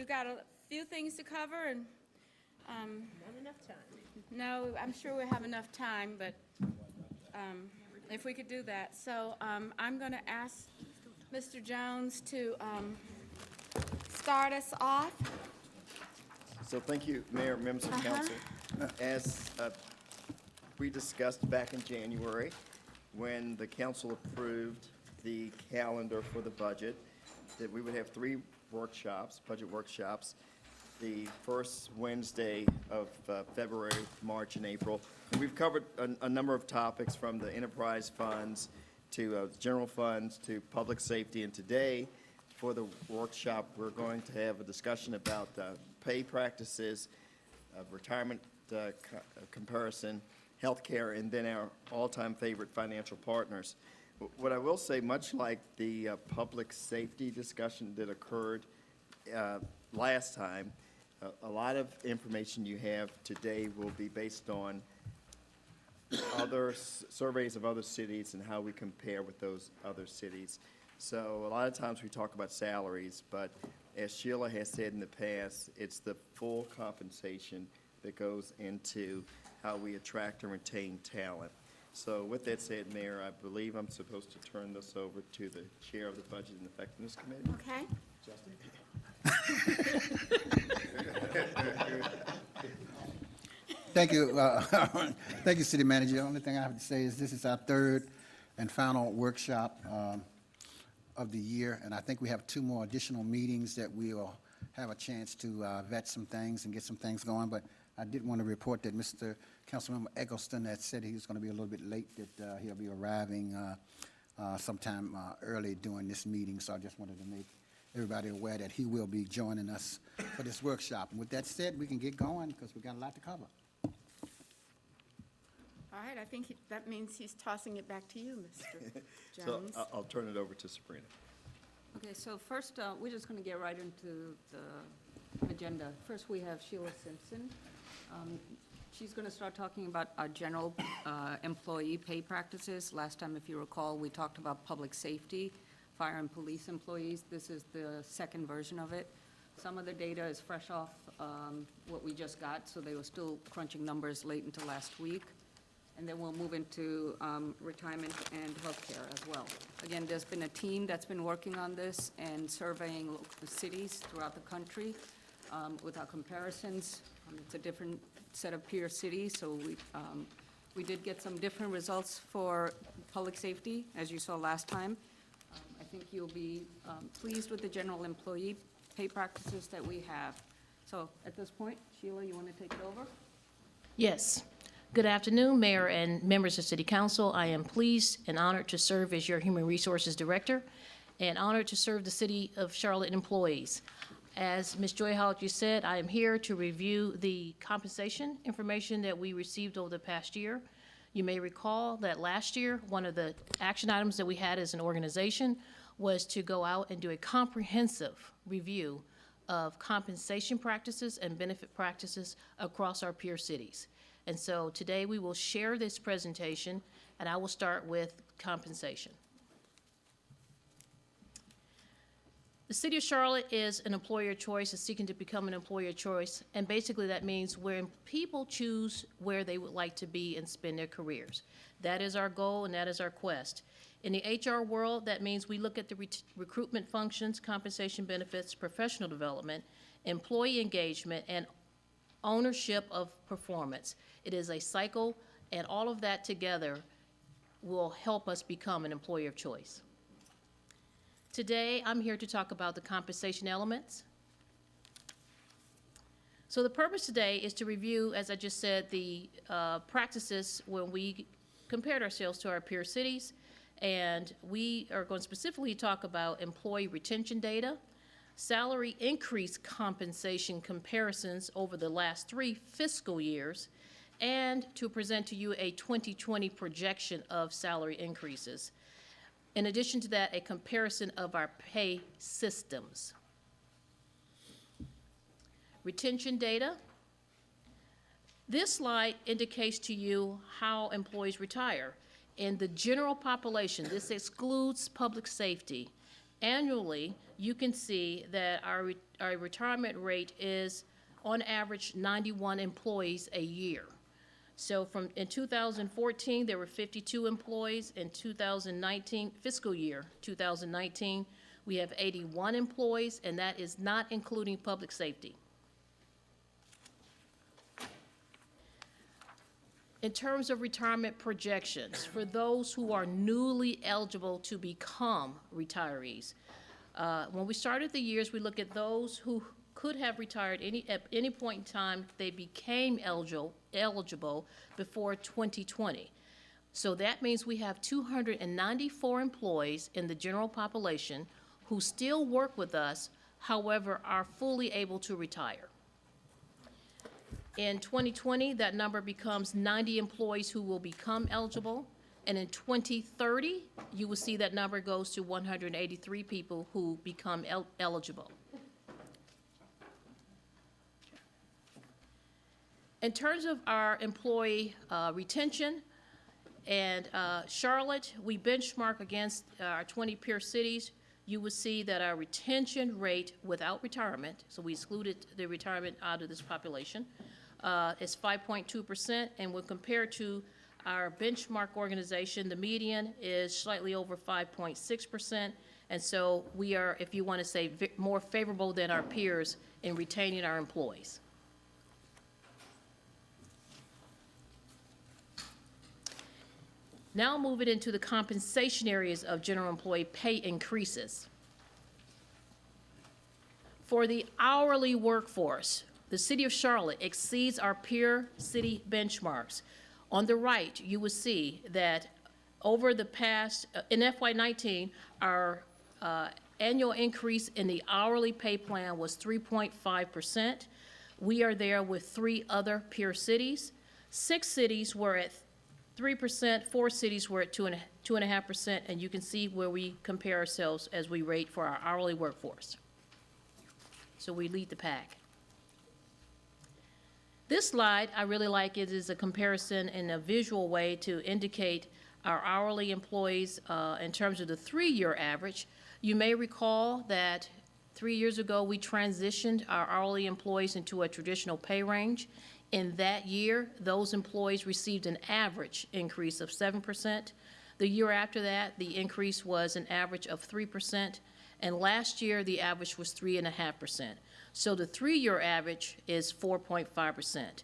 we've got a few things to cover, and Not enough time. no, I'm sure we'll have enough time, but if we could do that. So I'm going to ask Mr. Jones to start us off. So thank you, Mayor, members of council. As we discussed back in January, when the council approved the calendar for the budget, that we would have three workshops, budget workshops, the first Wednesday of February, March, and April. And we've covered a number of topics, from the enterprise funds to general funds to public safety. And today, for the workshop, we're going to have a discussion about pay practices, retirement comparison, healthcare, and then our all-time favorite, financial partners. What I will say, much like the public safety discussion that occurred last time, a lot of information you have today will be based on other surveys of other cities and how we compare with those other cities. So a lot of times we talk about salaries, but as Sheila has said in the past, it's the full compensation that goes into how we attract and retain talent. So with that said, Mayor, I believe I'm supposed to turn this over to the Chair of the Budget and Effectiveness Committee. Okay? Thank you. Thank you, City Manager. The only thing I have to say is this is our third and final workshop of the year, and I think we have two more additional meetings that we'll have a chance to vet some things and get some things going. But I did want to report that Mr. Councilmember Eggleston had said he was going to be a little bit late, that he'll be arriving sometime early during this meeting. So I just wanted to make everybody aware that he will be joining us for this workshop. And with that said, we can get going because we've got a lot to cover. All right, I think that means he's tossing it back to you, Mr. So Jones. I'll turn it over to Sabrina. Okay, so first, we're just going to get right into the agenda. First, we have Sheila Simpson. She's going to start talking about our general employee pay practices. Last time, if you recall, we talked about public safety, fire and police employees. This is the second version of it. Some of the data is fresh off what we just got, so they were still crunching numbers late into last week. And then we'll move into retirement and healthcare as well. Again, there's been a team that's been working on this and surveying local cities throughout the country with our comparisons. It's a different set of peer cities, so we did get some different results for public safety, as you saw last time. I think you'll be pleased with the general employee pay practices that we have. So at this point, Sheila, you want to take it over? Yes. Good afternoon, Mayor and members of City Council. I am pleased and honored to serve as your Human Resources Director and honored to serve the City of Charlotte employees. As Ms. Joy Hodge said, I am here to review the compensation information that we received over the past year. You may recall that last year, one of the action items that we had as an organization was to go out and do a comprehensive review of compensation practices and benefit practices across our peer cities. And so today we will share this presentation, and I will start with compensation. The City of Charlotte is an employer of choice, is seeking to become an employer of choice, and basically that means where people choose where they would like to be and spend their careers. That is our goal and that is our quest. In the HR world, that means we look at the recruitment functions, compensation benefits, professional development, employee engagement, and ownership of performance. It is a cycle, and all of that together will help us become an employer of choice. Today, I'm here to talk about the compensation elements. So the purpose today is to review, as I just said, the practices when we compared ourselves to our peer cities, and we are going to specifically talk about employee retention data, salary increase compensation comparisons over the last 3 fiscal years, and to present to you a 2020 projection of salary increases. In addition to that, a comparison of our pay systems. Retention data. This slide indicates to you how employees retire. In the general population, this excludes public safety. annually, you can see that our retirement rate is, on average, 91 employees a year. So in 2014, there were 52 employees. In 2019, fiscal year 2019, we have 81 employees, and that is not including public safety. In terms of retirement projections, for those who are newly eligible to become retirees, when we started the years, we look at those who could have retired at any point in time they became eligible before 2020. So that means we have 294 employees in the general population who still work with us, however, are fully able to retire. In 2020, that number becomes 90 employees who will become eligible. And in 2030, you will see that number goes to 183 people who become eligible. In terms of our employee retention, and Charlotte, we benchmark against our 20 peer cities. You will see that our retention rate without retirement, so we excluded the retirement out of this population, is 5.2%, and when compared to our benchmark organization, the median is slightly over 5.6%, and so we are, if you want to say, more favorable than our peers in retaining our employees. Now moving into the compensation areas of general employee pay increases. For the hourly workforce, the City of Charlotte exceeds our peer city benchmarks. On the right, you will see that over the past, in FY19, our annual increase in the hourly pay plan was 3.5%. We are there with 3 other peer cities. 6 cities were at 3%, 4 cities were at 2.5%, and you can see where we compare ourselves as we rate for our hourly workforce. So we lead the pack. This slide, I really like. It is a comparison in a visual way to indicate our hourly employees in terms of the 3-year average. You may recall that 3 years ago, we transitioned our hourly employees into a traditional pay range. In that year, those employees received an average increase of 7%. The year after that, the increase was an average of 3%, and last year, the average was 3.5%. So the 3-year average is 4.5%.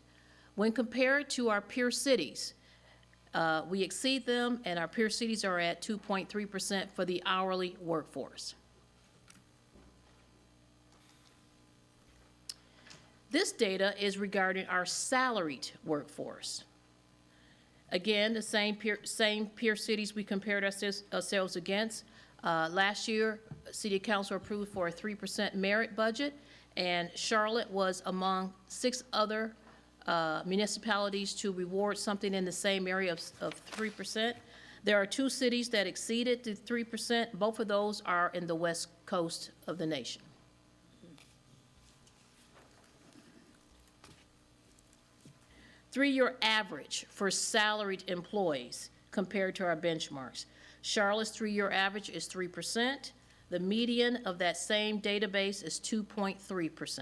When compared to our peer cities, we exceed them, and our peer cities are at 2.3% for the hourly workforce. This data is regarding our salaried workforce. Again, the same peer cities we compared ourselves against. Last year, City Council approved for a 3% merit budget, and Charlotte was among 6 other municipalities to reward something in the same area of 3%. There are 2 cities that exceeded the 3%. Both of those are in the west coast of the nation. Three-year average for salaried employees compared to our benchmarks. Charlotte's 3-year average is 3%. The median of that same database is 2.3%.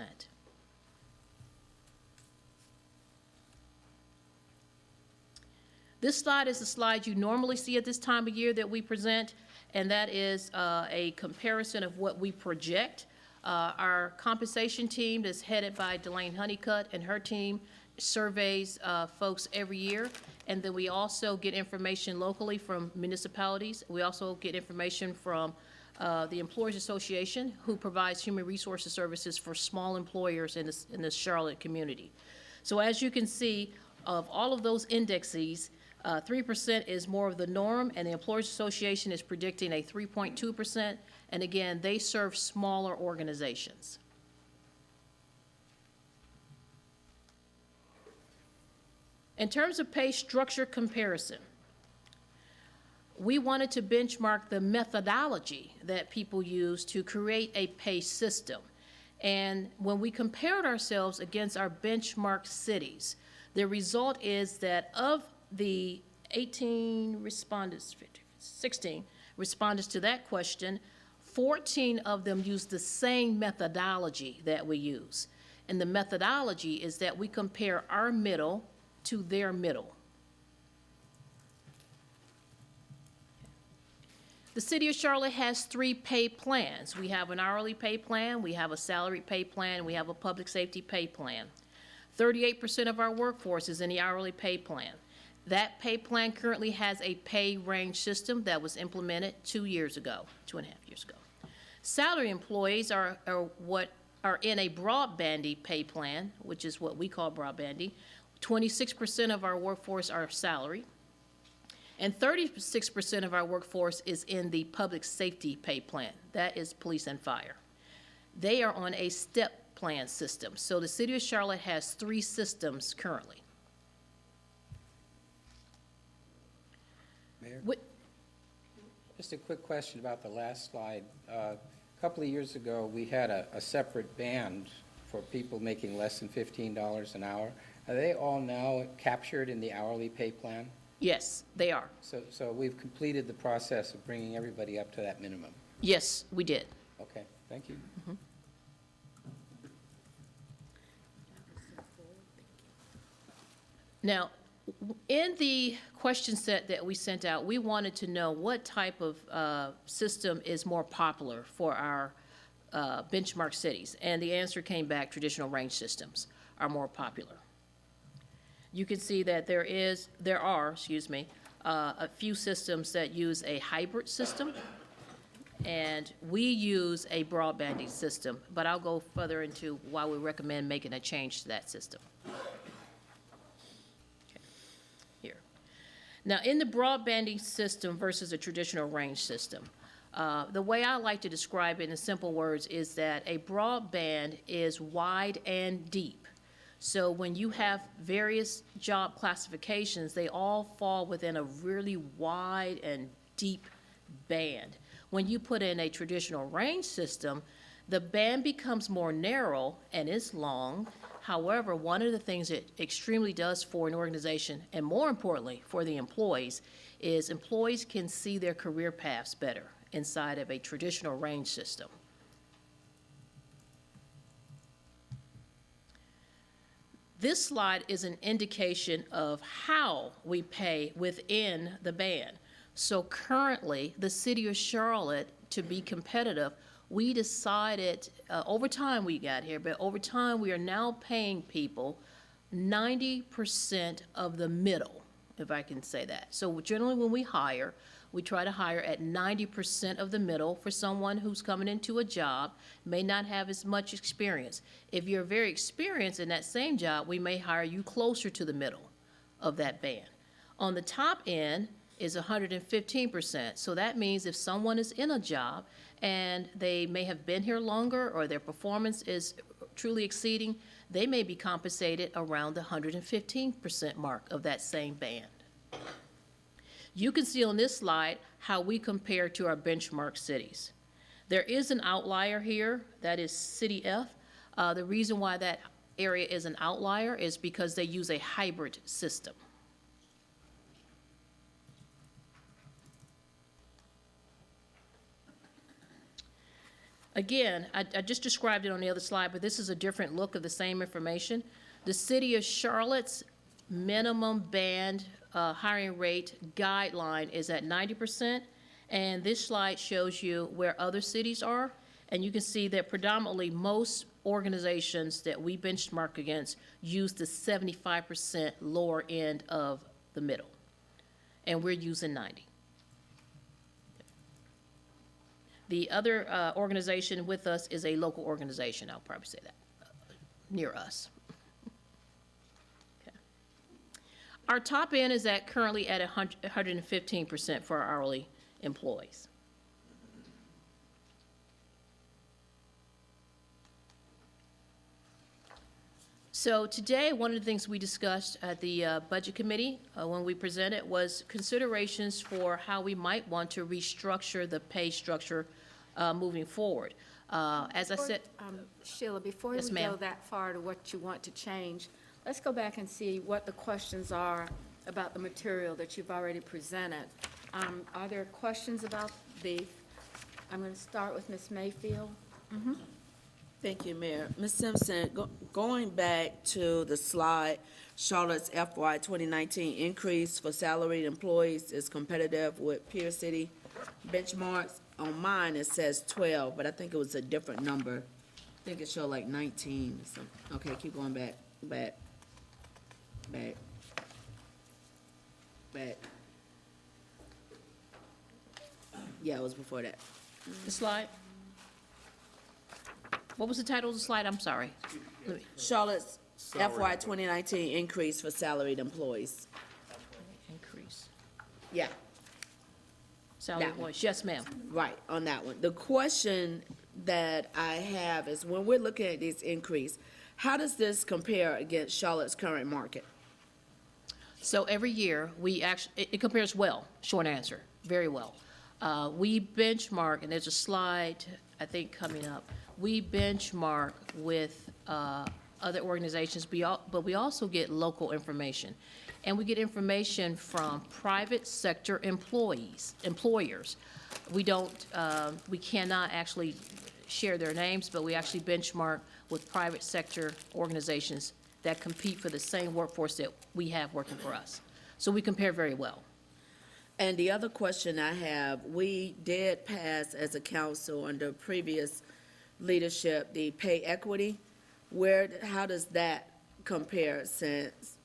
This slide is the slide you normally see at this time of year that we present, and that is a comparison of what we project. Our compensation team is headed by Delane Honeycutt, and her team surveys folks every year, and then we also get information locally from municipalities. We also get information from the Employers Association, who provides human resources services for small employers in the Charlotte community. So as you can see, of all of those indexes, 3% is more of the norm, and the Employers Association is predicting a 3.2%, and again, they serve smaller organizations. In terms of pay structure comparison, we wanted to benchmark the methodology that people use to create a pay system. And when we compared ourselves against our benchmark cities, the result is that of the 16 respondents to that question, 14 of them use the same methodology that we use. And the methodology is that we compare our middle to their middle. The City of Charlotte has 3 pay plans. We have an hourly pay plan, we have a salary pay plan, we have a public safety pay plan. 38% of our workforce is in the hourly pay plan. That pay plan currently has a pay range system that was implemented 2.5 years ago. Salary employees are in a broadbandy pay plan, which is what we call broadbandy. 26% of our workforce are salary, and 36% of our workforce is in the public safety pay plan. That is police and fire. They are on a step plan system. So the City of Charlotte has 3 systems currently. Mayor? What- Just a quick question about the last slide. A couple of years ago, we had a separate band for people making less than $15 an hour. Are they all now captured in the hourly pay plan? Yes, they are. So we've completed the process of bringing everybody up to that minimum. Yes, we did. Okay, thank you. Now, in the question set that we sent out, we wanted to know what type of system is more popular for our benchmark cities. And the answer came back, traditional range systems are more popular. You can see that there are a few systems that use a hybrid system, and we use a broadbanding system, but I'll go further into why we recommend making a change to that system. Here. Now, in the broadbanding system versus a traditional range system, the way I like to describe it in simple words is that a broadband is wide and deep. So when you have various job classifications, they all fall within a really wide and deep band. When you put in a traditional range system, the band becomes more narrow and is long. However, one of the things it extremely does for an organization, and more importantly for the employees, is employees can see their career paths better inside of a traditional range system. This slide is an indication of how we pay within the band. So currently, the City of Charlotte, to be competitive, we decided, over time we got here, but over time we are now paying people 90% of the middle, if I can say that. So generally when we hire, we try to hire at 90% of the middle for someone who's coming into a job, may not have as much experience. If you're very experienced in that same job, we may hire you closer to the middle of that band. On the top end is 115%. So that means if someone is in a job and they may have been here longer or their performance is truly exceeding, they may be compensated around the 115% mark of that same band. You can see on this slide how we compare to our benchmark cities. There is an outlier here, that is City F. The reason why that area is an outlier is because they use a hybrid system. Again, I just described it on the other slide, but this is a different look of the same information. The City of Charlotte's minimum band hiring rate guideline is at 90%, and this slide shows you where other cities are, and you can see that predominantly most organizations that we benchmark against use the 75% lower end of the middle, and we're using 90. The other organization with us is a local organization, I'll probably say that, near us. Our top end is currently at 115% for our hourly employees. So today, one of the things we discussed at the Budget Committee when we presented was considerations for how we might want to restructure the pay structure moving forward. As I said, Sheila, before Yes, we go ma'am. that far to what you want to change, let's go back and see what the questions are about the material that you've already presented. Are there questions about the I'm going to start with Ms. Mayfield. Thank you, Mayor. Ms. Simpson, going back to the slide, Charlotte's FY 2019 increase for salaried employees is competitive with peer city benchmarks. On mine, it says 12, but I think it was a different number. I think it showed like 19 or something. Okay, keep going back. Yeah, it was before that. The slide? What was the title of the slide? I'm sorry. Let me- Charlotte's FY 2019 increase for salaried employees. Increase. Yeah. Salary That one. voice. Yes, ma'am. Right, on that one. The question that I have is, when we're looking at this increase, how does this compare against Charlotte's current market? So every year, we actually, it compares well, short answer, very well. We benchmark, and there's a slide, I think, coming up. We benchmark with other organizations, but we also get local information. And we get information from private sector employers. We don't, we cannot actually share their names, but we actually benchmark with private sector organizations that compete for the same workforce that we have working for us. So we compare very well. And the other question I have, we did pass as a council under previous leadership, the pay equity. How does that compare since,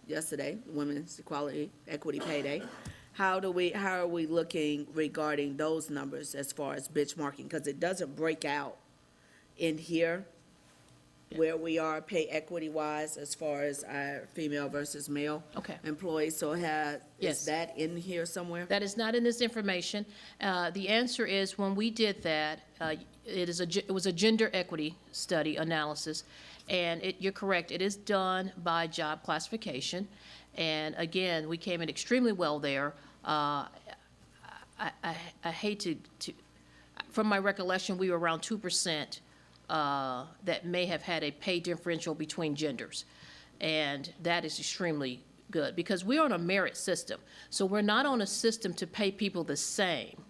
yesterday, Women's Equality Equity Pay Day? How are we looking regarding those numbers as far as benchmarking? Because it doesn't break out in here where we are pay equity-wise as far as our female versus male Okay. employees. So Yes. is that in here somewhere? That is not in this information. The answer is, when we did that, it was a gender equity study analysis, and you're correct, it is done by job classification. And again, we came in extremely well there. I hate to, from my recollection, we were around 2% that may have had a pay differential between genders. And that is extremely good, because we're on a merit system. So we're not on a system to pay people the same,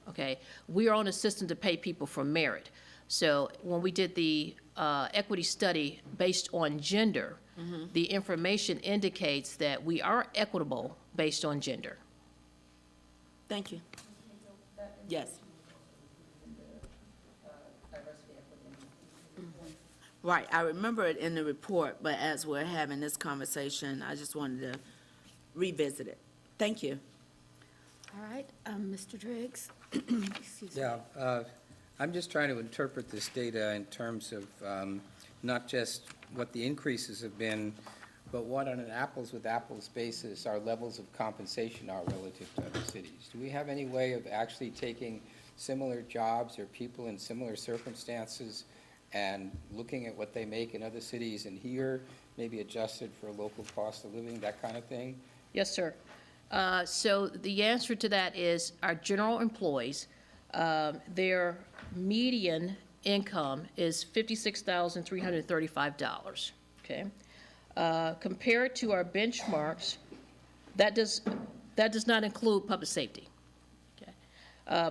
okay? We are on a system to pay people for merit. So when we did the equity study based on gender, the information indicates that we are equitable based on gender. Thank you. Yes. Right, I remember it in the report, but as we're having this conversation, I just wanted to revisit it. Thank you. All right, Mr. Driggs. Excuse me. Yeah, I'm just trying to interpret this data in terms of not just what the increases have been, but what on an apples-with-apples basis our levels of compensation are relative to other cities. Do we have any way of actually taking similar jobs or people in similar circumstances and looking at what they make in other cities and here, maybe adjusted for local cost of living, that kind of thing? Yes, sir. So the answer to that is our general employees, their median income is $56,335, okay? Compared to our benchmarks, that does not include public safety, okay?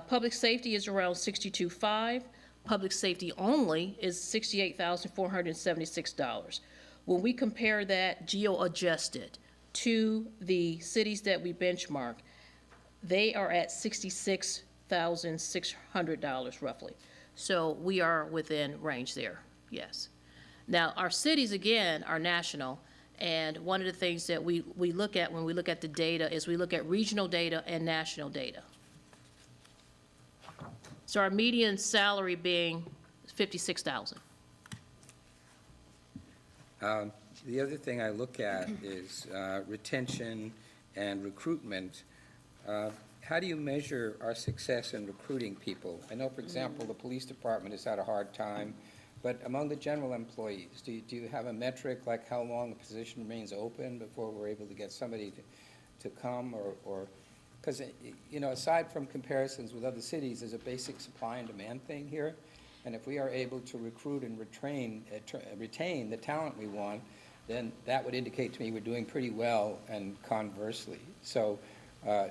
Public safety is around 62.5. Public safety only is $68,476. When we compare that geo-adjusted to the cities that we benchmark, they are at $66,600 roughly. So we are within range there, yes. Now, our cities, again, are national, and one of the things that we look at when we look at the data is we look at regional data and national data. So our median salary being $56,000. The other thing I look at is retention and recruitment. How do you measure our success in recruiting people? I know, for example, the police department has had a hard time, but among the general employees, do you have a metric like how long a position remains open before we're able to get somebody to come, or because, aside from comparisons with other cities, there's a basic supply and demand thing here, and if we are able to recruit and retain the talent we want, then that would indicate to me we're doing pretty well, and conversely. So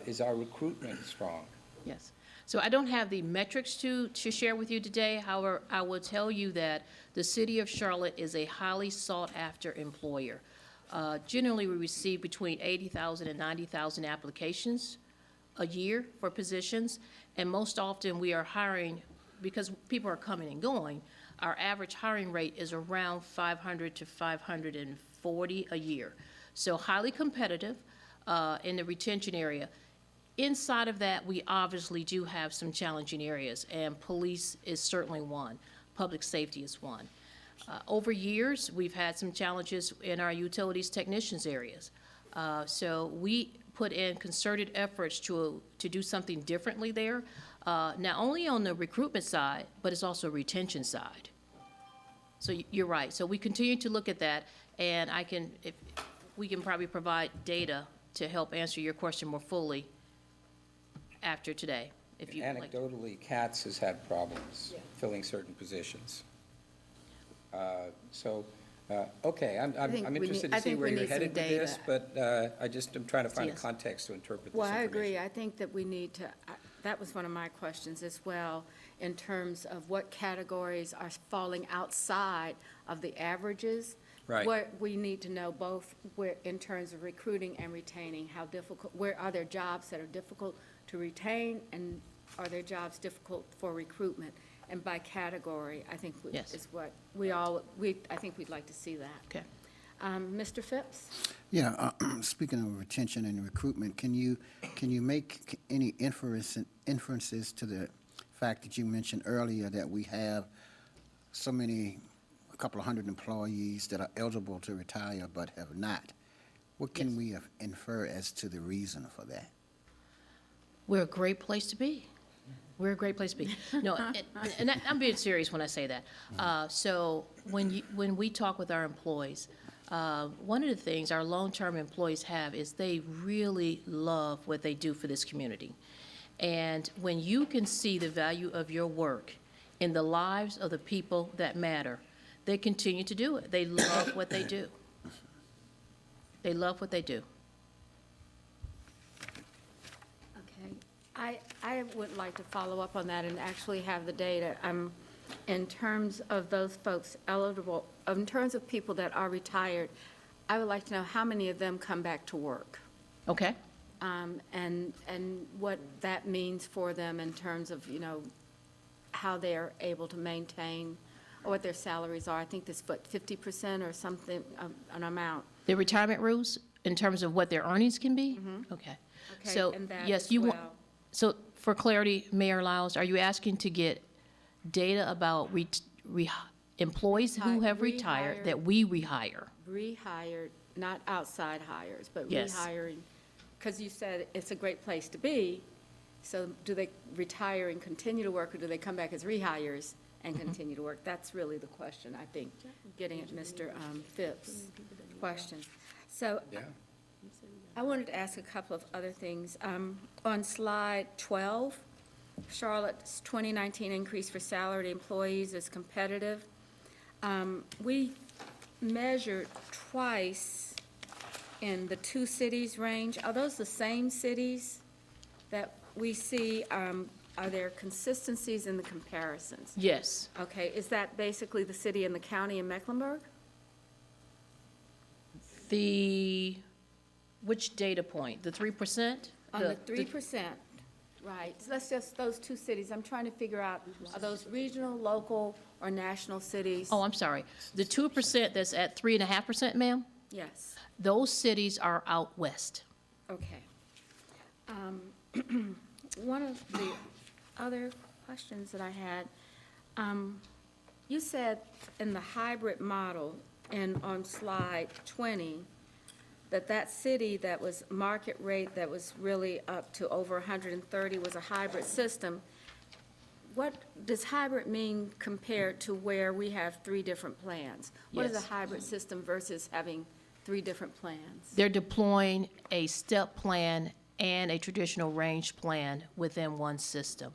is our recruitment strong? Yes. So I don't have the metrics to share with you today. However, I will tell you that the city of Charlotte is a highly sought-after employer. Generally, we receive between 80,000 and 90,000 applications a year for positions, and most often we are hiring, because people are coming and going, our average hiring rate is around 500 to 540 a year. So highly competitive in the retention area. Inside of that, we obviously do have some challenging areas, and police is certainly one. Public safety is one. Over years, we've had some challenges in our utilities technicians areas. So we put in concerted efforts to do something differently there, not only on the recruitment side, but it's also retention side. So you're right. So we continue to look at that, and we can probably provide data to help answer your question more fully after today, if you would like. Anecdotally, CATS has had problems filling certain positions. Okay, I'm think we interested need- to I see think where we you're need some headed with this, data. but I'm trying to find a Yes. context to interpret this Well, I information. agree. I think that we need to, that was one of my questions as well, in terms of what categories are falling outside of the averages. Right. What we need to know both where, in terms of recruiting and retaining, how difficult, where are there jobs that are difficult to retain, and are there jobs difficult for recruitment? And by category, I think Yes. is what I think we'd like to see that. Okay. Mr. Phipps? Yeah, speaking of retention and recruitment, can you make any inferences to the fact that you mentioned earlier that we have a couple of hundred employees that are eligible to retire but have not? What can we infer as to the reason for that? We're a great place to be. We're a great place to be. No, I'm being serious when I say that. So when we talk with our employees, one of the things our long-term employees have is they really love what they do for this community. And when you can see the value of your work in the lives of the people that matter, they continue to do it. They love what they do. They love what they do. Okay. I would like to follow up on that and actually have the data. In terms of those folks eligible, in terms of people that are retired, I would like to know how many of them come back to work. Okay? And what that means for them in terms of, how they are able to maintain, or what their salaries are. I think this, 50% or something, an amount. The retirement rules, in terms of what their earnings can be? Okay. Okay, So, and that yes, as you want, well. so for clarity, Mayor Lyles, are you asking to get data about employees who have retired that we rehire? Rehired, not outside hires, but Yes. rehiring, because you said it's a great place to be. So do they retire and continue to work, or do they come back as rehires and continue to work? That's really the question, I think, getting at Mr. Phipps' question. So Yeah. I wanted to ask a couple of other things. On slide 12, Charlotte's 2019 increase for salaried employees is competitive. We measured twice in the two cities range. Are those the same cities that we see? Are there consistencies in the comparisons? Yes. Okay, is that basically the city and the county in Mecklenburg? Which data point? The 3%? On the 3%, right. So that's just those two cities. I'm trying to figure out, are those regional, local, or national cities? Oh, I'm sorry. The 2% that's at 3.5%, ma'am? Yes, Those cities are out west. okay. One of the other questions that I had, you said in the hybrid model and on slide 20, that city that was market rate that was really up to over 130 was a hybrid system. What does hybrid mean compared to where we have three different plans? What is a Yes. hybrid system versus having three different plans? They're deploying a step plan and a traditional range plan within one system.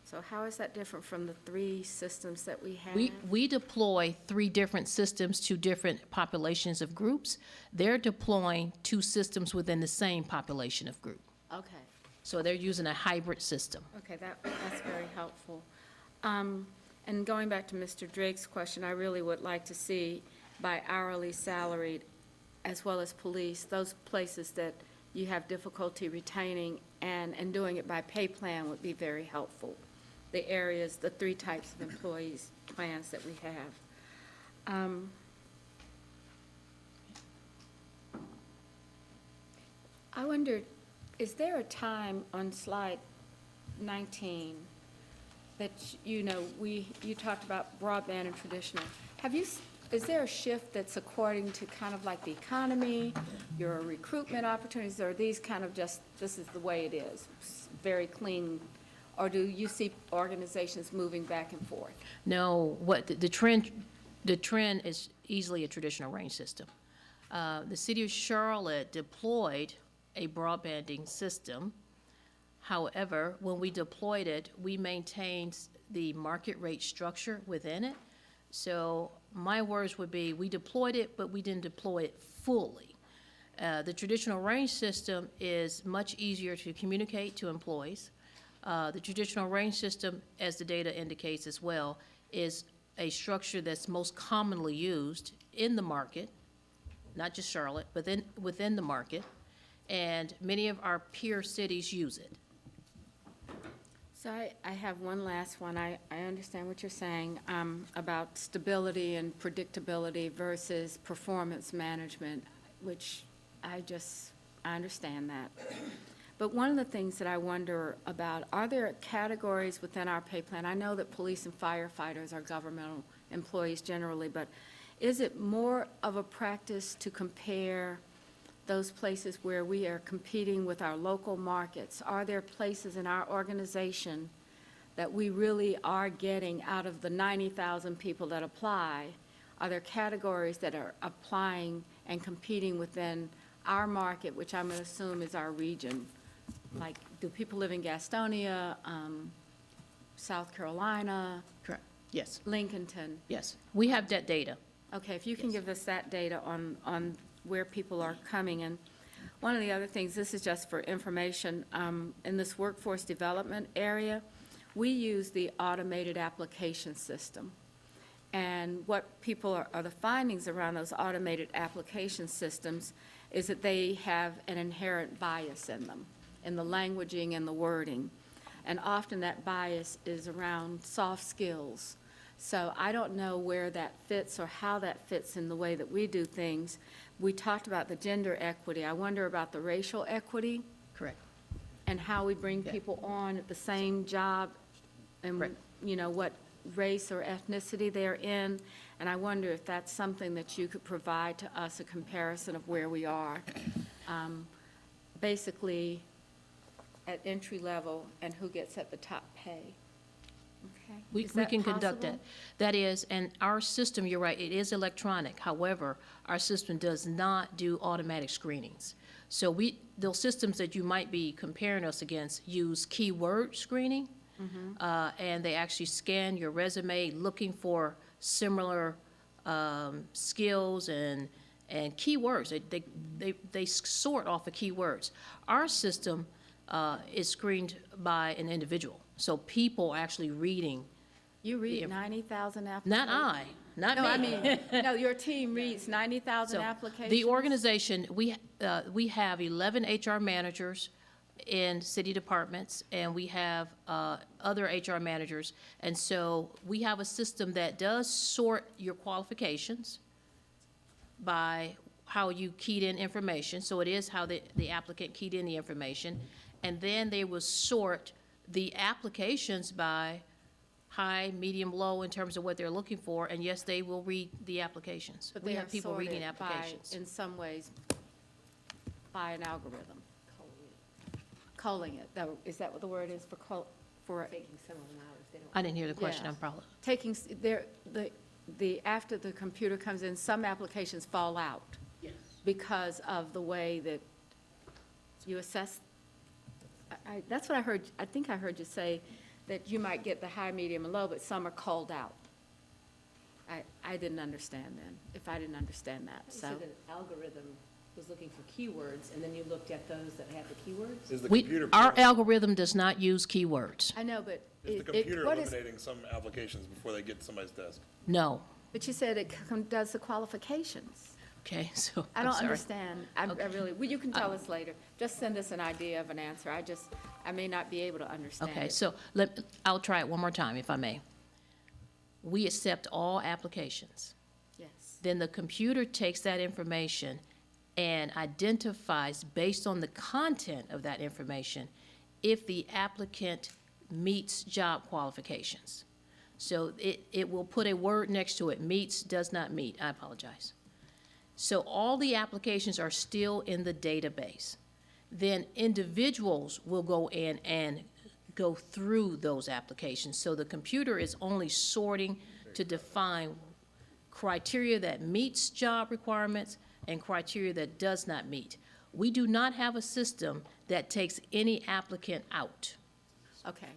So how is that different from the three systems that we have? We deploy three different systems to different populations of groups. They're deploying two systems within the same population of group. Okay, So they're using a hybrid system. Okay, that's very helpful. And going back to Mr. Drake's question, I really would like to see by hourly salaried, as well as police, those places that you have difficulty retaining and doing it by pay plan would be very helpful. The areas, the 3 types of employees plans that we have. I wondered, is there a time on slide 19 that, you talked about broadband and traditional. Is there a shift that's according to kind of like the economy, your recruitment opportunities, or are these kind of just, this is the way it is, very clean? Or do you see organizations moving back and forth? No, the trend is easily a traditional range system. The city of Charlotte deployed a broadbanding system. However, when we deployed it, we maintained the market rate structure within it. So my words would be, we deployed it, but we didn't deploy it fully. The traditional range system is much easier to communicate to employees. The traditional range system, as the data indicates as well, is a structure that's most commonly used in the market, not just Charlotte, but within the market, and many of our peer cities use it. So I have one last one. I understand what you're saying about stability and predictability versus performance management, which I understand that. But one of the things that I wonder about, are there categories within our pay plan? I know that police and firefighters are governmental employees generally, but is it more of a practice to compare those places where we are competing with our local markets? Are there places in our organization that we really are getting out of the 90,000 people that apply? Are there categories that are applying and competing within our market, which I'm going to assume is our region? Like, do people live in Gastonia, South Carolina, Correct. Yes, Lincolnton? yes. We have that data. Okay, if you can give us that data on where people are coming. And one of the other things, this is just for information, in this workforce development area, we use the automated application system. And what people are the findings around those automated application systems is that they have an inherent bias in them, in the languaging and the wording. And often that bias is around soft skills. So I don't know where that fits or how that fits in the way that we do things. We talked about the gender equity. I wonder about the racial equity Correct. and how we bring Yeah. people on at the same job and, Correct. what race or ethnicity they're in. And I wonder if that's something that you could provide to us, a comparison of where we are. Basically, at entry level and who gets at the top pay. Okay? We Is that can conduct possible? that. That is, and our system, you're right, it is electronic. However, our system does not do automatic screenings. So those systems that you might be comparing us against use keyword screening. And they actually scan your resume looking for similar skills and keywords. They sort off of keywords. Our system is screened by an individual. So people actually reading. You read Yeah. 90,000 applications? Not I, not me. No, I mean, no, your team reads 90,000 So, applications? the organization, we have 11 HR managers in city departments, and we have other HR managers. And so we have a system that does sort your qualifications by how you keyed in information. So it is how the applicant keyed in the information. And then they will sort the applications by high, medium, low in terms of what they're looking for. And yes, they will read the applications. But We they have are people reading sorted by, applications. in some ways, by an algorithm. Culling it, though, is that what the word is for Taking some of them out if they don't. I didn't hear the question, Yes. I'm probably. taking, after the computer comes in, some applications fall out? Yes. Because of the way that you assess, that's what I heard, I think I heard you say that you might get the high, medium, and low, but some are called out. I didn't understand then, if I didn't understand that, You so. said an algorithm was looking for keywords, and then you looked at those that had the keywords? Is the We, computer, our algorithm does not use keywords. I know, but is the computer eliminating some applications before they get to somebody's desk? No. but you said it does the qualifications. Okay, so, I I'm don't sorry. understand. I really, well, you can tell us later. Just send us an idea of an answer. I may not be able to understand Okay, it. so I'll try it one more time, if I may. We accept all applications. Yes. Then the computer takes that information and identifies, based on the content of that information, if the applicant meets job qualifications. So it will put a word next to it, meets, does not meet, I apologize. So all the applications are still in the database. Then individuals will go in and go through those applications. So the computer is only sorting to define criteria that meets job requirements and criteria that does not meet. We do not have a system that takes any applicant out. Okay.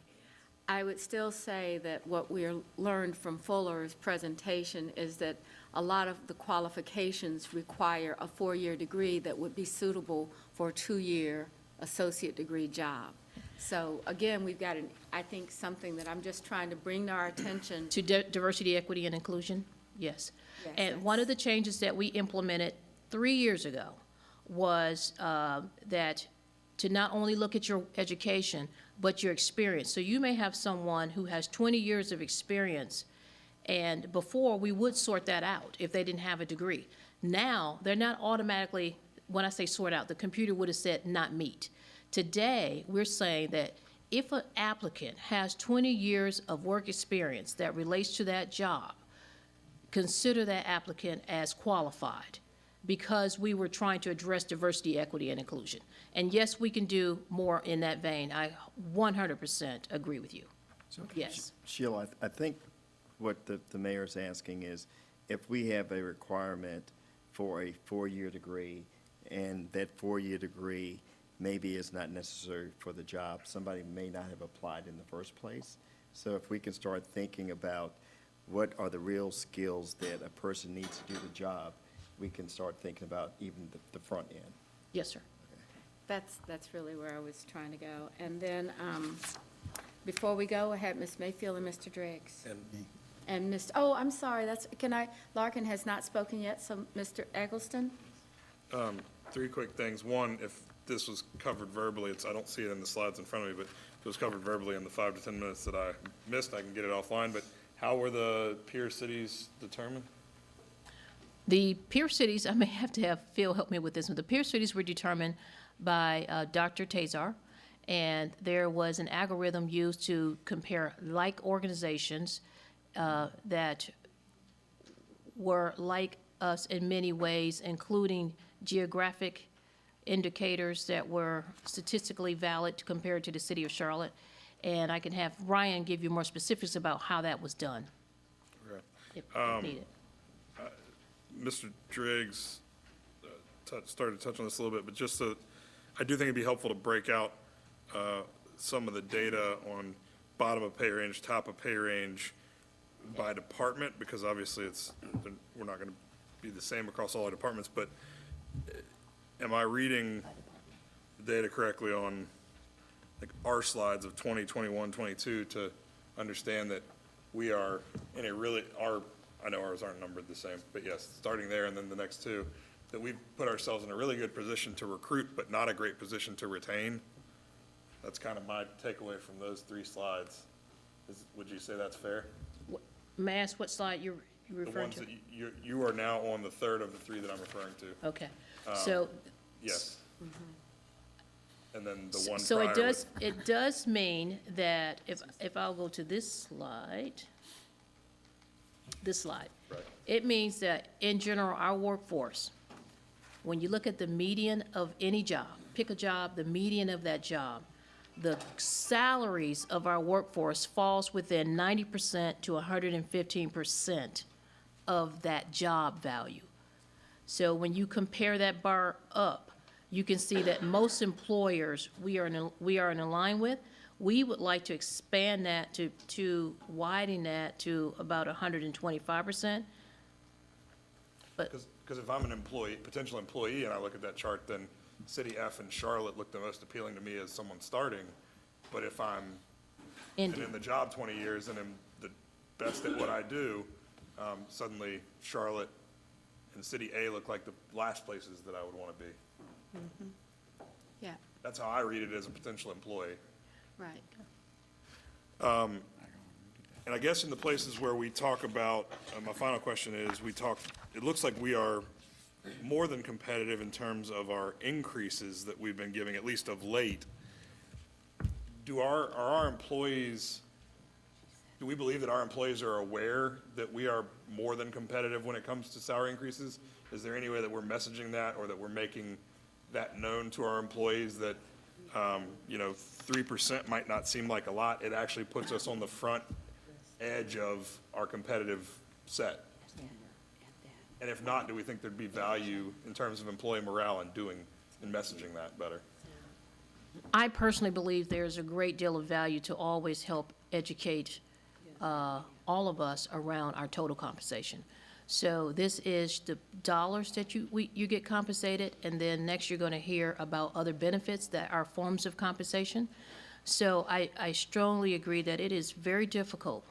I would still say that what we learned from Fuller's presentation is that a lot of the qualifications require a 4-year degree that would be suitable for a 2-year associate degree job. So again, we've got I think something that I'm just trying to bring to our attention. To diversity, equity, and inclusion? Yes. Yes, And one of the changes that we implemented 3 years ago was that to not only look at your education, but your experience. So you may have someone who has 20 years of experience, and before, we would sort that out if they didn't have a degree. Now, they're not automatically, when I say sort out, the computer would have said not meet. Today, we're saying that if an applicant has 20 years of work experience that relates to that job, consider that applicant as qualified, because we were trying to address diversity, equity, and inclusion. And yes, we can do more in that vein. I 100% agree with you. Yes. Sheila, I think what the mayor's asking is, if we have a requirement for a 4-year degree, and that 4-year degree maybe is not necessary for the job, somebody may not have applied in the first place. So if we can start thinking about what are the real skills that a person needs to do the job, we can start thinking about even the front end. Yes, sir. That's really where I was trying to go. And then, before we go, I had Ms. Mayfield and Mr. Driggs. And Mr., oh, I'm sorry, Larkin has not spoken yet, so Mr. Eggleston? 3 quick things. One, if this was covered verbally, I don't see it in the slides in front of me, but if it was covered verbally in the 5 to 10 minutes that I missed, I can get it offline. But how were the peer cities determined? The peer cities, I may have to have Phil help me with this one. The peer cities were determined by Dr. Tazar, and there was an algorithm used to compare like organizations that were like us in many ways, including geographic indicators that were statistically valid compared to the city of Charlotte. And I can have Ryan give you more specifics about how that was done, Okay. if needed. Mr. Driggs started to touch on this a little bit, but just so, I do think it'd be helpful to break out some of the data on bottom of pay range, top of pay range by department, because obviously we're not going to be the same across all our departments, but am I reading the data correctly on like our slides of 20, 21, 22 to understand that we are in a really, I know ours aren't numbered the same, but yes, starting there and then the next two, that we've put ourselves in a really good position to recruit, but not a great position to retain. That's kind of my takeaway from those 3 slides. Would you say that's fair? May I ask what slide you're The referring ones to? that you are now on the 3rd of the 3 that I'm referring to. Okay, so, Yes. And then the one so prior with- it does mean that if I'll go to this slide, Right. it means that in general, our workforce, when you look at the median of any job, pick a job, the median of that job, the salaries of our workforce falls within 90% to 115% of that job value. So when you compare that bar up, you can see that most employers we are in line with. We would like to expand that to widen that to about 125%. But Because because if I'm an employee, potential employee, and I look at that chart, then City F and Charlotte look the most appealing to me as someone starting. But if I'm been Indeed. in the job 20 years and am the best at what I do, suddenly Charlotte and City A look like the last places that I would want to be. Yeah, That's how I read it as a potential employee. right. And I guess in the places where we talk about, my final question is, it looks like we are more than competitive in terms of our increases that we've been giving, at least of late. Are our employees, do we believe that our employees are aware that we are more than competitive when it comes to salary increases? Is there any way that we're messaging that, or that we're making that known to our employees that, 3% might not seem like a lot? It actually puts us on the front edge of our competitive set. And if not, do we think there'd be value in terms of employee morale in messaging that better? I personally believe there's a great deal of value to always help educate all of us around our total compensation. So this is the dollars that you get compensated, and then next you're going to hear about other benefits that are forms of compensation. So I strongly agree that it is very difficult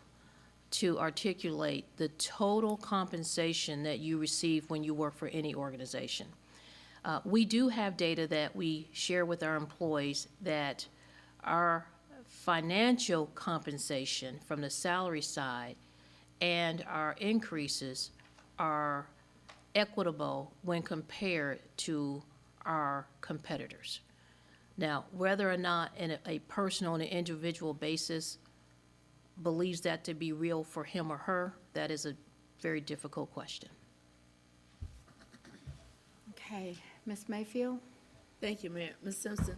to articulate the total compensation that you receive when you work for any organization. We do have data that we share with our employees that our financial compensation from the salary side and our increases are equitable when compared to our competitors. Now, whether or not in a person on an individual basis believes that to be real for him or her, that is a very difficult question. Okay, Ms. Mayfield? Thank you, Mayor. Ms. Simpson,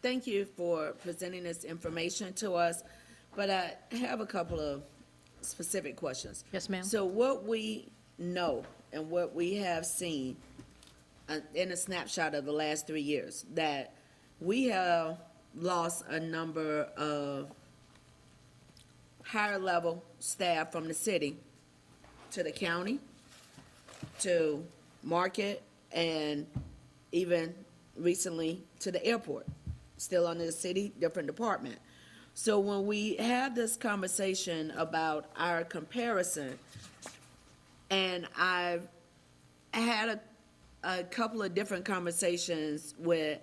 thank you for presenting this information to us, but I have a couple of specific questions. Yes, ma'am. So what we know and what we have seen in a snapshot of the last 3 years, that we have lost a number of higher level staff from the city to the county, to Market, and even recently to the airport, still under the city, different department. So when we have this conversation about our comparison, and I've had a couple of different conversations with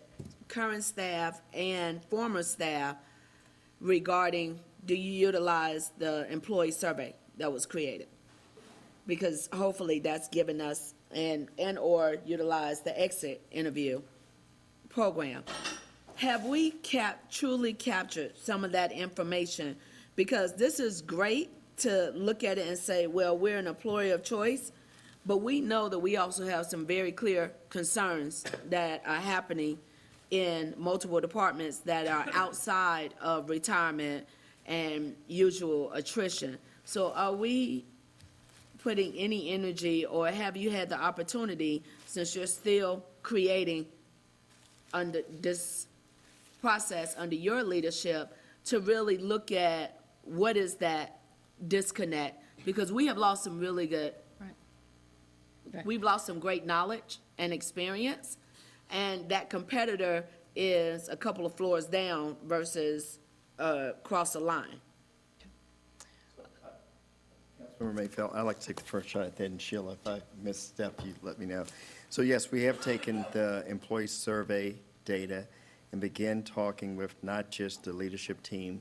current staff and former staff regarding, do you utilize the employee survey that was created? Because hopefully that's given us, and/or utilize the exit interview program. Have we truly captured some of that information? Because this is great to look at it and say, well, we're an employer of choice, but we know that we also have some very clear concerns that are happening in multiple departments that are outside of retirement and usual attrition. So are we putting any energy, or have you had the opportunity, since you're still creating under this process under your leadership, to really look at what is that disconnect? Because we have lost some really good, Right. we've lost some great knowledge and experience, and that competitor is a couple of floors down versus across the line. Councilmember Mayfield, I'd like to take the first shot at that, and Sheila, if I misstep, you let me know. So yes, we have taken the employee survey data and began talking with not just the leadership team,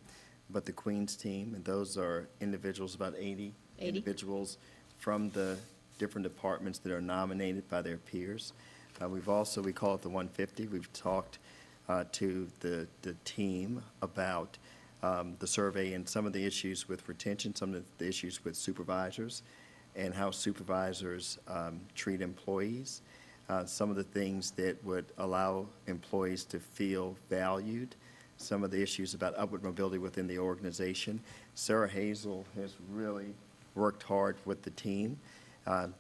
but the Queens team, and those are individuals, about 80 individuals from the different departments that are nominated by their peers. We've also, we call it the 150, we've talked to the team about the survey and some of the issues with retention, some of the issues with supervisors, and how supervisors treat employees, some of the things that would allow employees to feel valued, some of the issues about upward mobility within the organization. Sarah Hazel has really worked hard with the team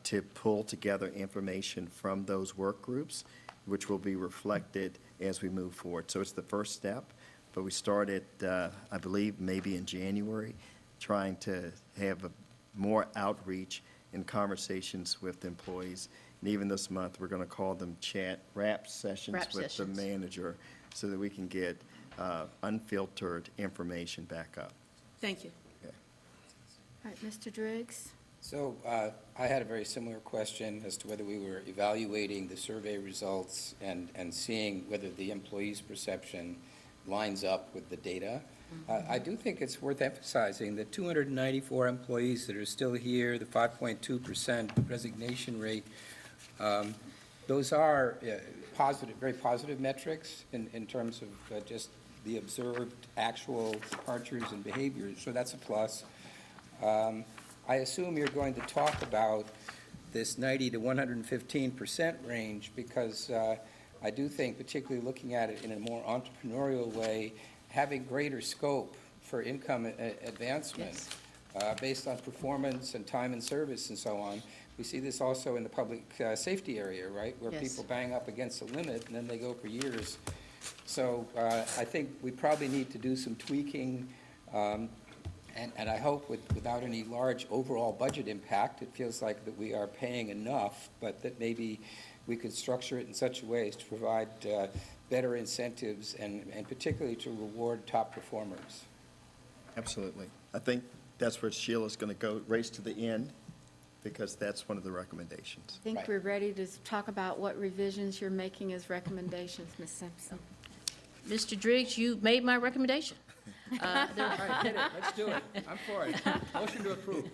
to pull together information from those work groups, which will be reflected as we move forward. So it's the first step, but we started, I believe, maybe in January, trying to have more outreach and conversations with employees And even this month, we're going to call them wrap sessions Wrap with the sessions. manager so that we can get unfiltered information back up. Thank you. Okay. All right, Mr. Driggs? So I had a very similar question as to whether we were evaluating the survey results and seeing whether the employees' perception lines up with the data. I do think it's worth emphasizing that 294 employees that are still here, the 5.2% resignation rate, those are positive, very positive metrics in terms of just the observed actual departures and behaviors, so that's a plus. I assume you're going to talk about this 90 to 115% range because I do think, particularly looking at it in a more entrepreneurial way, having greater scope for income advancement based on performance and time and service and so on. We see this also in the public safety area, right, where Yes. people bang up against the limit and then they go for years. So I think we probably need to do some tweaking. And I hope without any large overall budget impact, it feels like that we are paying enough, but that maybe we could structure it in such a way as to provide better incentives and particularly to reward top performers. Absolutely. I think that's where Sheila's going to go, race to the end, because that's one of the recommendations. I think Right. we're ready to talk about what revisions you're making as recommendations, Ms. Simpson. Mr. Driggs, you made my recommendation. All right, get it, let's do it. I'm for it. Motion to approve.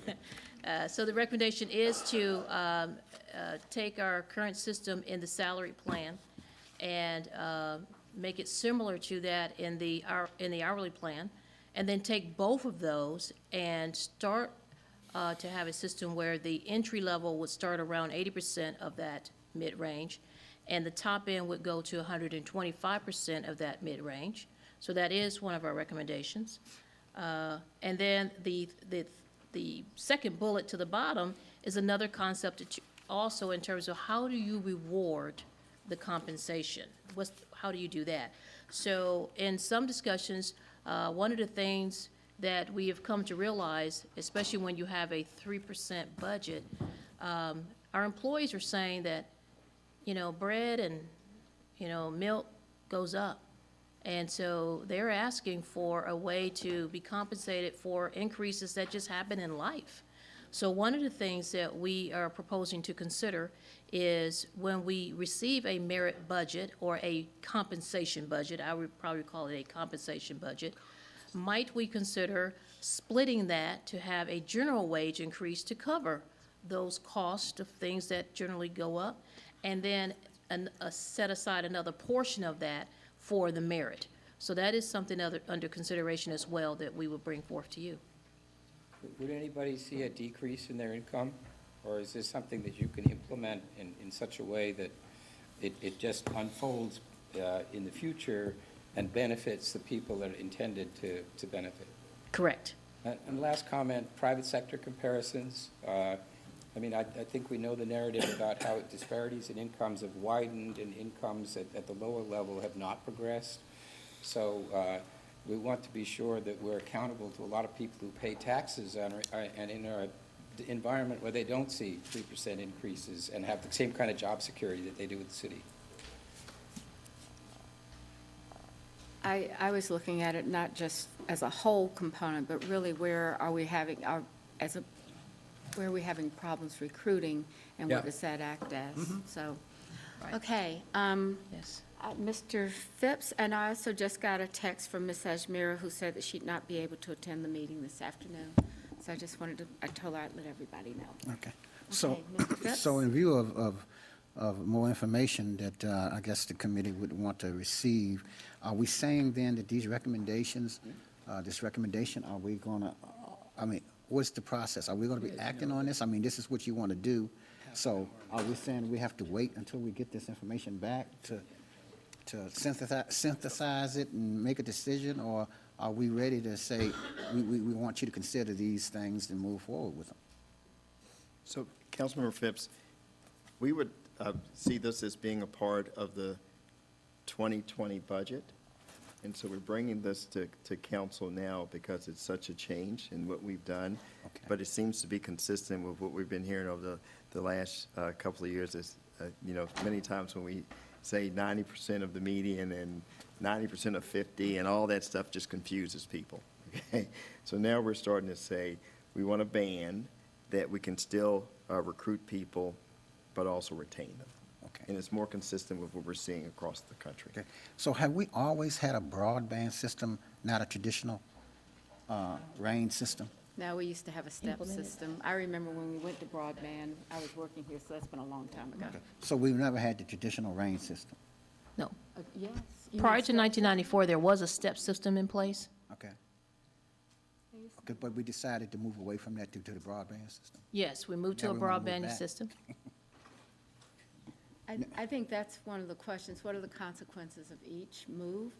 So the recommendation is to take our current system in the salary plan and make it similar to that in the hourly plan, and then take both of those and start to have a system where the entry level would start around 80% of that mid-range, and the top end would go to 125% of that mid-range. So that is one of our recommendations. And then the second bullet to the bottom is another concept that also in terms of how do you reward the compensation? How do you do that? So in some discussions, one of the things that we have come to realize, especially when you have a 3% budget, our employees are saying that, bread and, milk goes up. And so they're asking for a way to be compensated for increases that just happen in life. So one of the things that we are proposing to consider is when we receive a merit budget or a compensation budget, I would probably call it a compensation budget, might we consider splitting that to have a general wage increase to cover those costs of things that generally go up, and then set aside another portion of that for the merit. So that is something under consideration as well that we will bring forth to you. Would anybody see a decrease in their income? Or is this something that you can implement in such a way that it just unfolds in the future and benefits the people that are intended to benefit? Correct. And last comment, private sector comparisons. I think we know the narrative about how disparities in incomes have widened and incomes at the lower level have not progressed. So we want to be sure that we're accountable to a lot of people who pay taxes and in an environment where they don't see 3% increases and have the same kind of job security that they do with the city. I was looking at it not just as a whole component, but really where are we having where are we having problems recruiting, and what Yeah. does that act as? So, Right. okay. Yes. Mr. Phipps, and I also just got a text from Ms. Ajmira who said that she'd not be able to attend the meeting this afternoon. So I just I told her I'd let everybody know. Okay. So, Okay, Mr. Phipps? so in view of more information that I guess the committee would want to receive, are we saying then that these recommendations, this recommendation, are we going to, what's the process? Are we going to be acting on this? This is what you want to do. So are we saying we have to wait until we get this information back to synthesize it and make a decision? Or are we ready to say, we want you to consider these things and move forward with them? So, Councilmember Phipps, we would see this as being a part of the 2020 budget. And so we're bringing this to council now because it's such a change in what we've done. Okay. But it seems to be consistent with what we've been hearing over the last couple of years. Is, many times when we say 90% of the median and 90% of 50 and all that stuff just confuses people. Okay? So now we're starting to say we want a band that we can still recruit people but also retain them. Okay. And it's more consistent with what we're seeing across the country. Okay. So have we always had a broadband system, not a traditional range system? No, we used to have a step system. I remember when we went to broadband, I was working here, so that's been a long time ago. So we've never had the traditional range system? No. Yes. you Prior mean to step- 1994, there was a step system in place. Okay. Okay, but we decided to move away from that due to the broadband system? Yes, we moved to Now a we wanna move broadband back. system. I think that's one of the questions, what are the consequences of each move?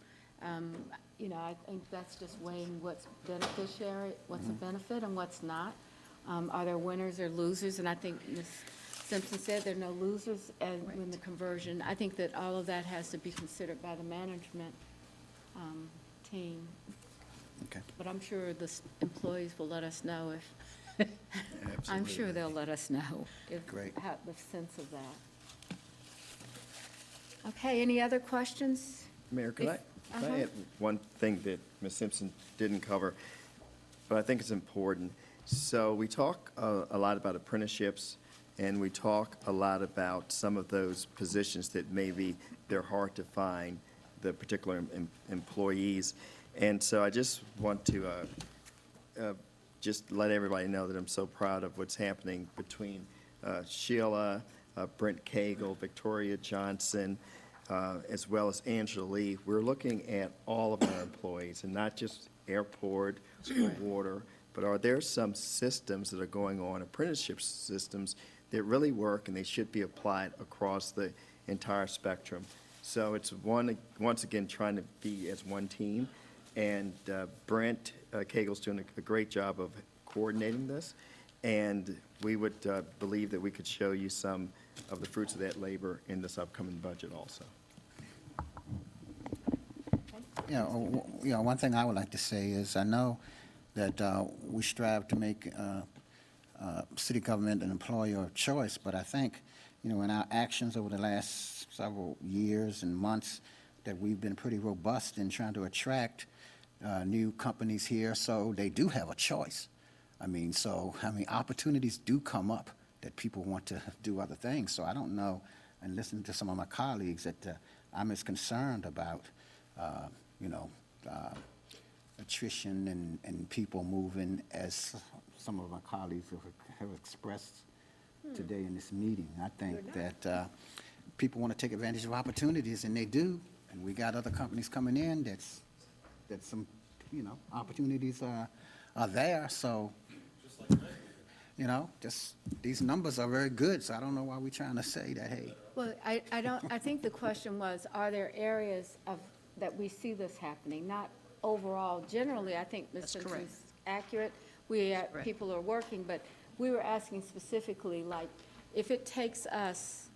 I think that's just weighing what's beneficiary, what's a benefit and what's not. Are there winners or losers? And I think Ms. Simpson said there are no losers in the conversion. I think that all of that has to be considered by the management team. Okay. But I'm sure the employees will let us know if, I'm sure they'll let us know if, Great. how, the sense of that. Okay, any other questions? Mayor, could I add one thing that Ms. Simpson didn't cover, but I think it's important. So we talk a lot about apprenticeships, and we talk a lot about some of those positions that maybe they're hard to find, the particular employees. And so I just want to just let everybody know that I'm so proud of what's happening between Sheila, Brent Cagle, Victoria Johnson, as well as Angela Lee. We're looking at all of our employees, and not just airport or water, but are there some systems that are going on, apprenticeship systems, that really work, and they should be applied across the entire spectrum. So it's once again, trying to be as one team, and Brent Cagle's doing a great job of coordinating this, and we would believe that we could show you some of the fruits of that labor in this upcoming budget also. One thing I would like to say is I know that we strive to make city government an employer of choice, but I think, in our actions over the last several years and months, that we've been pretty robust in trying to attract new companies here, so they do have a choice. Opportunities do come up that people want to do other things. So I don't know, and listening to some of my colleagues, that I'm as concerned about, attrition and people moving as some of my colleagues have expressed today in this meeting. I think that people want to take advantage of opportunities, and they do. And we got other companies coming in that some, opportunities are there. So, just these numbers are very good. So I don't know why we're trying to say that, hey. Well, I think the question was, are there areas that we see this happening? Not overall, generally, I think Ms. Simpson's accurate. People are working, but we were asking specifically, like, if it takes us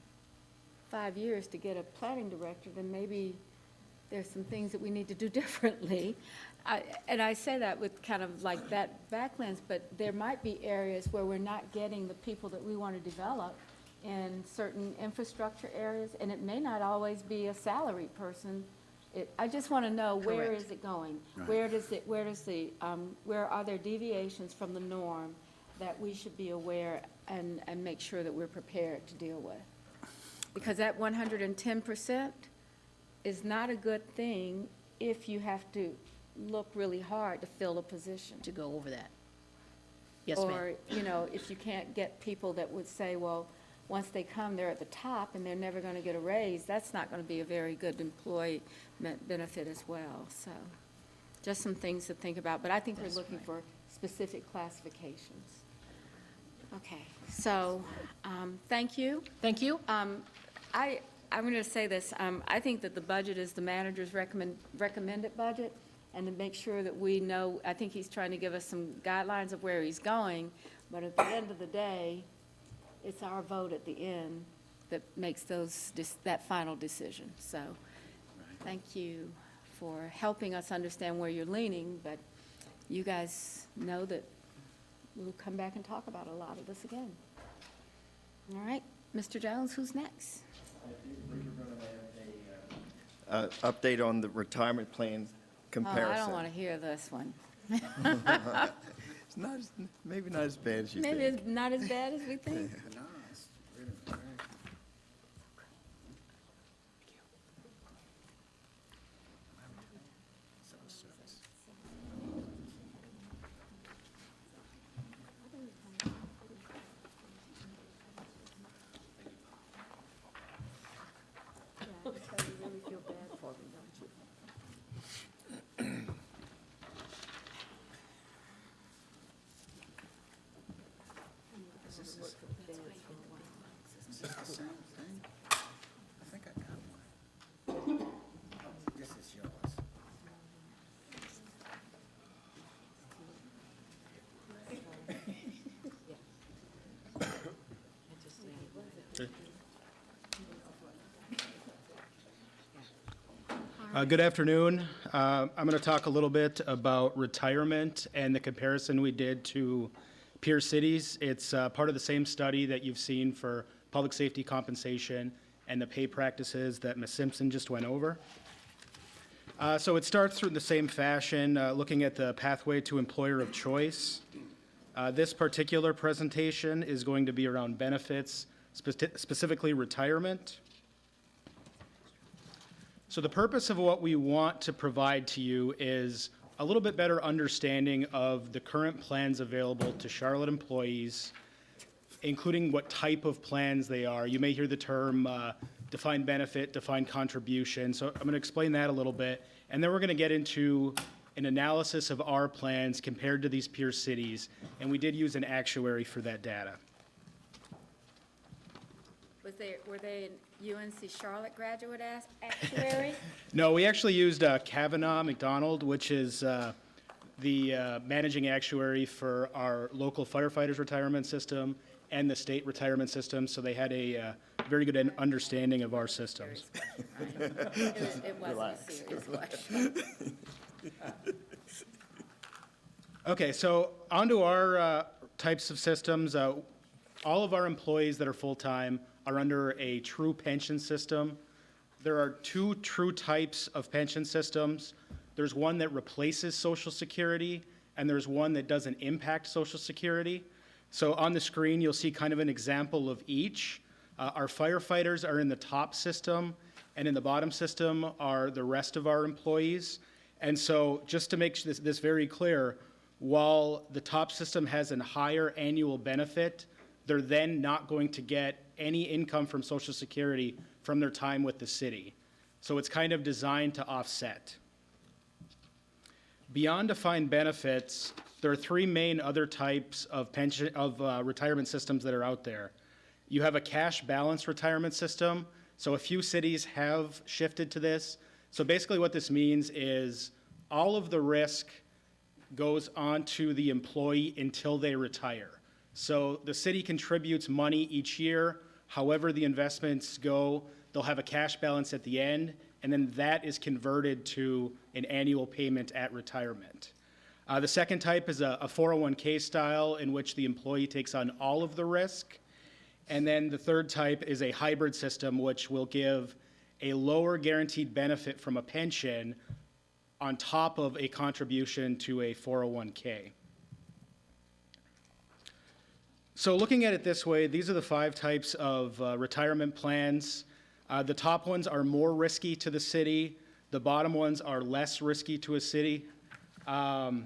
5 years to get a planning director, then maybe there's some things that we need to do differently. And I say that with kind of like that backlens, but there might be areas where we're not getting the people that we want to develop in certain infrastructure areas, and it may not always be a salaried person. I just want to know, where is it going? Right. Where are there deviations from the norm that we should be aware and make sure that we're prepared to deal with? Because that 110% is not a good thing if you have to look really hard to fill a position. To go over that. Yes, ma'am. Or, if you can't get people that would say, well, once they come, they're at the top and they're never going to get a raise, that's not going to be a very good employee benefit as well. So just some things to think about. But I think we're looking for specific classifications. Okay, so thank you. Thank you. I'm going to say this. I think that the budget is the manager's recommended budget, and to make sure that we know, I think he's trying to give us some guidelines of where he's going, but at the end of the day, it's our vote at the end that makes that final decision. So, thank you for helping us understand where you're leaning, but you guys know that we'll come back and talk about a lot of this again. All right, Mr. Jones, who's next? Update on the retirement plan Oh, comparison. I don't want to hear this one. It's not, maybe not as bad as you think. Maybe it's not as bad as we think. I think I got one. This is yours. Good afternoon. I'm going to talk a little bit about retirement and the comparison we did to peer cities. It's part of the same study that you've seen for public safety compensation and the pay practices that Ms. Simpson just went over. So it starts through the same fashion, looking at the pathway to employer of choice. This particular presentation is going to be around benefits, specifically retirement. So the purpose of what we want to provide to you is a little bit better understanding of the current plans available to Charlotte employees, including what type of plans they are. You may hear the term defined benefit, defined contribution. So I'm going to explain that a little bit. And then we're going to get into an analysis of our plans compared to these peer cities. And we did use an actuary for that data. Were they an UNC Charlotte graduate actuary? No, we actually used Kavanaugh McDonald, which is the managing actuary for our local firefighters retirement system and the state retirement system, so they had a very good understanding of our systems. It wasn't a serious question. Okay, so onto our types of systems. All of our employees that are full-time are under a true pension system. There are two true types of pension systems. There's one that replaces Social Security, and there's one that doesn't impact Social Security. So on the screen, you'll see kind of an example of each. Our firefighters are in the top system, and in the bottom system are the rest of our employees. And so just to make this very clear, while the top system has a higher annual benefit, they're then not going to get any income from Social Security from their time with the city. So it's kind of designed to offset. Beyond defined benefits, there are three main other types of retirement systems that are out there. You have a cash balance retirement system. So a few cities have shifted to this. So basically what this means is all of the risk goes on to the employee until they retire. So the city contributes money each year. However the investments go, they'll have a cash balance at the end, and then that is converted to an annual payment at retirement. The second type is a 401k style in which the employee takes on all of the risk. And then the third type is a hybrid system, which will give a lower guaranteed benefit from a pension on top of a contribution to a 401k. So looking at it this way, these are the five types of retirement plans. The top ones are more risky to the city. The bottom ones are less risky to a city. The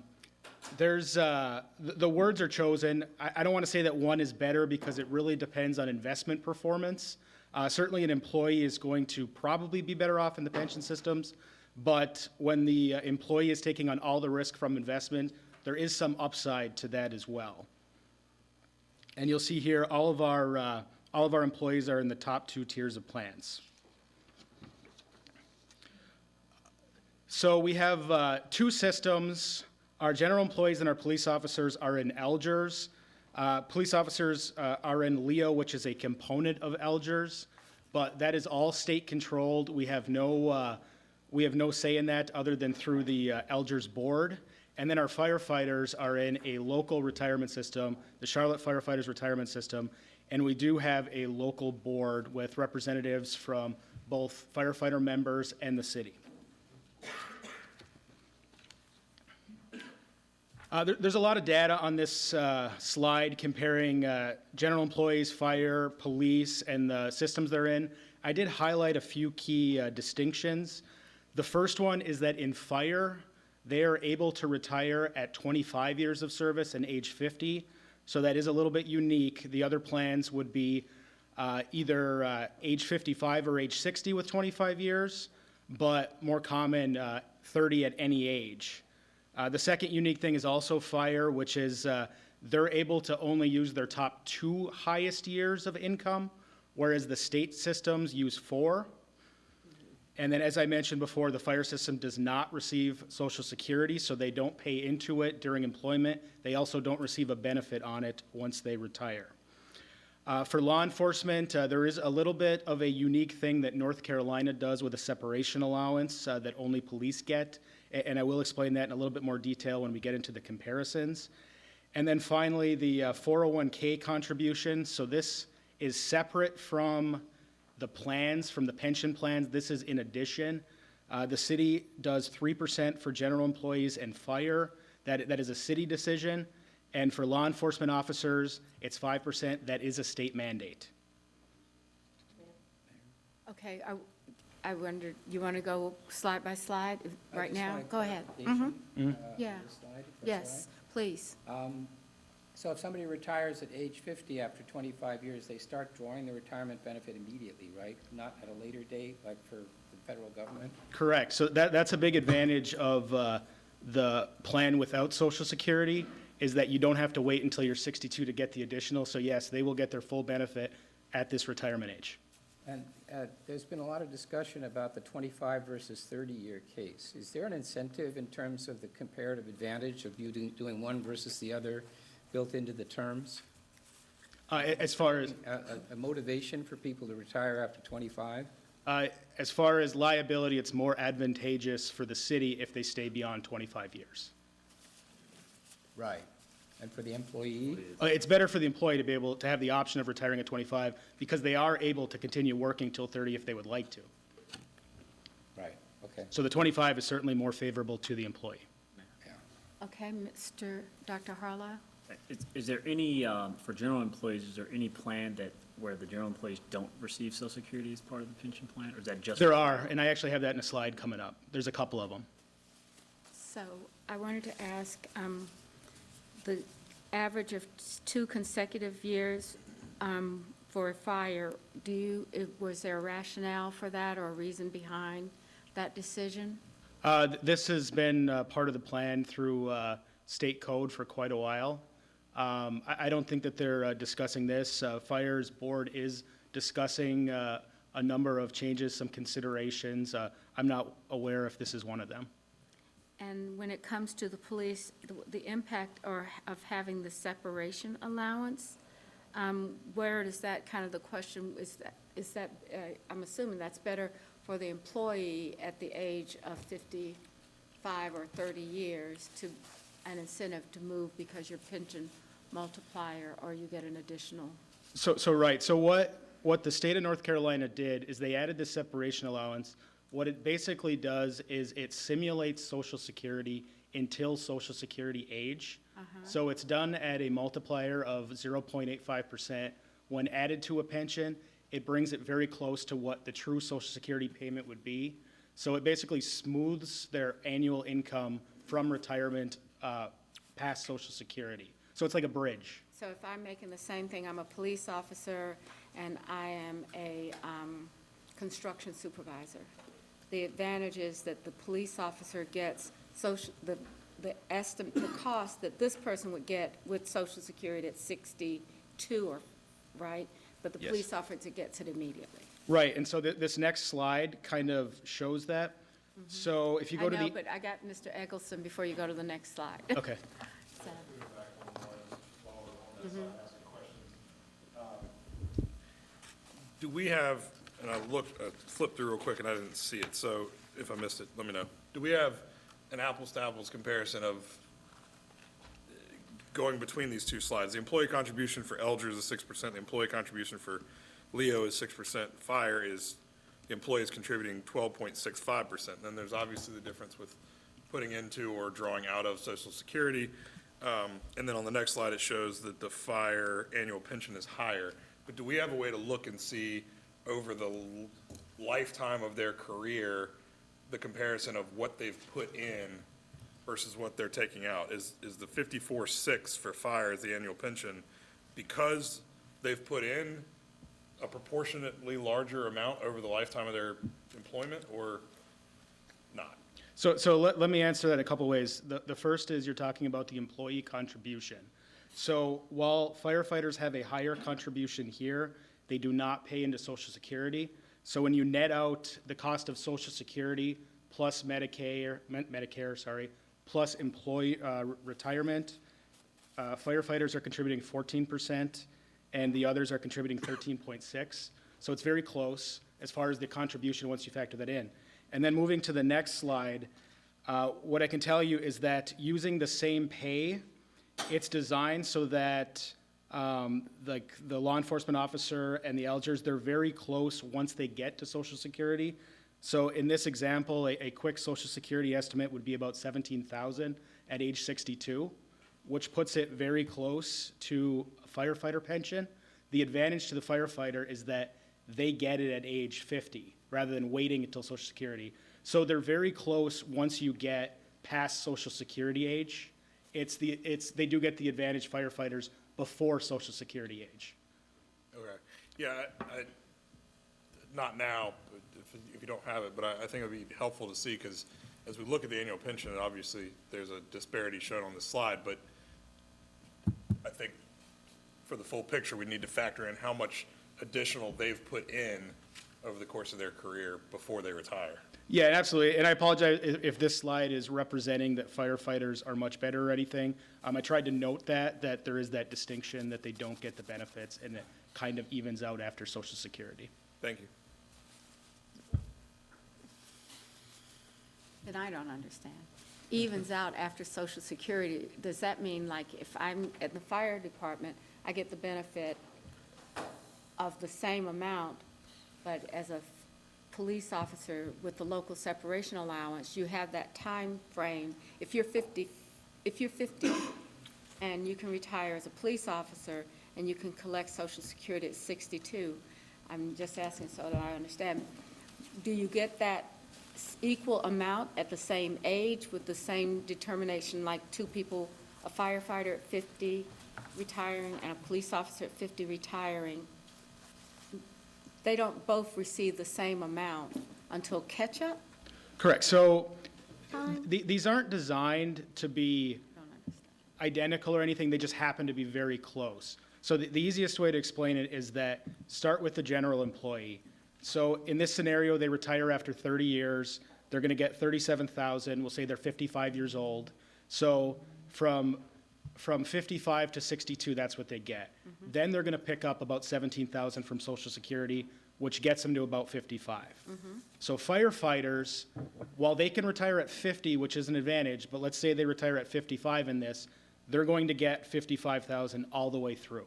words are chosen. I don't want to say that one is better because it really depends on investment performance. Certainly an employee is going to probably be better off in the pension systems, but when the employee is taking on all the risk from investment, there is some upside to that as well. And you'll see here all of our employees are in the top two tiers of plans. So we have two systems. Our general employees and our police officers are in Algers. Police officers are in Leo, which is a component of Algers, but that is all state controlled. We have no We have no say in that other than through the Algiers board. And then our firefighters are in a local retirement system, the Charlotte Firefighters Retirement System, and we do have a local board with representatives from both firefighter members and the city. There's a lot of data on this slide comparing general employees, fire, police, and the systems they're in. I did highlight a few key distinctions. The first one is that in fire, they are able to retire at 25 years of service and age 50, so that is a little bit unique. The other plans would be either age 55 or age 60 with 25 years, but more common, 30 at any age. The second unique thing is also fire, which is they're able to only use their top 2 highest years of income, whereas the state systems use 4. And then, as I mentioned before, the fire system does not receive Social Security, so they don't pay into it during employment. They also don't receive a benefit on it once they retire. For law enforcement, there is a little bit of a unique thing that North Carolina does with a separation allowance that only police get, and I will explain that in a little bit more detail when we get into the comparisons. And then finally, the 401K contribution. So this is separate from the plans, from the pension plans. This is in addition. The city does 3% for general employees and fire. That is a city decision. And for law enforcement officers, it's 5%. That is a state mandate. Okay, I wondered, you want to go slide by slide right now? Go ahead. Yeah. Yes, please. So if somebody retires at age 50 after 25 years, they start drawing the retirement benefit immediately, right? Not at a later date, like for the federal government? Correct. So that's a big advantage of the plan without Social Security, is that you don't have to wait until you're 62 to get the additional. So yes, they will get their full benefit at this retirement age. And there's been a lot of discussion about the 25 versus 30-year case. Is there an incentive in terms of the comparative advantage of you doing one versus the other built into the terms? As far as A motivation for people to retire after 25? as far as liability, it's more advantageous for the city if they stay beyond 25 years. Right. And for the employee? It's better for the employee to be able to have the option of retiring at 25 because they are able to continue working till 30 if they would like to. Right, okay. So the 25 is certainly more favorable to the employee. Okay, Dr. Harlow? Is there any, for general employees, is there any plan where the general employees don't receive Social Security as part of the pension plan, or is that just? There are, and I actually have that in a slide coming up. There's a couple of them. So I wanted to ask, the average of 2 consecutive years for a fire, was there a rationale for that or a reason behind that decision? This has been part of the plan through state code for quite a while. I don't think that they're discussing this. Fire's board is discussing a number of changes, some considerations. I'm not aware if this is one of them. And when it comes to the police, the impact of having the separation allowance, where does that kind of the question, is that I'm assuming that's better for the employee at the age of 55 or 30 years to an incentive to move because your pension multiplier or you get an additional? So right. So what the state of North Carolina did is they added this separation allowance. What it basically does is it simulates Social Security until Social Security age. So it's done at a multiplier of 0.85%. When added to a pension, it brings it very close to what the true Social Security payment would be. So it basically smooths their annual income from retirement past Social Security. So it's like a bridge. So if I'm making the same thing, I'm a police officer and I am a construction supervisor. The advantage is that the police officer gets the cost that this person would get with Social Security at 62, or right? But the Yes. police officer gets it immediately. Right, and so this next slide kind of shows that. So if you go to I know, the. but I got Mr. Eggleston before you go to the next slide. Okay. So, Do we have, and I flipped through real quick and I didn't see it, so if I missed it, let me know. Do we have an apples-to-apples comparison of going between these two slides? The employee contribution for Elgers is 6%, the employee contribution for Leo is 6%, fire is, the employee is contributing 12.65%. And then there's obviously the difference with putting into or drawing out of Social Security. And then on the next slide, it shows that the fire annual pension is higher. But do we have a way to look and see over the lifetime of their career, the comparison of what they've put in versus what they're taking out? Is the 54.6 for fire as the annual pension because they've put in a proportionately larger amount over the lifetime of their employment, or not? So let me answer that a couple ways. The first is you're talking about the employee contribution. So while firefighters have a higher contribution here, they do not pay into Social Security. So when you net out the cost of Social Security plus Medicare, plus employee retirement, firefighters are contributing 14%, and the others are contributing 13.6. So it's very close as far as the contribution once you factor that in. And then moving to the next slide, what I can tell you is that using the same pay, it's designed so that like the law enforcement officer and the Elgers, they're very close once they get to Social Security. So in this example, a quick Social Security estimate would be about $17,000 at age 62, which puts it very close to a firefighter pension. The advantage to the firefighter is that they get it at age 50 rather than waiting until Social Security. So they're very close once you get past Social Security age. They do get the advantage, firefighters, before Social Security age. Okay. Yeah, not now, but if you don't have it, but I think it would be helpful to see, because as we look at the annual pension, obviously there's a disparity shown on this slide, but I think for the full picture, we need to factor in how much additional they've put in over the course of their career before they retire. Yeah, absolutely. And I apologize if this slide is representing that firefighters are much better or anything. I tried to note that there is that distinction, that they don't get the benefits, and it kind of evens out after Social Security. Thank you. Then I don't understand. Evens out after Social Security, does that mean like if I'm at the fire department, I get the benefit of the same amount, but as a police officer with the local separation allowance, you have that time frame. If you're 50 and you can retire as a police officer and you can collect Social Security at 62, I'm just asking so that I understand. Do you get that equal amount at the same age with the same determination, like two people, a firefighter at 50 retiring and a police officer at 50 retiring? They don't both receive the same amount until catch-up? Correct. So these aren't designed to be Don't understand. identical or anything. They just happen to be very close. So the easiest way to explain it is that start with the general employee. So in this scenario, they retire after 30 years. They're going to get $37,000. We'll say they're 55 years old. So from 55 to 62, that's what they get. Then they're going to pick up about $17,000 from Social Security, which gets them to about 55. So firefighters, while they can retire at 50, which is an advantage, but let's say they retire at 55 in this, they're going to get $55,000 all the way through.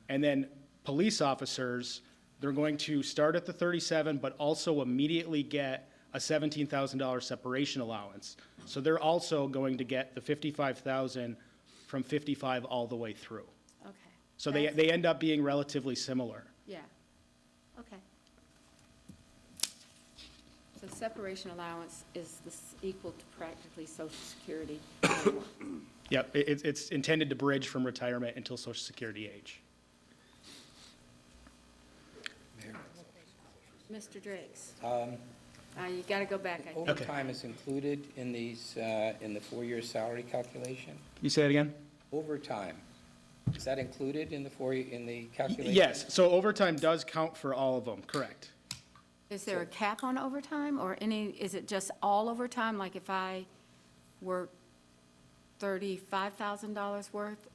And then police officers, they're going to start at the 37, but also immediately get a $17,000 separation allowance. So they're also going to get the $55,000 from 55 all the way through. Okay. So they end up being relatively similar. Yeah, okay. So separation allowance is equal to practically Social Security. Yep, it's intended to bridge from retirement until Social Security age. Mr. Drakes? You got to go back, I think. Overtime is included in these, in the 4-year salary calculation? You say it again? Overtime, is that included in the calculation? Yes, so overtime does count for all of them, correct. Is there a cap on overtime, or is it just all overtime? Like if I work $35,000 worth?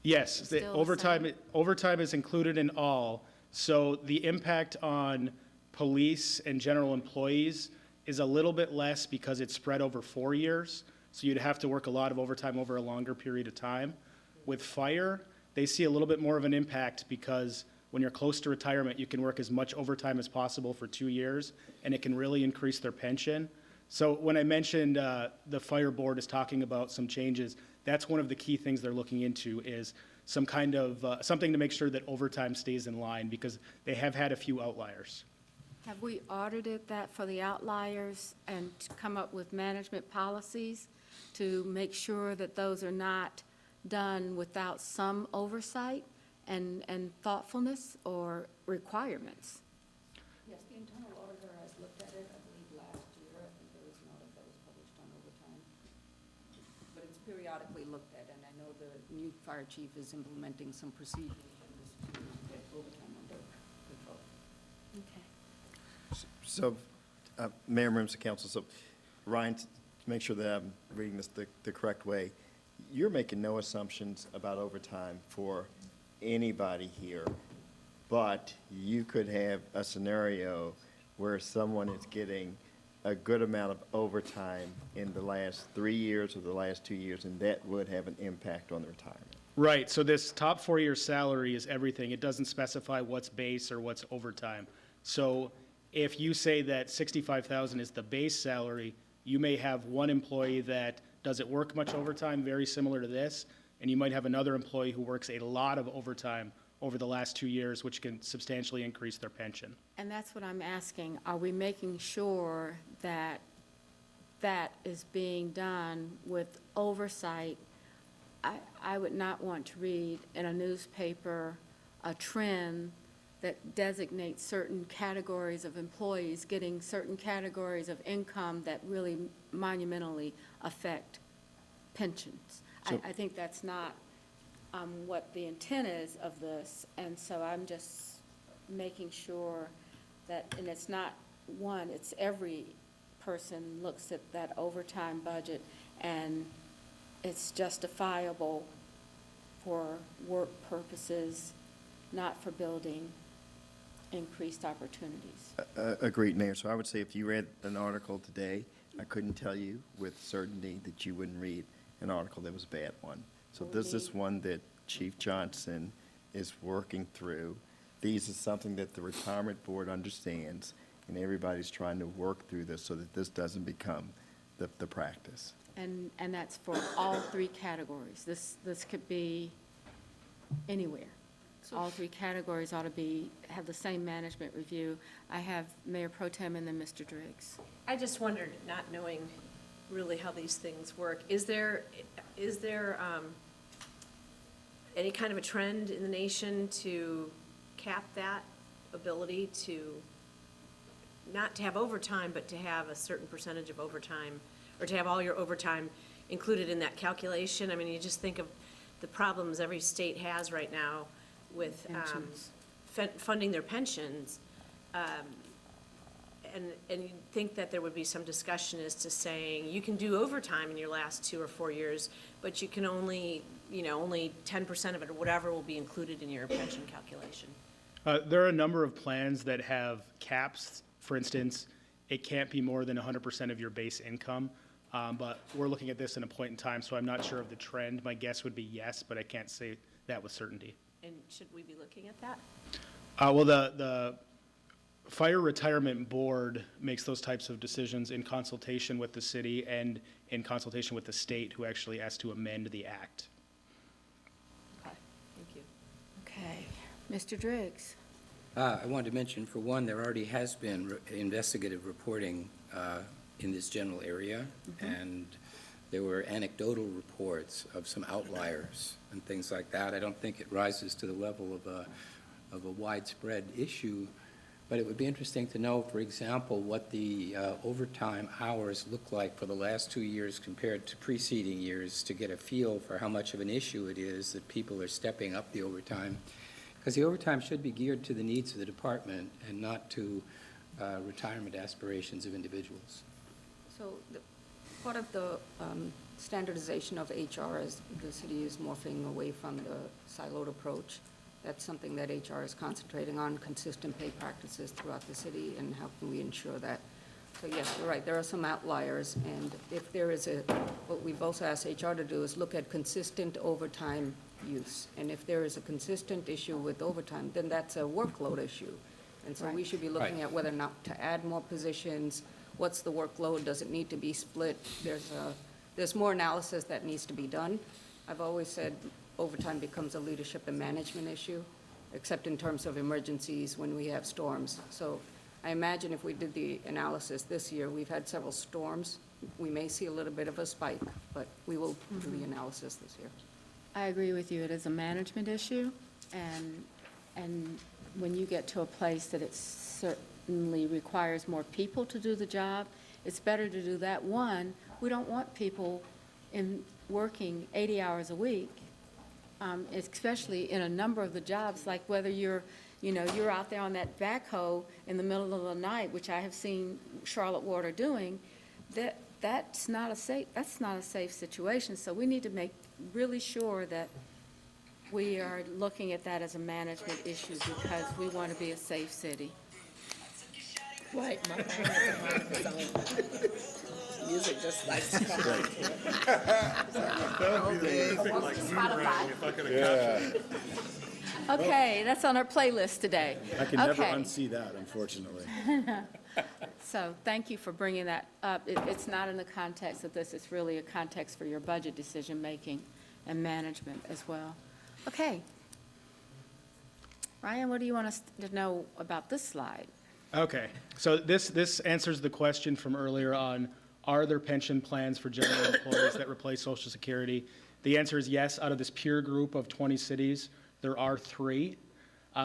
Yes, It's the still the overtime is included in all. So the impact on police and general employees is a little bit less because it's spread over 4 years, so you'd have to work a lot of overtime over a longer period of time. With fire, they see a little bit more of an impact because when you're close to retirement, you can work as much overtime as possible for 2 years, and it can really increase their pension. So when I mentioned the fire board is talking about some changes, that's one of the key things they're looking into is some kind of, something to make sure that overtime stays in line because they have had a few outliers. Have we audited that for the outliers and to come up with management policies to make sure that those are not done without some oversight and thoughtfulness or requirements? Yes, the internal auditor has looked at it, I believe, last year. I think there was an audit that was published on overtime. But it's periodically looked at, and I know the new fire chief is implementing some procedures to get overtime under control. Okay. So, Mayor, members of council, so Ryan, to make sure that I'm reading this the correct way, you're making no assumptions about overtime for anybody here, but you could have a scenario where someone is getting a good amount of overtime in the last 3 years or the last 2 years, and that would have an impact on their retirement. Right, so this top 4-year salary is everything. It doesn't specify what's base or what's overtime. So if you say that 65,000 is the base salary, you may have one employee that doesn't work much overtime, very similar to this, and you might have another employee who works a lot of overtime over the last 2 years, which can substantially increase their pension. And that's what I'm asking. Are we making sure that that is being done with oversight? I would not want to read in a newspaper a trend that designates certain categories of employees getting certain categories of income that really monumentally affect pensions. I think that's not what the intent is of this, and so I'm just making sure that, and it's not one, it's every person looks at that overtime budget, and it's justifiable for work purposes, not for building increased opportunities. Agreed, Mayor. So I would say if you read an article today, I couldn't tell you with certainty that you wouldn't read an article that was a bad one. So this is one that Chief Johnson is working through. These is something that the retirement board understands, and everybody's trying to work through this so that this doesn't become the practice. And that's for all three categories. This could be anywhere. All three categories ought to have the same management review. I have Mayor Pro Tem and then Mr. Driggs. I just wondered, not knowing really how these things work, is there any kind of a trend in the nation to cap that ability to, not to have overtime, but to have a certain percentage of overtime, or to have all your overtime included in that calculation? I mean, you just think of the problems every state has right now with Pensions. funding their pensions. And you'd think that there would be some discussion as to saying, you can do overtime in your last 2 or 4 years, but you can only 10% of it or whatever will be included in your pension calculation. There are a number of plans that have caps. For instance, it can't be more than 100% of your base income. But we're looking at this in a point in time, so I'm not sure of the trend. My guess would be yes, but I can't say that with certainty. And should we be looking at that? Well, the Fire Retirement Board makes those types of decisions in consultation with the city and in consultation with the state, who actually has to amend the act. Okay, thank you. Okay. Mr. Driggs? I wanted to mention, for one, there already has been investigative reporting in this general area, and there were anecdotal reports of some outliers and things like that. I don't think it rises to the level of a widespread issue, but it would be interesting to know, for example, what the overtime hours look like for the last 2 years compared to preceding years, to get a feel for how much of an issue it is that people are stepping up the overtime. Because the overtime should be geared to the needs of the department and not to retirement aspirations of individuals. So part of the standardization of HR is the city is morphing away from the siloed approach. That's something that HR is concentrating on, consistent pay practices throughout the city, and how can we ensure that So yes, you're right, there are some outliers, and if there is what we've also asked HR to do is look at consistent overtime use. And if there is a consistent issue with overtime, then that's a workload issue. And so we Right. should be looking Right. at whether or not to add more positions, what's the workload, does it need to be split? There's more analysis that needs to be done. I've always said overtime becomes a leadership and management issue, except in terms of emergencies when we have storms. So I imagine if we did the analysis this year, we've had several storms. We may see a little bit of a spike, but we will do the analysis this year. I agree with you. It is a management issue, and when you get to a place that it certainly requires more people to do the job, it's better to do that. One, we don't want people working 80 hours a week, especially in a number of the jobs, like whether you're out there on that backhoe in the middle of the night, which I have seen Charlotte Water doing, that's not a safe situation. So we need to make really sure that we are looking at that as a management issue because we want to be a safe city. Right, my phone has a microphone. Music just like Okay, that's on our playlist today. I can never Okay. unsee that, unfortunately. So thank you for bringing that up. It's not in the context of this, it's really a context for your budget decision-making and management as well. Okay. Ryan, what do you want us to know about this slide? Okay, so this answers the question from earlier on, are there pension plans for general employees that replace Social Security? The answer is yes. Out of this peer group of 20 cities, there are 3.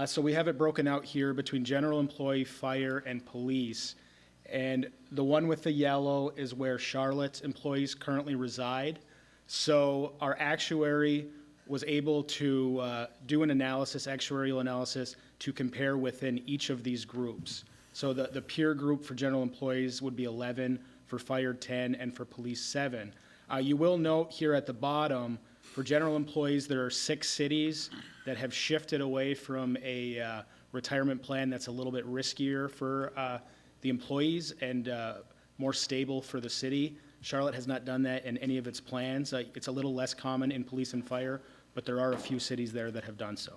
So we have it broken out here between general employee, fire, and police. And the one with the yellow is where Charlotte's employees currently reside. So our actuary was able to do an analysis, actuarial analysis, to compare within each of these groups. So the peer group for general employees would be 11, for fire 10, and for police 7. You will note here at the bottom, for general employees, there are 6 cities that have shifted away from a retirement plan that's a little bit riskier for the employees and more stable for the city. Charlotte has not done that in any of its plans. It's a little less common in police and fire, but there are a few cities there that have done so.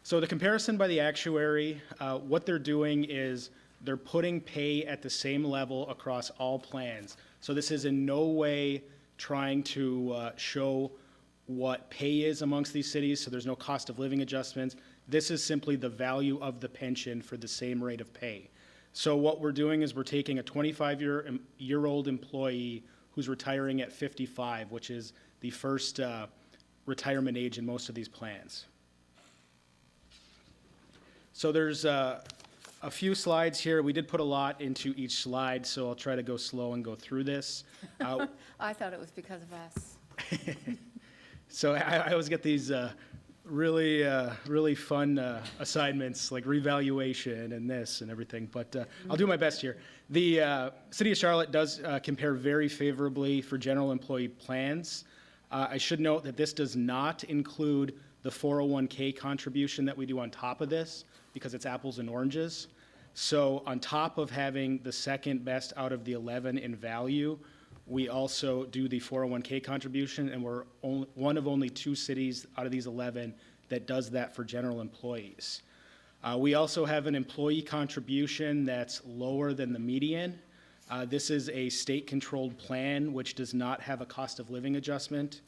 So the comparison by the actuary, what they're doing is they're putting pay at the same level across all plans. So this is in no way trying to show what pay is amongst these cities, so there's no cost of living adjustments. This is simply the value of the pension for the same rate of pay. So what we're doing is we're taking a 25-year-old employee who's retiring at 55, which is the first retirement age in most of these plans. So there's a few slides here. We did put a lot into each slide, so I'll try to go slow and go through this. I thought it was because of us. So I always get these really fun assignments like revaluation and this and everything, but I'll do my best here. The City of Charlotte does compare very favorably for general employee plans. I should note that this does not include the 401k contribution that we do on top of this because it's apples and oranges. So on top of having the second best out of the 11 in value, we also do the 401k contribution, and we're one of only 2 cities out of these 11 that does that for general employees. We also have an employee contribution that's lower than the median. This is a state-controlled plan, which does not have a cost of living adjustment.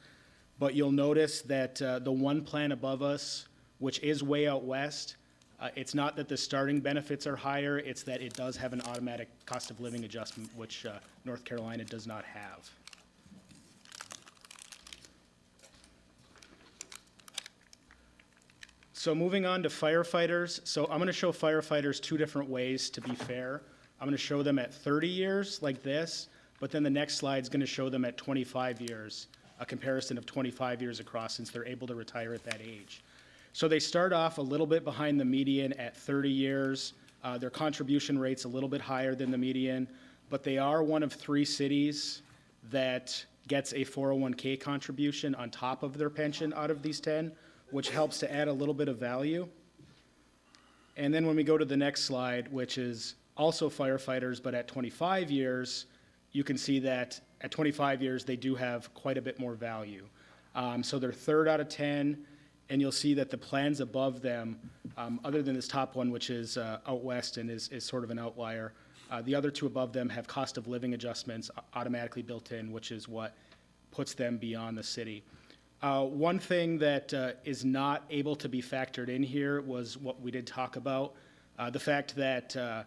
But you'll notice that the one plan above us, which is way out west, it's not that the starting benefits are higher, it's that it does have an automatic cost of living adjustment, which North Carolina does not have. So moving on to firefighters. So I'm going to show firefighters 2 different ways, to be fair. I'm going to show them at 30 years, like this, but then the next slide is going to show them at 25 years, a comparison of 25 years across since they're able to retire at that age. So they start off a little bit behind the median at 30 years. Their contribution rate's a little bit higher than the median, but they are one of 3 cities that gets a 401k contribution on top of their pension out of these 10, which helps to add a little bit of value. And then when we go to the next slide, which is also firefighters, but at 25 years, you can see that at 25 years, they do have quite a bit more value. So they're third out of 10, and you'll see that the plans above them, other than this top one, which is out west and is sort of an outlier, the other two above them have cost of living adjustments automatically built in, which is what puts them beyond the city. One thing that is not able to be factored in here was what we did talk about, the fact that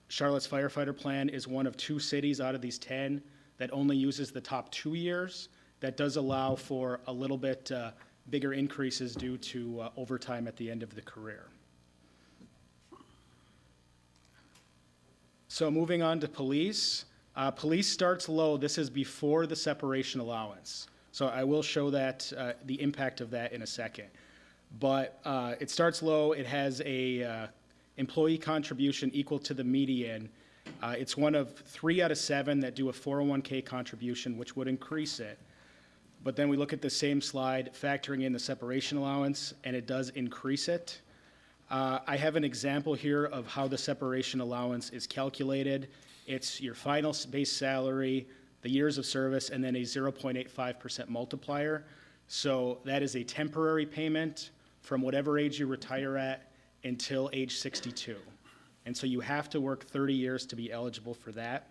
Charlotte's firefighter plan is one of 2 cities out of these 10 that only uses the top 2 years. That does allow for a little bit bigger increases due to overtime at the end of the career. So moving on to police. Police starts low. This is before the separation allowance. So I will show that, the impact of that in a second. But it starts low. It has a employee contribution equal to the median. It's one of 3 out of 7 that do a 401k contribution, which would increase it. But then we look at the same slide, factoring in the separation allowance, and it does increase it. I have an example here of how the separation allowance is calculated. It's your final base salary, the years of service, and then a 0.85% multiplier. So that is a temporary payment from whatever age you retire at until age 62. And so you have to work 30 years to be eligible for that.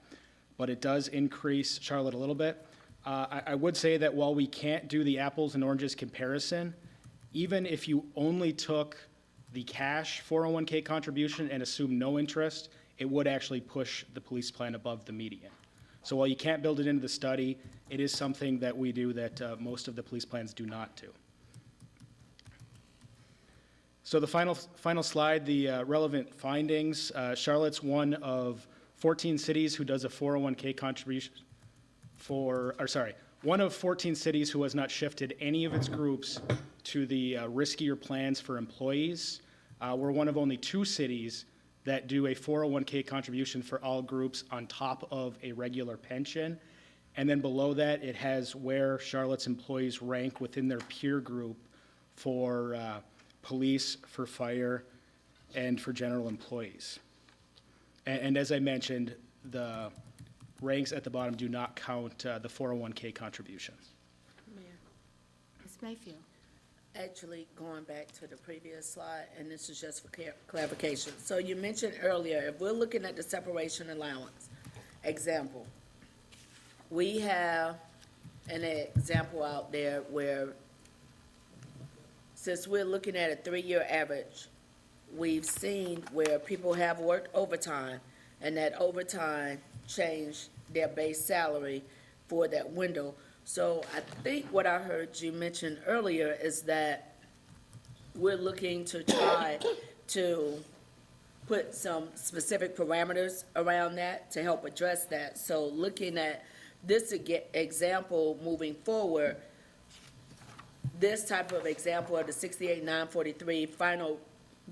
But it does increase Charlotte a little bit. I would say that while we can't do the apples and oranges comparison, even if you only took the cash 401k contribution and assume no interest, it would actually push the police plan above the median. So while you can't build it into the study, it is something that we do that most of the police plans do not do. So the final slide, the relevant findings. Charlotte's one of 14 cities who does a 401k contribution one of 14 cities who has not shifted any of its groups to the riskier plans for employees. We're one of only 2 cities that do a 401k contribution for all groups on top of a regular pension. And then below that, it has where Charlotte's employees rank within their peer group for police, for fire, and for general employees. And as I mentioned, the ranks at the bottom do not count the 401k contributions. Mayor, Ms. Mayfield. actually, going back to the previous slide, and this is just for clarification. So you mentioned earlier, if we're looking at the separation allowance, example, we have an example out there where, since we're looking at a 3-year average, we've seen where people have worked overtime, and that overtime changed their base salary for that window. So I think what I heard you mention earlier is that we're looking to try to put some specific parameters around that to help address that. So looking at this example moving forward, this type of example of the 68,943 final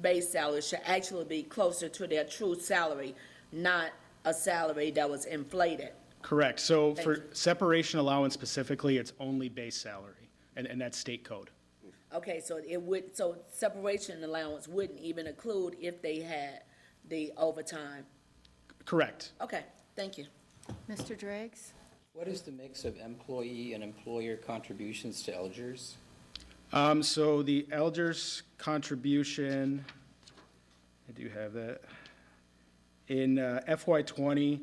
base salary should actually be closer to their true salary, not a salary that was inflated. Correct. So Thank for you. separation allowance specifically, it's only base salary, and that's state code. Okay, so so separation allowance wouldn't even include if they had the overtime. Correct. Okay, thank you. Mr. Driggs? What is the mix of employee and employer contributions to Elgers? So the Elgers contribution, I do have that. In FY '20,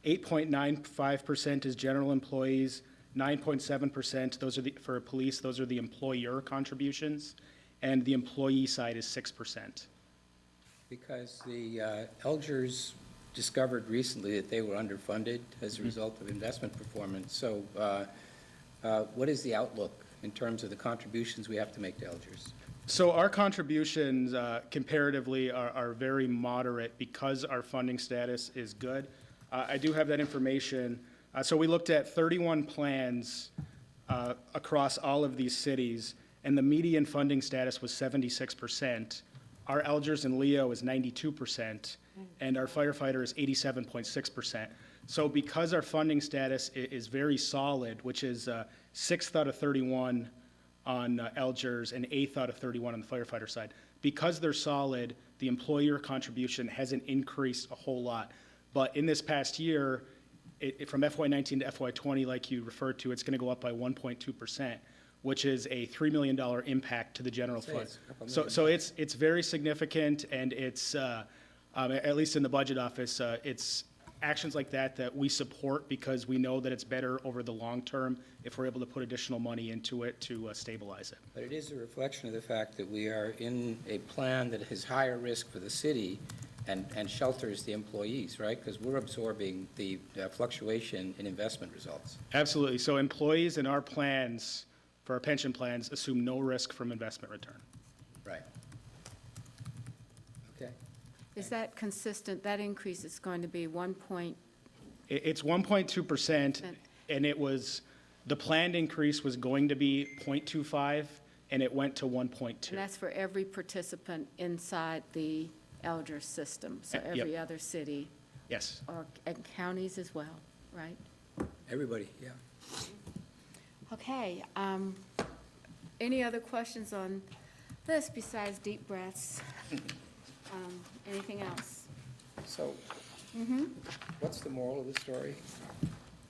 8.95% is general employees, 9.7%, those are for police, those are the employer contributions, and the employee side is 6%. Because the Elgers discovered recently that they were underfunded as a result of investment performance. So what is the outlook in terms of the contributions we have to make to Elgers? So our contributions comparatively are very moderate because our funding status is good. I do have that information. So we looked at 31 plans across all of these cities, and the median funding status was 76%. Our Elgers and Leo is 92%, and our firefighter is 87.6%. So because our funding status is very solid, which is 6th out of 31 on Elgers and 8th out of 31 on the firefighter side, because they're solid, the employer contribution hasn't increased a whole lot. But in this past year, from FY19 to FY20, like you referred to, it's going to go up by 1.2%, which is a $3 million impact to the general Say fund. it's a couple So it's very significant, and it's, at least in the budget office, it's actions like that we support because we know that it's better over the long term if we're able to put additional money into it to stabilize it. But it is a reflection of the fact that we are in a plan that has higher risk for the city and shelters the employees, right? Because we're absorbing the fluctuation in investment results. Absolutely. So employees in our plans, for our pension plans, assume no risk from investment return. Right. Okay. Is that consistent? That increase is going to be 1 point, It's 1.2%, and it was, the planned increase was going to be 0.25, and it went to 1.2. and that's for every participant inside the Elder system, so Yep. every other city Yes. and counties as well, right? Everybody, yeah. Okay, any other questions on this besides deep breaths? Anything else? So, what's the moral of the story?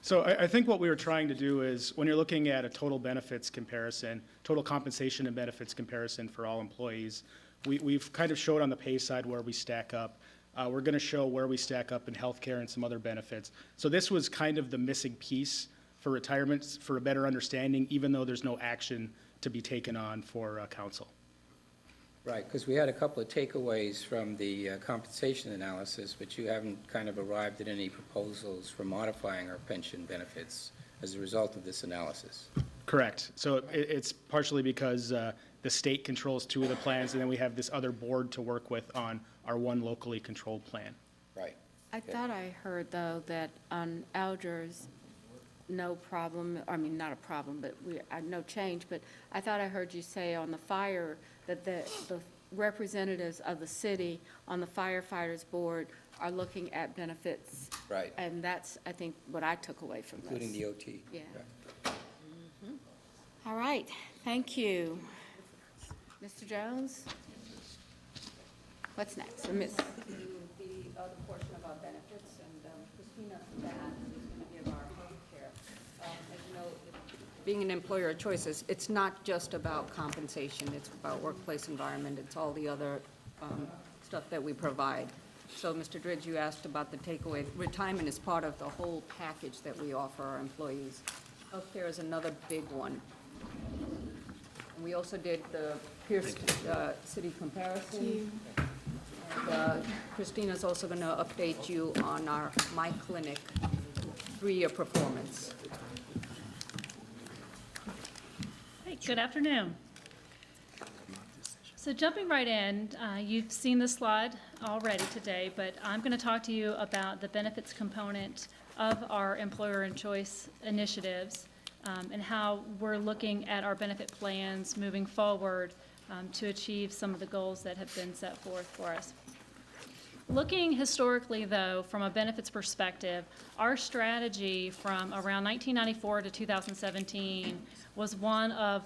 So I think what we were trying to do is, when you're looking at a total benefits comparison, total compensation and benefits comparison for all employees, we've kind of showed on the pay side where we stack up. We're going to show where we stack up in healthcare and some other benefits. So this was kind of the missing piece for retirements, for a better understanding, even though there's no action to be taken on for council. Right, because we had a couple of takeaways from the compensation analysis, but you haven't kind of arrived at any proposals for modifying our pension benefits as a result of this analysis. Correct. So it's partially because the state controls 2 of the plans, and then we have this other board to work with on our one locally controlled plan. Right. I thought I heard, though, that on Elders, no problem, I mean, not a problem, but no change, but I thought I heard you say on the fire that the representatives of the city on the firefighters board are looking at benefits. Right. And that's, I think, what I took away from this. Including the OT. Yeah. All right, thank you. Mr. Jones? What's next? Miss- The other portion of our benefits, and Christina Batt is going to give our healthcare. As you know, being an employer of choices, it's not just about compensation, it's about workplace environment, it's all the other stuff that we provide. So, Mr. Driggs, you asked about the takeaway. Retirement is part of the whole package that we offer our employees. Healthcare is another big one. And we also did the Pierce City comparison. And Christina's also going to update you on our My Clinic 3-year performance. Hey, good afternoon. So jumping right in, you've seen this slide already today, but I'm going to talk to you about the benefits component of our employer and choice initiatives and how we're looking at our benefit plans moving forward to achieve some of the goals that have been set forth for us. Looking historically, though, from a benefits perspective, our strategy from around 1994 to 2017 was one of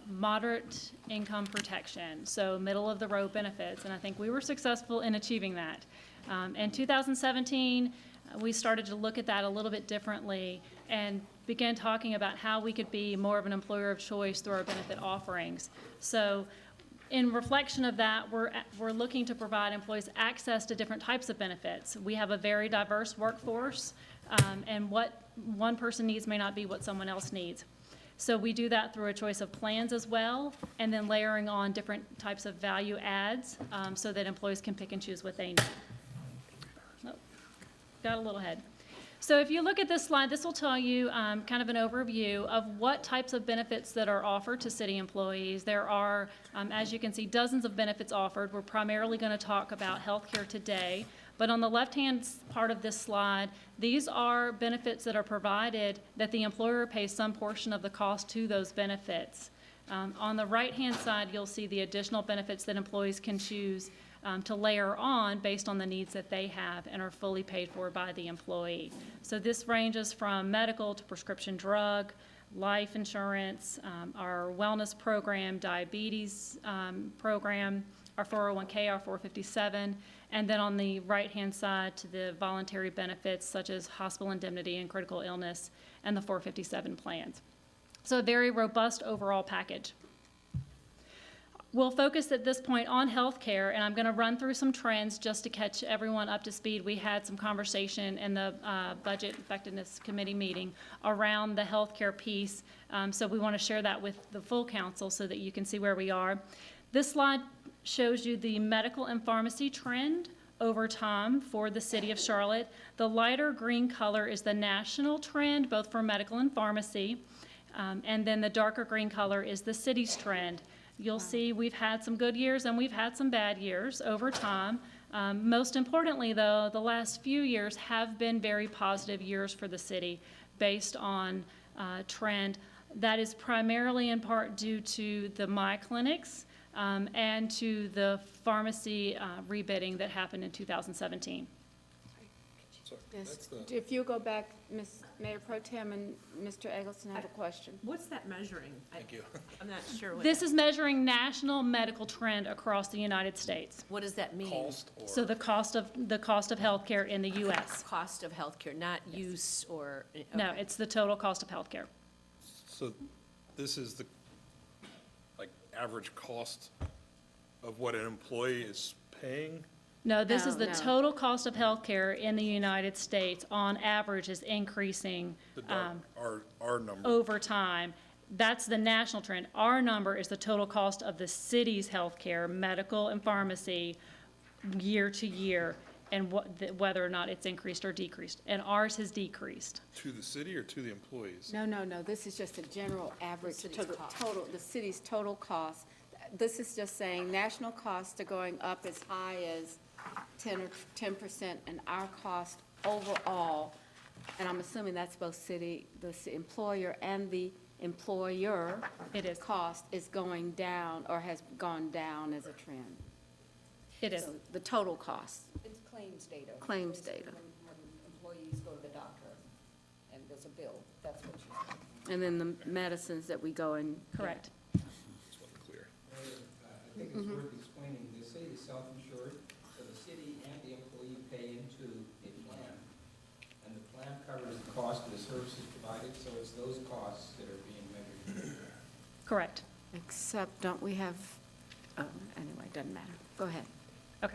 moderate income protection, so middle-of-the-road benefits, and I think we were successful in achieving that. In 2017, we started to look at that a little bit differently and began talking about how we could be more of an employer of choice through our benefit offerings. So in reflection of that, we're looking to provide employees access to different types of benefits. We have a very diverse workforce, and what one person needs may not be what someone else needs. So we do that through a choice of plans as well, and then layering on different types of value adds so that employees can pick and choose what they need. Oh, got a little ahead. So if you look at this slide, this will tell you kind of an overview of what types of benefits that are offered to city employees. There are, as you can see, dozens of benefits offered. We're primarily going to talk about healthcare today. But on the left-hand part of this slide, these are benefits that are provided that the employer pays some portion of the cost to those benefits. On the right-hand side, you'll see the additional benefits that employees can choose to layer on based on the needs that they have and are fully paid for by the employee. So this ranges from medical to prescription drug, life insurance, our wellness program, diabetes program, our 401K, our 457, and then on the right-hand side to the voluntary benefits such as hospital indemnity and critical illness and the 457 plans. So a very robust overall package. We'll focus at this point on healthcare, and I'm going to run through some trends just to catch everyone up to speed. We had some conversation in the Budget Effectiveness Committee meeting around the healthcare piece, so we want to share that with the full council so that you can see where we are. This slide shows you the medical and pharmacy trend over time for the city of Charlotte. The lighter green color is the national trend, both for medical and pharmacy, and then the darker green color is the city's trend. You'll see we've had some good years and we've had some bad years over time. Most importantly, though, the last few years have been very positive years for the city based on trend. That is primarily in part due to the MyClinics and to the pharmacy rebidding that happened in 2017. Yes, if you go back, Mayor Pro Tem and Mr. Eggleston have a question. What's that measuring? Thank you. I'm not sure what. This is measuring national medical trend across the United States. What does that mean? Cost or? So the cost of healthcare in the U.S. Cost of healthcare, not use or. No, okay. it's the total cost of healthcare. So this is the, like, average cost of what an employee is paying? No, this is the No. total cost of healthcare in the United States on average is increasing The dark, our number. over time. That's the national trend. Our number is the total cost of the city's healthcare, medical and pharmacy, year to year, and whether or not it's increased or decreased. And ours has decreased. To the city or to the employees? No, this is just a general average to city's the cost. total, the city's total cost. This is just saying national costs are going up as high as 10%, and our cost overall, and I'm assuming that's both city, the employer and the employer. It is. Cost is going down or has gone down as a trend. It is. So the total cost. It's claims data. Claims data. When employees go to the doctor and there's a bill, that's what she's saying. And then the medicines that we go and. Correct. This wasn't clear. I think it's worth explaining, the city is self-insured, so the city and the employee pay into a plan, and the plan covers the cost of the services provided, so it's those costs that are being measured. Correct. Except, don't we have, anyway, doesn't matter. Go ahead. Okay.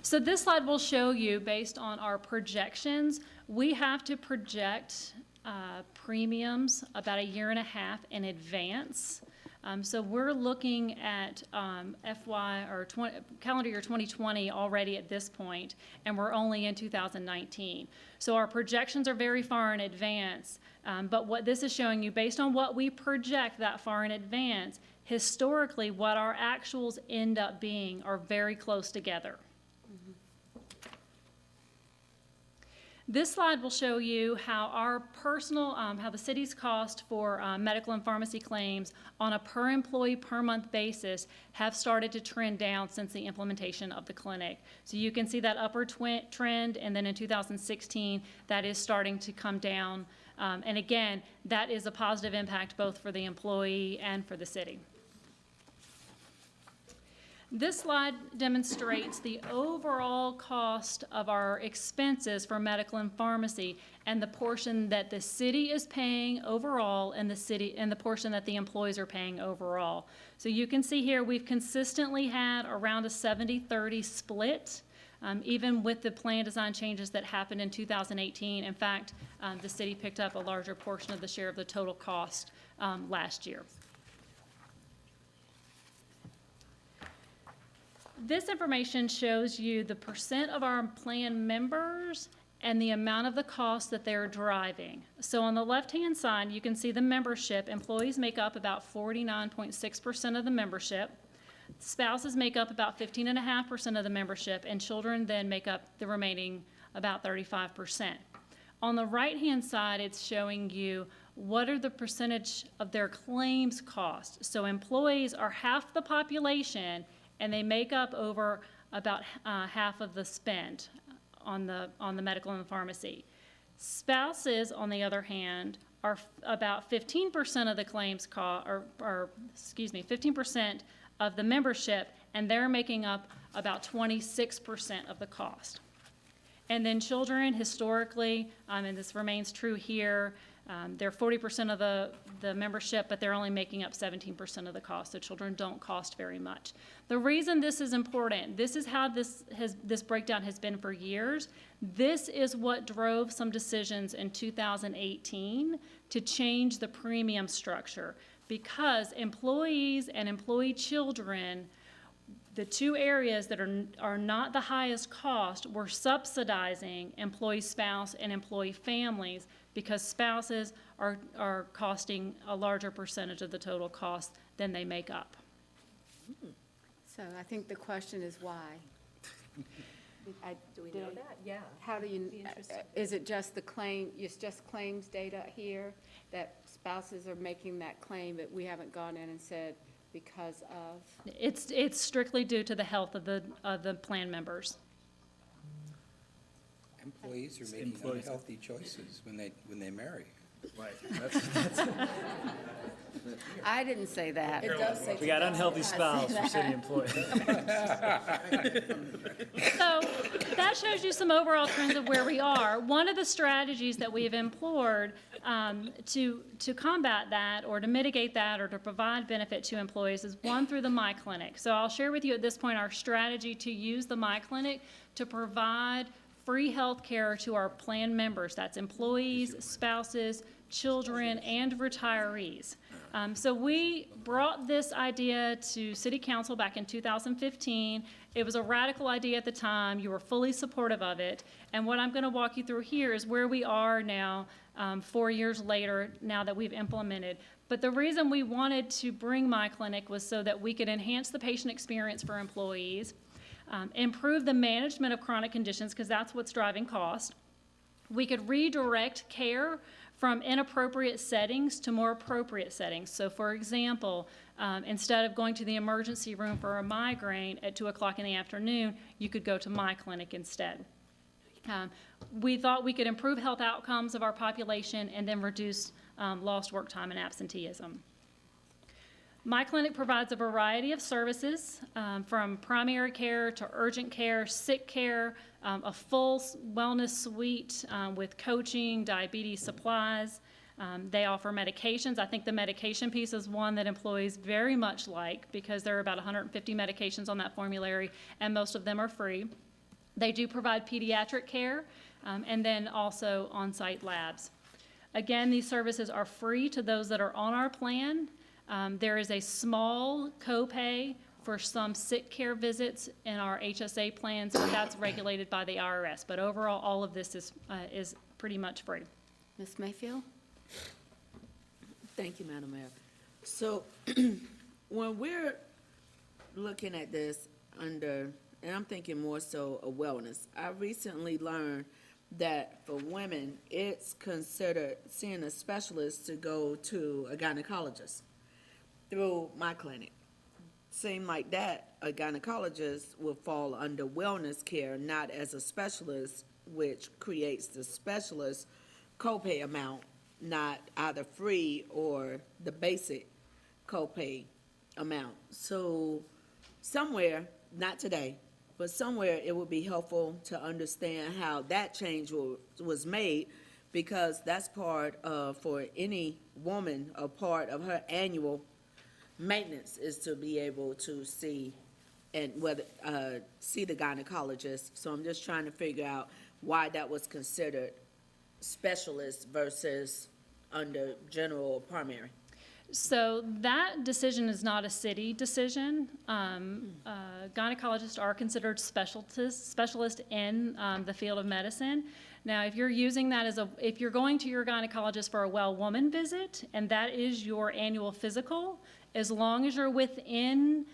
So this slide will show you, based on our projections, we have to project premiums about a year and a half in advance. So we're looking at calendar year 2020 already at this point, and we're only in 2019. So our projections are very far in advance, but what this is showing you, based on what we project that far in advance, historically, what our actuals end up being are very close together. This slide will show you how our personal, how the city's cost for medical and pharmacy claims on a per employee per month basis have started to trend down since the implementation of the clinic. So you can see that upward trend, and then in 2016, that is starting to come down. And again, that is a positive impact both for the employee and for the city. This slide demonstrates the overall cost of our expenses for medical and pharmacy and the portion that the city is paying overall and the portion that the employees are paying overall. So you can see here we've consistently had around a 70-30 split, even with the plan design changes that happened in 2018. In fact, the city picked up a larger portion of the share of the total cost last year. This information shows you the percent of our plan members and the amount of the cost that they're driving. So on the left-hand side, you can see the membership. Employees make up about 49.6% of the membership. Spouses make up about 15.5% of the membership, and children then make up the remaining about 35%. On the right-hand side, it's showing you what are the percentage of their claims cost. So employees are half the population, and they make up over about half of the spend on the medical and the pharmacy. Spouses, on the other hand, are about 15% of the claims cost, 15% of the membership, and they're making up about 26% of the cost. And then children, historically, and this remains true here, they're 40% of the membership, but they're only making up 17% of the cost, so children don't cost very much. The reason this is important, this is how this breakdown has been for years. This is what drove some decisions in 2018 to change the premium structure, because employees and employee children, the two areas that are not the highest cost, were subsidizing employee spouse and employee families, because spouses are costing a larger percentage of the total cost than they make up. So I think the question is why? Do we know that? Yeah. How do you, is it just it's just claims data here, that spouses are making that claim, but we haven't gone in and said because of? It's strictly due to the health of the plan members. Employees are making unhealthy choices when they marry. Right. I didn't say that. It does say. We got unhealthy spouse for city employees. So that shows you some overall trends of where we are. One of the strategies that we have employed to combat that, or to mitigate that, or to provide benefit to employees is one through the My Clinic. So I'll share with you at this point our strategy to use the My Clinic to provide free health care to our plan members. That's employees, spouses, children, and retirees. So we brought this idea to City Council back in 2015. It was a radical idea at the time. You were fully supportive of it. And what I'm going to walk you through here is where we are now, 4 years later, now that we've implemented. But the reason we wanted to bring My Clinic was so that we could enhance the patient experience for employees, improve the management of chronic conditions, because that's what's driving cost. We could redirect care from inappropriate settings to more appropriate settings. So for example, instead of going to the emergency room for a migraine at 2 o'clock in the afternoon, you could go to My Clinic instead. We thought we could improve health outcomes of our population and then reduce lost work time and absenteeism. My Clinic provides a variety of services, from primary care to urgent care, sick care, a full wellness suite with coaching, diabetes supplies. They offer medications. I think the medication piece is one that employees very much like, because there are about 150 medications on that formulary, and most of them are free. They do provide pediatric care, and then also on-site labs. Again, these services are free to those that are on our plan. There is a small copay for some sick care visits in our HSA plans, but that's regulated by the IRS. But overall, all of this is pretty much free. Ms. Mayfield? Thank you, Madam Mayor. So when we're looking at this under, and I'm thinking more so of wellness, I recently learned that for women, it's considered seeing a specialist to go to a gynecologist through My Clinic. Seem like that a gynecologist will fall under wellness care, not as a specialist, which creates the specialist copay amount, not either free or the basic copay amount. So somewhere, not today, but somewhere it would be helpful to understand how that change was made, because that's part of, for any woman, a part of her annual maintenance is to be able to see and whether see the gynecologist. So I'm just trying to figure out why that was considered specialist versus under general or primary. So that decision is not a city decision. Gynecologists are considered specialists in the field of medicine. Now, if you're using that if you're going to your gynecologist for a well woman visit, and that is your annual physical, as long as you're within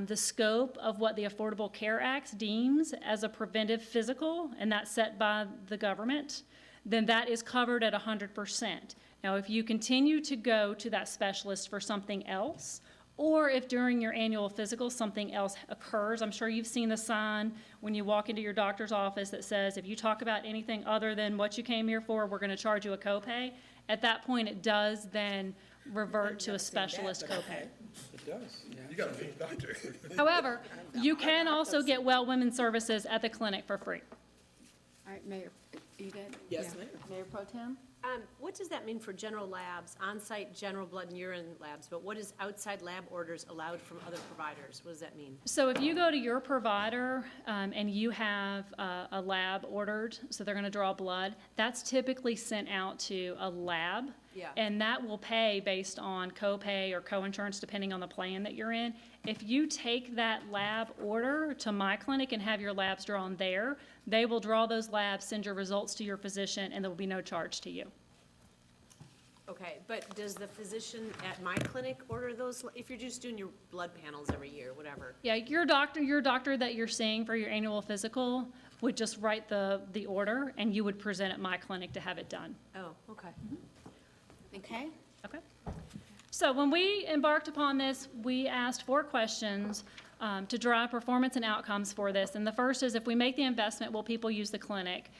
the scope of what the Affordable Care Act deems as a preventive physical, and that's set by the government, then that is covered at 100%. Now, if you continue to go to that specialist for something else, or if during your annual physical something else occurs, I'm sure you've seen the sign when you walk into your doctor's office that says, if you talk about anything other than what you came here for, we're going to charge you a copay. At that point, it does then revert to a specialist copay. It does, yeah. You got a big doctor. However, you can also get well women's services at the clinic for free. All right, Mayor, you good? Yes, Yeah. ma'am. Mayor Pro Tem? What does that mean for general labs, on-site general blood and urine labs? But what is outside lab orders allowed from other providers? What does that mean? So if you go to your provider and you have a lab ordered, so they're going to draw blood, that's typically sent out to a lab. Yeah. And that will pay based on copay or coinsurance, depending on the plan that you're in. If you take that lab order to my clinic and have your labs drawn there, they will draw those labs, send your results to your physician, and there will be no charge to you. Okay, but does the physician at my clinic order those, if you're just doing your blood panels every year, whatever? Yeah, your doctor that you're seeing for your annual physical would just write the order, and you would present at my clinic to have it done. Oh, okay. Okay. Okay. So when we embarked upon this, we asked 4 questions to drive performance and outcomes for this. And the first is, if we make the investment, will people use the clinic?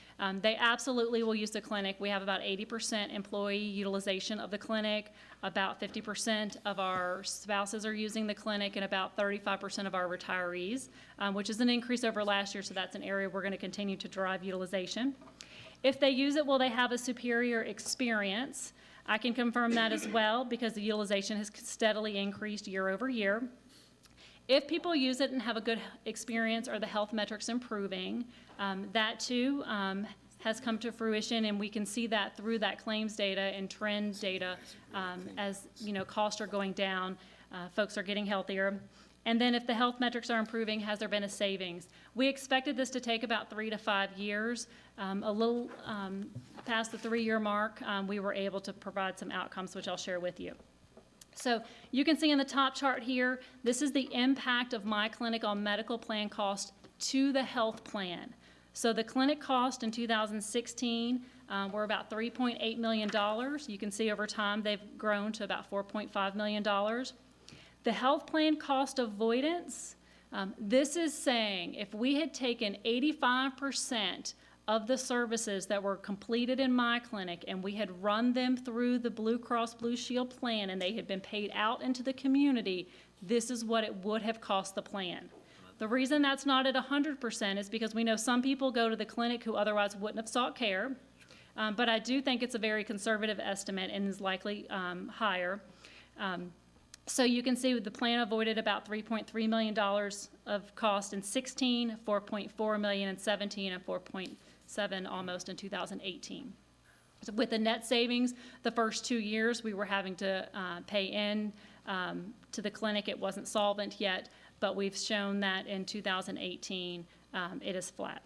They absolutely will use the clinic. We have about 80% employee utilization of the clinic. About 50% of our spouses are using the clinic, and about 35% of our retirees, which is an increase over last year, so that's an area we're going to continue to drive utilization. If they use it, will they have a superior experience? I can confirm that as well, because the utilization has steadily increased year over year. If people use it and have a good experience, are the health metrics improving? That too has come to fruition, and we can see that through that claims data and trend data. As you know, costs are going down, folks are getting healthier. And then if the health metrics are improving, has there been a savings? We expected this to take about 3 to 5 years. A little past the 3-year mark, we were able to provide some outcomes, which I'll share with you. So you can see in the top chart here, this is the impact of my clinic on medical plan cost to the health plan. So the clinic cost in 2016 were about $3.8 million. You can see over time they've grown to about $4.5 million. The health plan cost avoidance, this is saying if we had taken 85% of the services that were completed in my clinic and we had run them through the Blue Cross Blue Shield plan and they had been paid out into the community, this is what it would have cost the plan. The reason that's not at 100% is because we know some people go to the clinic who otherwise wouldn't have sought care, but I do think it's a very conservative estimate and is likely higher. So you can see the plan avoided about $3.3 million of cost in 16, $4.4 million in 17, and $4.7 almost in 2018. So with the net savings, the first 2 years we were having to pay in to the clinic. It wasn't solvent yet, but we've shown that in 2018 it is flat.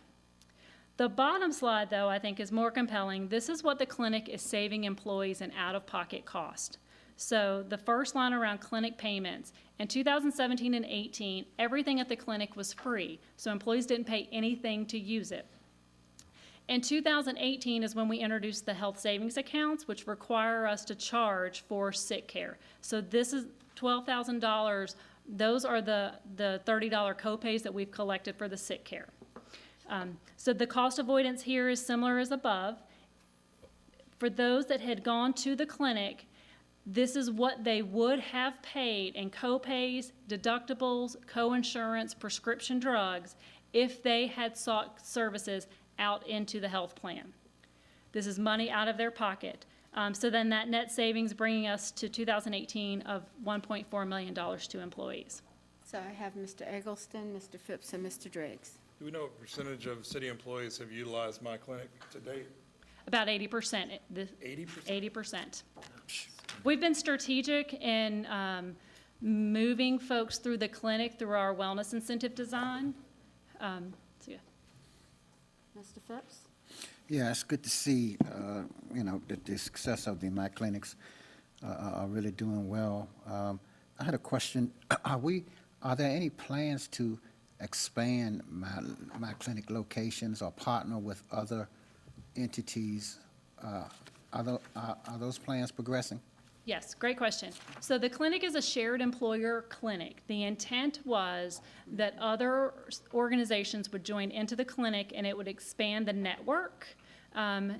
The bottom slide, though, I think is more compelling. This is what the clinic is saving employees in out-of-pocket cost. So the first line around clinic payments, in 2017 and 18, everything at the clinic was free, so employees didn't pay anything to use it. In 2018 is when we introduced the health savings accounts, which require us to charge for sick care. So this is $12,000. Those are the $30 copays that we've collected for the sick care. So the cost avoidance here is similar as above. For those that had gone to the clinic, this is what they would have paid in copays, deductibles, coinsurance, prescription drugs, if they had sought services out into the health plan. This is money out of their pocket. So then that net savings bringing us to 2018 of $1.4 million to employees. So I have Mr. Eggleston, Mr. Phipps, and Mr. Driggs. Do we know what percentage of city employees have utilized my clinic to date? About 80%. 80%? 80%. We've been strategic in moving folks through the clinic through our wellness incentive design. So yeah. Mr. Phipps? Yeah, it's good to see, that the success of the My Clinics are really doing well. I had a question. Are there any plans to expand My Clinic locations or partner with other entities? Are those plans progressing? Yes, great question. So the clinic is a shared employer clinic. The intent was that other organizations would join into the clinic and it would expand the network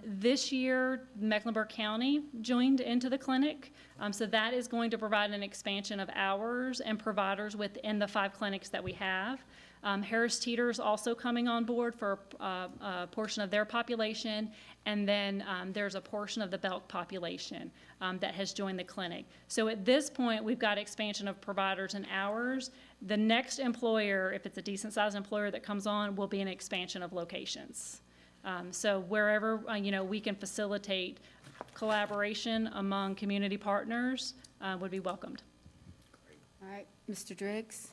This year, Mecklenburg County joined into the clinic, so that is going to provide an expansion of hours and providers within the 5 clinics that we have. Harris Teeter is also coming on board for a portion of their population, and then there's a portion of the Belk population that has joined the clinic. So at this point, we've got expansion of providers and hours. The next employer, if it's a decent-sized employer that comes on, will be an expansion of locations. So wherever, we can facilitate collaboration among community partners would be welcomed. All right, Mr. Driggs?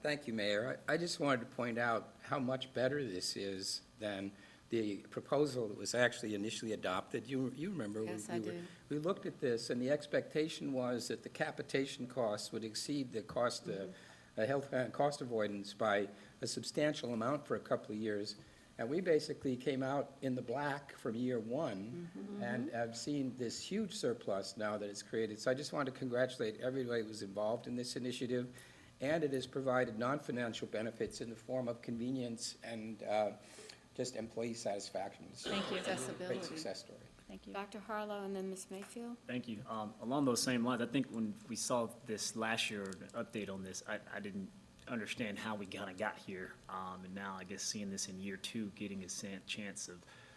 Thank you, Mayor. I just wanted to point out how much better this is than the proposal that was actually initially adopted. You remember? Yes, I do. We looked at this, and the expectation was that the capitation costs would exceed the cost of health cost avoidance by a substantial amount for a couple of years. And we basically came out in the black from year one, and have seen this huge surplus now that it's created. So I just wanted to congratulate everybody who was involved in this initiative, and it has provided non-financial benefits in the form of convenience and just employee satisfaction. So Thank you. it's a Accessibility. Great success story. Thank you. Dr. Harlow and then Ms. Mayfield? Thank you. Along those same lines, I think when we saw this last year, the update on this, I didn't understand how we kind of got here. And now I guess seeing this in year 2, getting a chance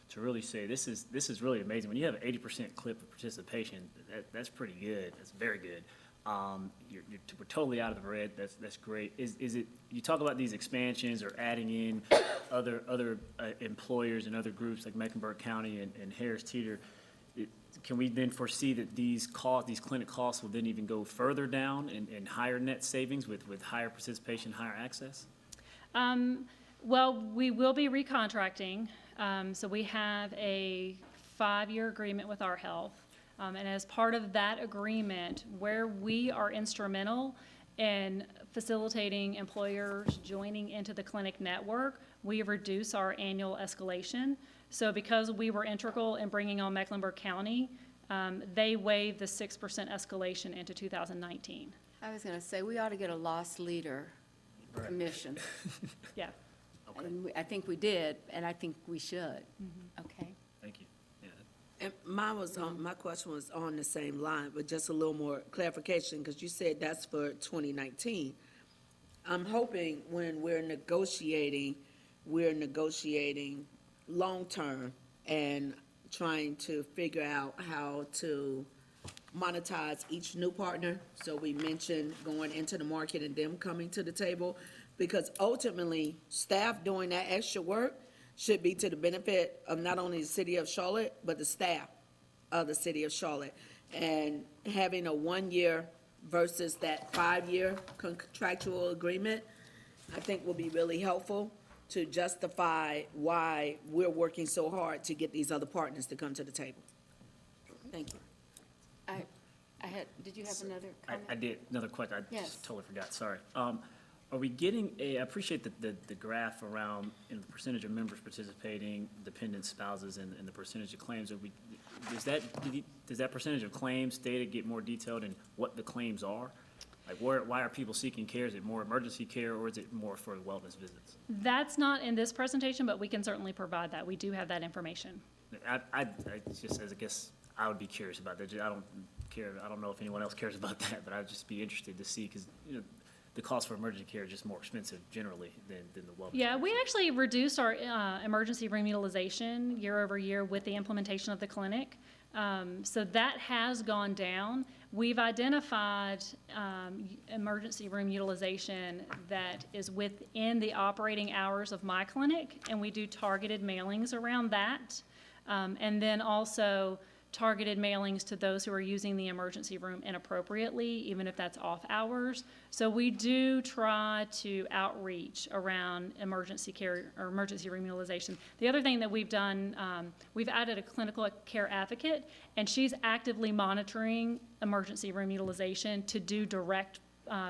to really say, this is really amazing. When you have an 80% clip of participation, that's pretty good. That's very good. We're totally out of the red. That's great. Is it, you talk about these expansions or adding in other employers and other groups like Mecklenburg County and Harris Teeter. Can we then foresee that these clinic costs will then even go further down and higher net savings with higher participation, higher access? Well, we will be recontracting. So we have a 5-year agreement with Our Health. And as part of that agreement, where we are instrumental in facilitating employers joining into the clinic network, we reduce our annual escalation. So because we were integral in bringing on Mecklenburg County, they waived the 6% escalation into 2019. I was going to say, we ought to get a loss leader commission. Yeah. And I think we did, and I think we should. Okay. Thank you. Yeah. And my question was on the same line, but just a little more clarification, because you said that's for 2019. I'm hoping when we're negotiating long-term and trying to figure out how to monetize each new partner. So we mentioned going into the market and them coming to the table, because ultimately, staff doing that extra work should be to the benefit of not only the city of Charlotte, but the staff of the city of Charlotte. And having a 1-year versus that 5-year contractual agreement, I think will be really helpful to justify why we're working so hard to get these other partners to come to the table. Thank you. Did you have another comment? I did, another question, I Yes. just totally forgot, sorry. Are we getting I appreciate the graph around, the percentage of members participating, dependent spouses, and the percentage of claims. Does that percentage of claims data get more detailed in what the claims are? Like why are people seeking care? Is it more emergency care, or is it more for wellness visits? That's not in this presentation, but we can certainly provide that. We do have that information. I just, as I guess, I would be curious about that. I don't care, I don't know if anyone else cares about that, but I'd just be interested to see, because, the cost for emergency care is just more expensive generally than the wellness. Yeah, we actually reduced our emergency room utilization year over year with the implementation of the clinic. So that has gone down. We've identified emergency room utilization that is within the operating hours of my clinic, and we do targeted mailings around that. And then also targeted mailings to those who are using the emergency room inappropriately, even if that's off hours. So we do try to outreach around emergency care or emergency room utilization. The other thing that we've done, we've added a clinical care advocate, and she's actively monitoring emergency room utilization to do direct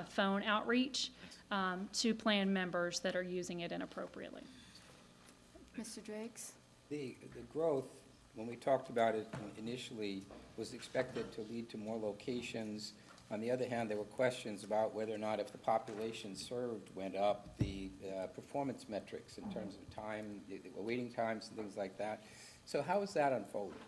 phone outreach to plan members that are using it inappropriately. Mr. Driggs? The growth, when we talked about it initially, was expected to lead to more locations. On the other hand, there were questions about whether or not, if the population served went up, the performance metrics in terms of time, the waiting times and things like that. So how is that unfolding?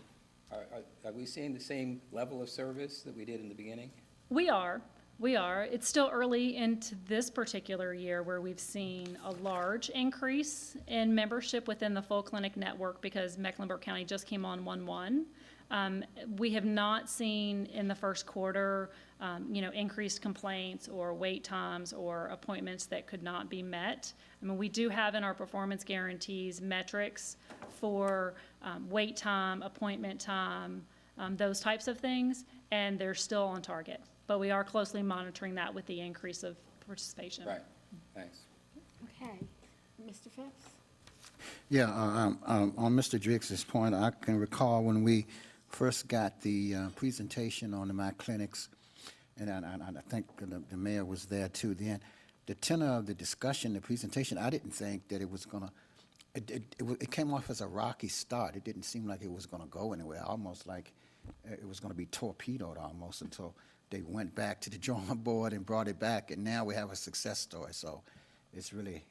Are we seeing the same level of service that we did in the beginning? We are. It's still early into this particular year where we've seen a large increase in membership within the full clinic network because Mecklenburg County just came on 1/1. We have not seen in the first quarter, increased complaints or wait times or appointments that could not be met. I mean, we do have in our performance guarantees metrics for wait time, appointment time, those types of things, and they're still on target. But we are closely monitoring that with the increase of participation. Right, thanks. Okay. Mr. Phipps? Yeah, on Mr. Driggs's point, I can recall when we first got the presentation on the My Clinics, and I think the mayor was there too then. The tenor of the discussion, the presentation, I didn't think that it was going to, it came off as a rocky start. It didn't seem like it was going to go anywhere, almost like it was going to be torpedoed almost until they went back to the drawing board and brought it back, and now we have a success story. So it's really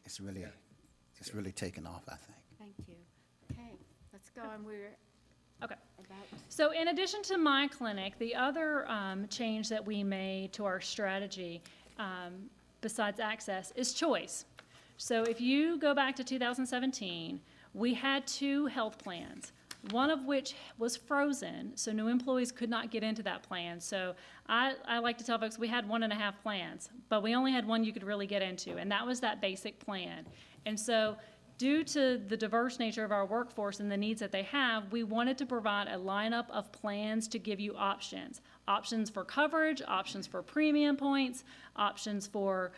taken off, I think. Thank you. Okay, let's go, and we're Okay. about, So in addition to My Clinic, the other change that we made to our strategy, besides access, is choice. So if you go back to 2017, we had 2 health plans, one of which was frozen, so new employees could not get into that plan. So I like to tell folks we had 1.5 plans, but we only had one you could really get into, and that was that basic plan. And so due to the diverse nature of our workforce and the needs that they have, we wanted to provide a lineup of plans to give you options. Options for coverage, options for premium points, options for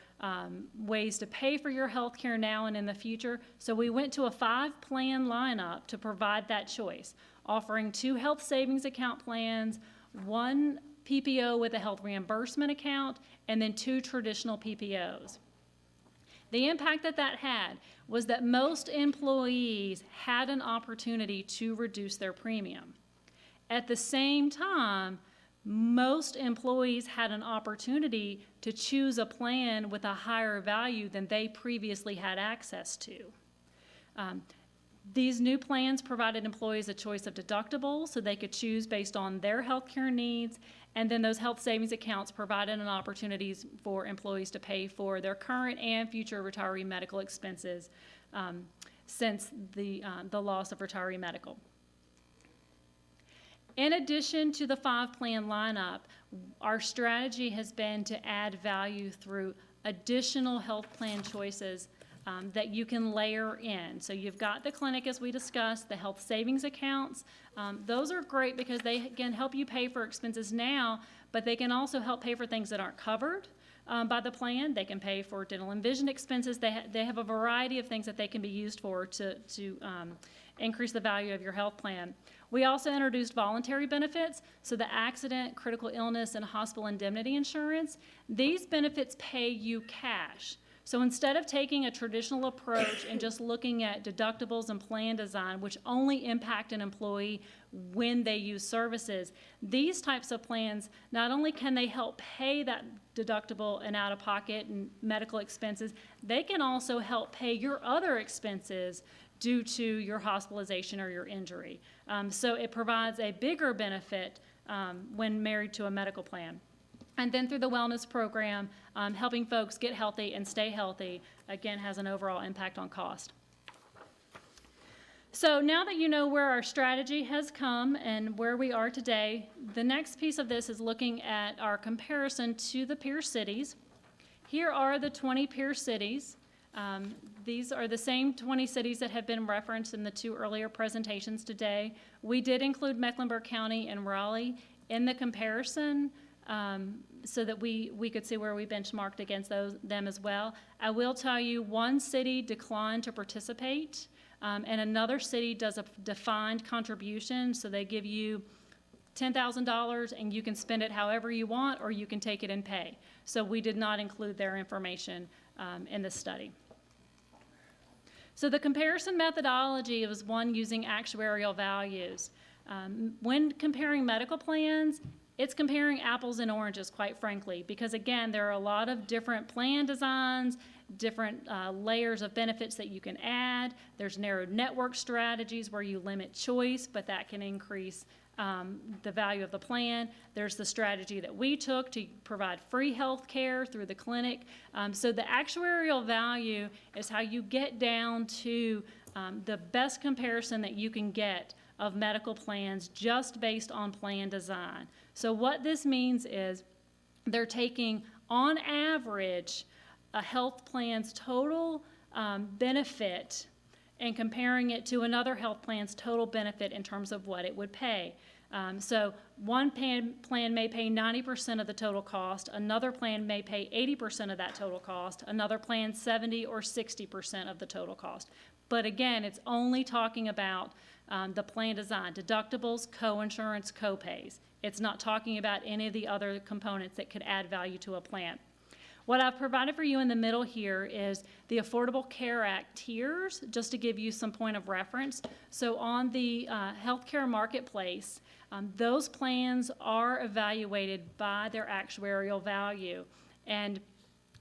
ways to pay for your health care now and in the future. So we went to a 5-plan lineup to provide that choice, offering 2 health savings account plans, 1 PPO with a health reimbursement account, and then 2 traditional PPOs. The impact that had was that most employees had an opportunity to reduce their premium. At the same time, most employees had an opportunity to choose a plan with a higher value than they previously had access to. These new plans provided employees a choice of deductibles so they could choose based on their healthcare needs, and then those health savings accounts provided an opportunities for employees to pay for their current and future retiree medical expenses since the loss of retiree medical. In addition to the 5-plan lineup, our strategy has been to add value through additional health plan choices that you can layer in. So you've got the clinic, as we discussed, the health savings accounts. Those are great because they can help you pay for expenses now, but they can also help pay for things that aren't covered by the plan. They can pay for dental and vision expenses. They have a variety of things that they can be used for to increase the value of your health plan. We also introduced voluntary benefits, so the accident, critical illness, and hospital indemnity insurance. These benefits pay you cash. So instead of taking a traditional approach and just looking at deductibles and plan design, which only impact an employee when they use services, these types of plans, not only can they help pay that deductible and out-of-pocket and medical expenses, they can also help pay your other expenses due to your hospitalization or your injury. So it provides a bigger benefit when married to a medical plan. And then through the wellness program, helping folks get healthy and stay healthy, again, has an overall impact on cost. So now that you know where our strategy has come and where we are today, the next piece of this is looking at our comparison to the peer cities. Here are the 20 peer cities. These are the same 20 cities that have been referenced in the 2 earlier presentations today. We did include Mecklenburg County and Raleigh in the comparison so that we could see where we benchmarked against them as well. I will tell you, one city declined to participate, and another city does a defined contribution, so they give you $10,000 and you can spend it however you want, or you can take it and pay. So we did not include their information in this study. So the comparison methodology was one using actuarial values. When comparing medical plans, it's comparing apples and oranges, quite frankly, because again, there are a lot of different plan designs, different layers of benefits that you can add. There's narrowed network strategies where you limit choice, but that can increase the value of the plan. There's the strategy that we took to provide free health care through the clinic. So the actuarial value is how you get down to the best comparison that you can get of medical plans just based on plan design. So what this means is they're taking, on average, a health plan's total benefit and comparing it to another health plan's total benefit in terms of what it would pay. So one plan may pay 90% of the total cost, another plan may pay 80% of that total cost, another plan 70 or 60% of the total cost. But again, it's only talking about the plan design, deductibles, coinsurance, copays. It's not talking about any of the other components that could add value to a plan. What I've provided for you in the middle here is the Affordable Care Act tiers, just to give you some point of reference. So on the healthcare marketplace, those plans are evaluated by their actuarial value. And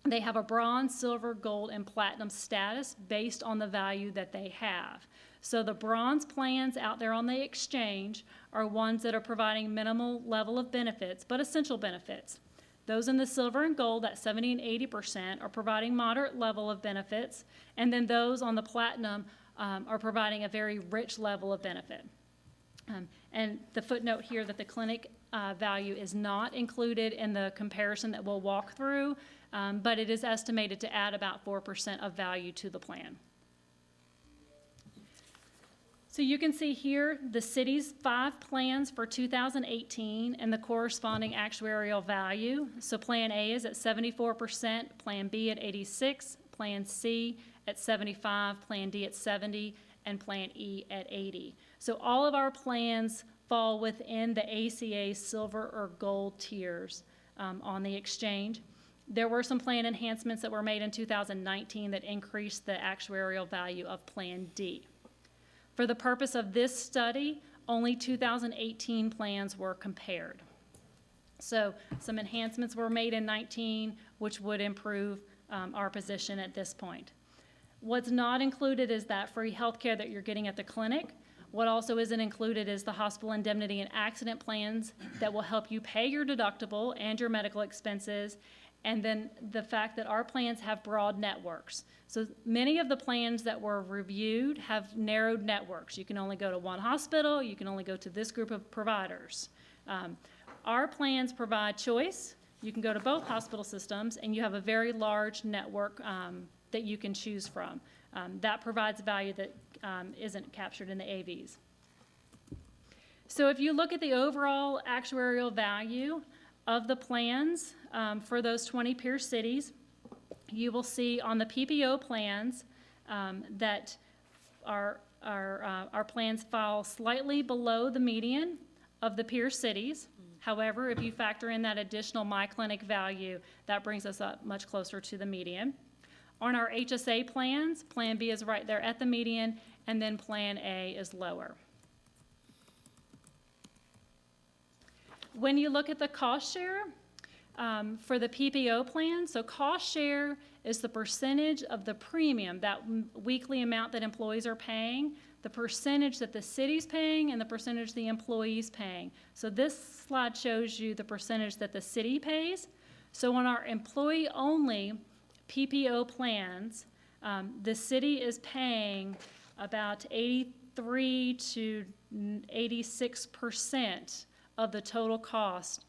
they have a bronze, silver, gold, and platinum status based on the value that they have. So the bronze plans out there on the exchange are ones that are providing minimal level of benefits, but essential benefits. Those in the silver and gold, at 70 and 80%, are providing moderate level of benefits, and then those on the platinum are providing a very rich level of benefit. And the footnote here that the clinic value is not included in the comparison that we'll walk through, but it is estimated to add about 4% of value to the plan. So you can see here the city's 5 plans for 2018 and the corresponding actuarial value. So Plan A is at 74%, Plan B at 86%, Plan C at 75%, Plan D at 70%, and Plan E at 80%. So all of our plans fall within the ACA silver or gold tiers on the exchange. There were some plan enhancements that were made in 2019 that increased the actuarial value of Plan D. For the purpose of this study, only 2018 plans were compared. So some enhancements were made in 19, which would improve our position at this point. What's not included is that free health care that you're getting at the clinic. What also isn't included is the hospital indemnity and accident plans that will help you pay your deductible and your medical expenses, and then the fact that our plans have broad networks. So many of the plans that were reviewed have narrowed networks. You can only go to one hospital, you can only go to this group of providers. Our plans provide choice. You can go to both hospital systems, and you have a very large network that you can choose from. That provides value that isn't captured in the AVs. So if you look at the overall actuarial value of the plans for those 20 peer cities, you will see on the PPO plans that our plans fall slightly below the median of the peer cities. However, if you factor in that additional MyClinic value, that brings us up much closer to the median. On our HSA plans, Plan B is right there at the median, and then Plan A is lower. When you look at the cost share for the PPO plan, so cost share is the percentage of the premium, that weekly amount that employees are paying, the percentage that the city's paying, and the percentage the employee's paying. So this slide shows you the percentage that the city pays. So on our employee-only PPO plans, the city is paying about 83 to 86% of the total cost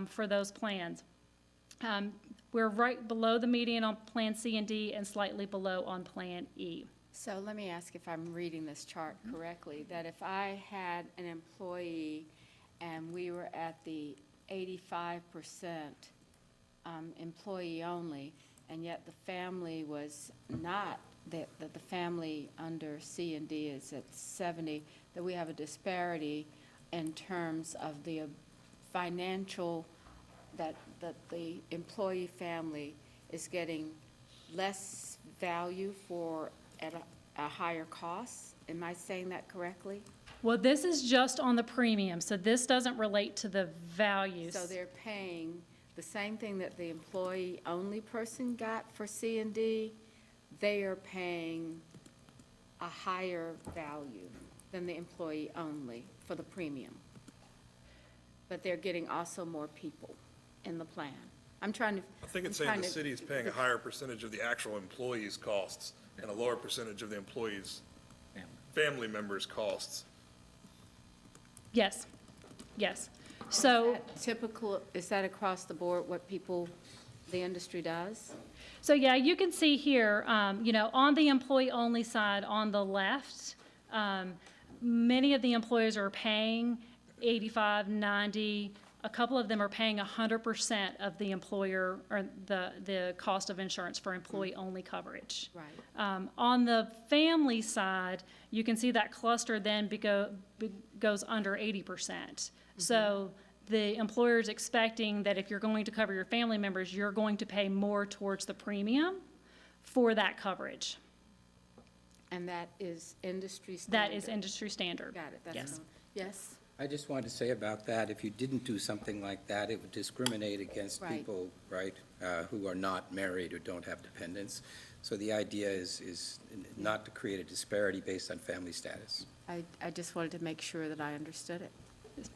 for those plans. We're right below the median on Plan C and D and slightly below on Plan E. So let me ask if I'm reading this chart correctly, that if I had an employee and we were at the 85% employee only, and yet the family was not, that the family under C and D is at 70, that we have a disparity in terms of the financial, that the employee family is getting less value for at a higher cost. Am I saying that correctly? Well, this is just on the premium, so this doesn't relate to the values. So they're paying the same thing that the employee-only person got for C and D, they are paying a higher value than the employee only for the premium. But they're getting also more people in the plan. I'm trying to. I think it's I'm saying trying the to- city is paying a higher percentage of the actual employees' costs and a lower percentage of the employees' family members' costs. Yes, yes. So, Typical, is that across the board what people, the industry does? so yeah, you can see here, you know, on the employee-only side on the left, many of the employers are paying 85, 90, a couple of them are paying 100% of the employer, or the cost of insurance for employee-only coverage. Right. On the family side, you can see that cluster then goes under 80%. So the employer's expecting that if you're going to cover your family members, you're going to pay more towards the premium for that coverage. And that is industry standard? That is industry standard. Got it, that's Yes. all. Yes? I just wanted to say about that, if you didn't do something like that, it would discriminate against Right. people, right, who are not married or don't have dependents. So the idea is not to create a disparity based on family status. I just wanted to make sure that I understood it.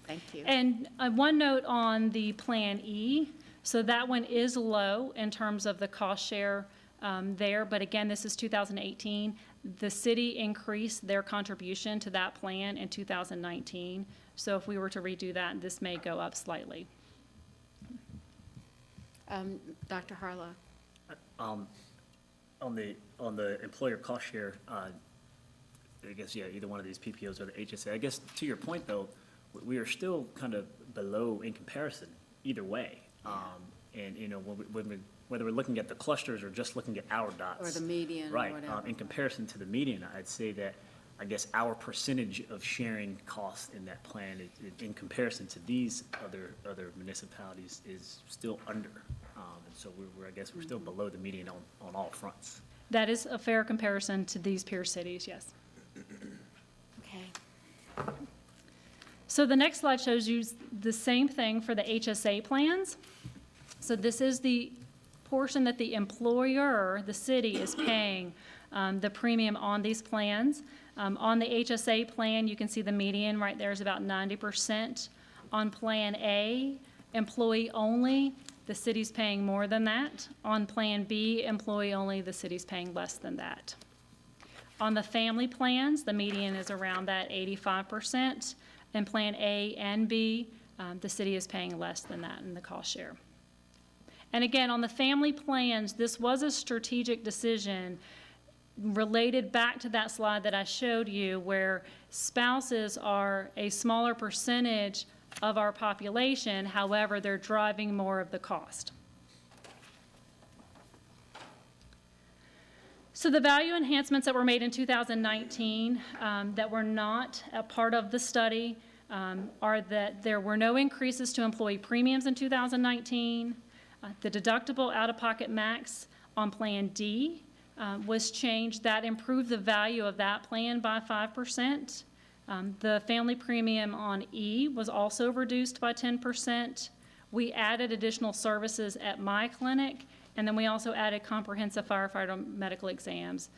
Thank you. And one note on the Plan E, so that one is low in terms of the cost share there, but again, this is 2018. The city increased their contribution to that plan in 2019, so if we were to redo that, this may go up slightly. Dr. Harlow? On the employer cost share, I guess, yeah, either one of these PPOs or the HSA. I guess to your point, though, we are still kind of below in comparison either way. And, you know, whether we're looking at the clusters or just looking at our dots. Or the median or Right. whatever. In comparison to the median, I'd say that, I guess, our percentage of sharing costs in that plan, in comparison to these other municipalities, is still under. And so I guess we're still below the median on all fronts. That is a fair comparison to these peer cities, yes. Okay. So the next slide shows you the same thing for the HSA plans. So this is the portion that the employer, the city, is paying the premium on these plans. On the HSA plan, you can see the median right there is about 90%. On Plan A, employee only, the city's paying more than that. On Plan B, employee only, the city's paying less than that. On the family plans, the median is around that 85%. In Plan A and B, the city is paying less than that in the cost share. And again, on the family plans, this was a strategic decision related back to that slide that I showed you, where spouses are a smaller percentage of our population, however, they're driving more of the cost. So the value enhancements that were made in 2019 that were not a part of the study are that there were no increases to employee premiums in 2019. The deductible out-of-pocket max on Plan D was changed. That improved the value of that plan by 5%. The family premium on E was also reduced by 10%. We added additional services at my clinic, and then we also added comprehensive firefighter medical exams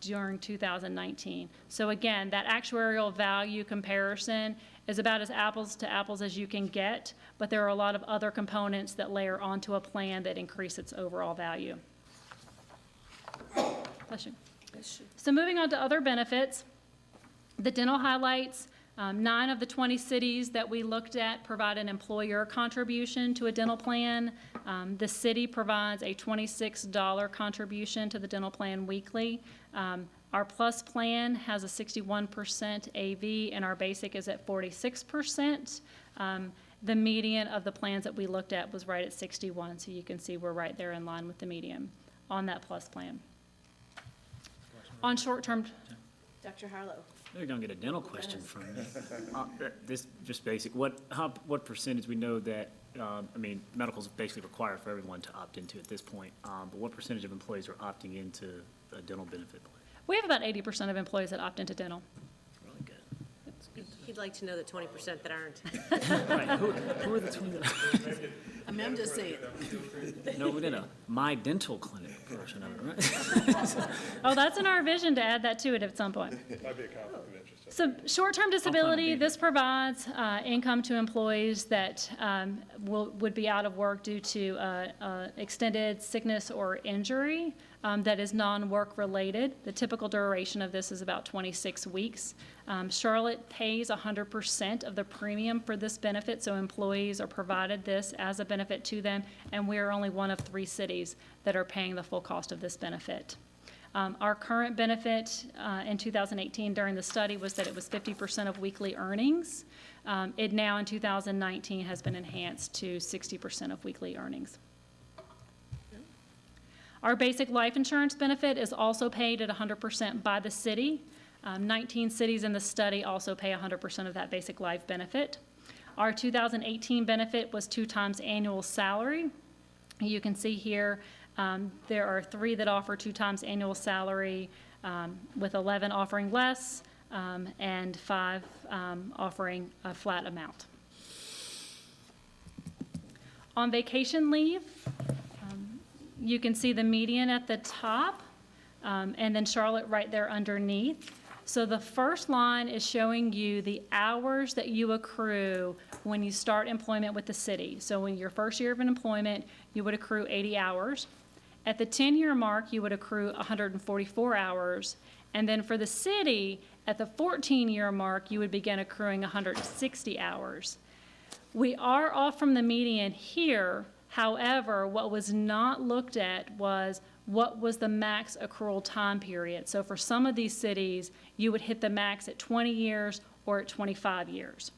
during 2019. So again, that actuarial value comparison is about as apples to apples as you can get, but there are a lot of other components that layer onto a plan that increase its overall value. Bless you. So moving on to other benefits, the dental highlights, 9 of the 20 cities that we looked at provide an employer contribution to a dental plan. The city provides a $26 contribution to the dental plan weekly. Our Plus plan has a 61% AV, and our Basic is at 46%. The median of the plans that we looked at was right at 61, so you can see we're right there in line with the median on that Plus plan. On short-term, Dr. Harlow. They're gonna get a dental question from me. This, just basic, what percentage, we know that, I mean, medical's basically required for everyone to opt into at this point, but what percentage of employees are opting into a dental benefit plan? we have about 80% of employees that opt into dental. Really good. That's good. He'd like to know the 20% that aren't. Right, who are the 20? mean, I'm just saying. No, we did a My Dental Clinic version of it, right? Oh, that's in our vision to add that to it at some point. Might be a conflict of interest. So short-term disability, be this provides income to employees that would be out of work due to extended sickness or injury that is non-work related. The typical duration of this is about 26 weeks. Charlotte pays 100% of the premium for this benefit, so employees are provided this as a benefit to them, and we are only one of 3 cities that are paying the full cost of this benefit. Our current benefit in 2018 during the study was that it was 50% of weekly earnings. It now in 2019 has been enhanced to 60% of weekly earnings. Our basic life insurance benefit is also paid at 100% by the city. 19 cities in the study also pay 100% of that basic life benefit. Our 2018 benefit was 2 times annual salary. You can see here there are 3 that offer 2 times annual salary, with 11 offering less, and 5 offering a flat amount. On vacation leave, you can see the median at the top, and then Charlotte right there underneath. So the first line is showing you the hours that you accrue when you start employment with the city. So in your first year of employment, you would accrue 80 hours. At the 10-year mark, you would accrue 144 hours. And then for the city, at the 14-year mark, you would begin accruing 160 hours. We are off from the median here. However, what was not looked at was what was the max accrual time period. So for some of these cities, you would hit the max at 20 years or at 25 years.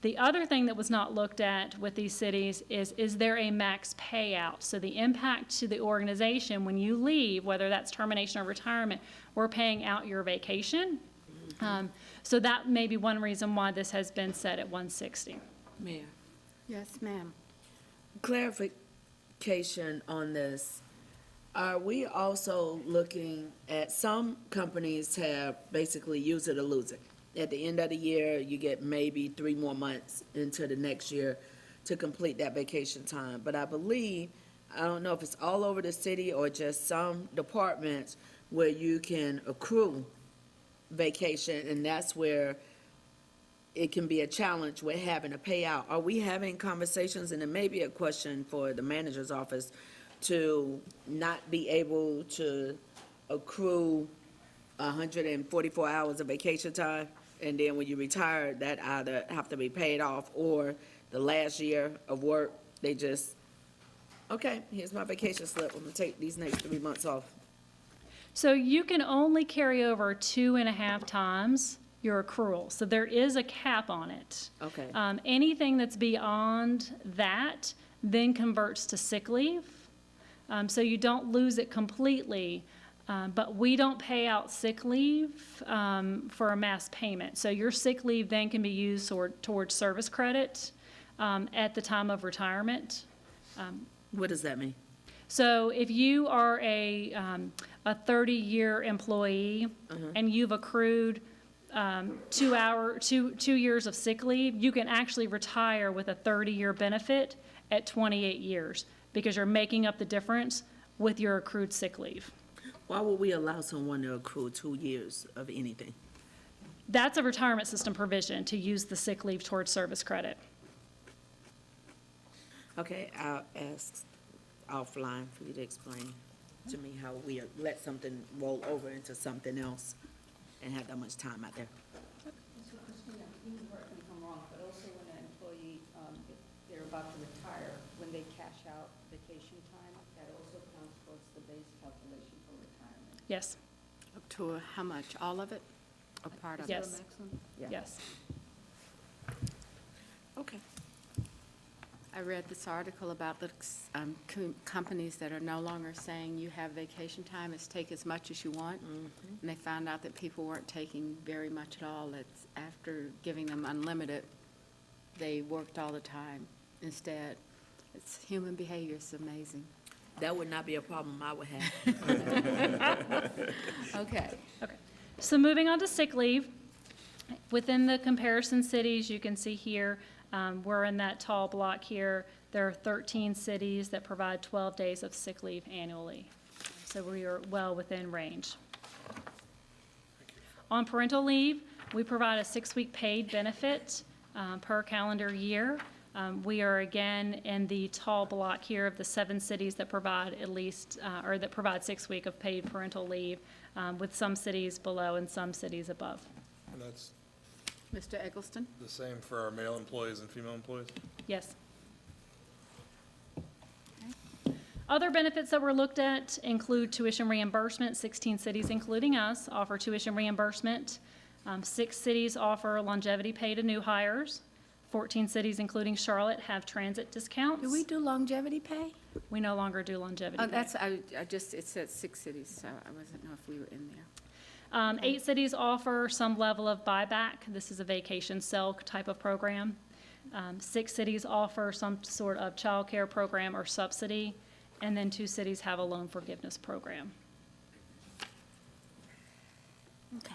The other thing that was not looked at with these cities is there a max payout? So the impact to the organization when you leave, whether that's termination or retirement, we're paying out your vacation. So that may be one reason why this has been set at 160. Mayor, Yes, ma'am. clarification on this. Are we also looking at, some companies have basically use it or lose it? At the end of the year, you get maybe 3 more months into the next year to complete that vacation time. But I believe, I don't know if it's all over the city or just some departments where you can accrue vacation, and that's where it can be a challenge with having a payout. Are we having conversations, and it may be a question for the manager's office, to not be able to accrue 144 hours of vacation time, and then when you retire, that either have to be paid off, or the last year of work, they just, okay, here's my vacation slip, I'm gonna take these next 3 months off. So you can only carry over 2.5 times your accrual. So there is a cap on it. Okay. Anything that's beyond that then converts to sick leave. So you don't lose it completely, but we don't pay out sick leave for a mass payment. So your sick leave then can be used towards service credit at the time of retirement. What does that mean? So if you are a 30-year employee and you've accrued 2 years of sick leave, you can actually retire with a 30-year benefit at 28 years because you're making up the difference with your accrued sick leave. Why would we allow someone to accrue 2 years of anything? That's a retirement system provision to use the sick leave towards service credit. Okay, I'll ask offline for you to explain to me how we let something roll over into something else and have that much time out there. So Christina, you can correct me if I'm wrong, but also when an employee, if they're about to retire, when they cash out vacation time, that also counts towards the base calculation for retirement. Yes, Up to how much? All of it or part of it? Yes. Maximum? yes. Okay. I read this article about the companies that are no longer saying you have vacation time, it's take as much as you want. And they found out that people weren't taking very much at all. It's after giving them unlimited, they worked all the time instead. It's human behavior, it's amazing. That would not be a problem I would have. Okay. Okay, so moving on to sick leave. Within the comparison cities, you can see here, We're in that tall block here. There are 13 cities that provide 12 days of sick leave annually. So we are well within range. On parental leave, we provide a 6-week paid benefit per calendar year. We are again in the tall block here of the 7 cities that provide at least, or that provide 6 weeks of paid parental leave, with some cities below and some cities above. And that's Mr. Eggleston? the same for our male employees and female employees? Yes. Other benefits that were looked at include tuition reimbursement. 16 cities, including us, offer tuition reimbursement. 6 cities offer longevity pay to new hires. 14 cities, including Charlotte, have transit discounts. Do we do longevity pay? We no longer do longevity Oh, pay. that's, I just, it said 6 cities, so I wasn't know if we were in there. 8 cities offer some level of buyback. This is a vacation sell type of program. 6 cities offer some sort of childcare program or subsidy, and then 2 cities have a loan forgiveness program. Okay.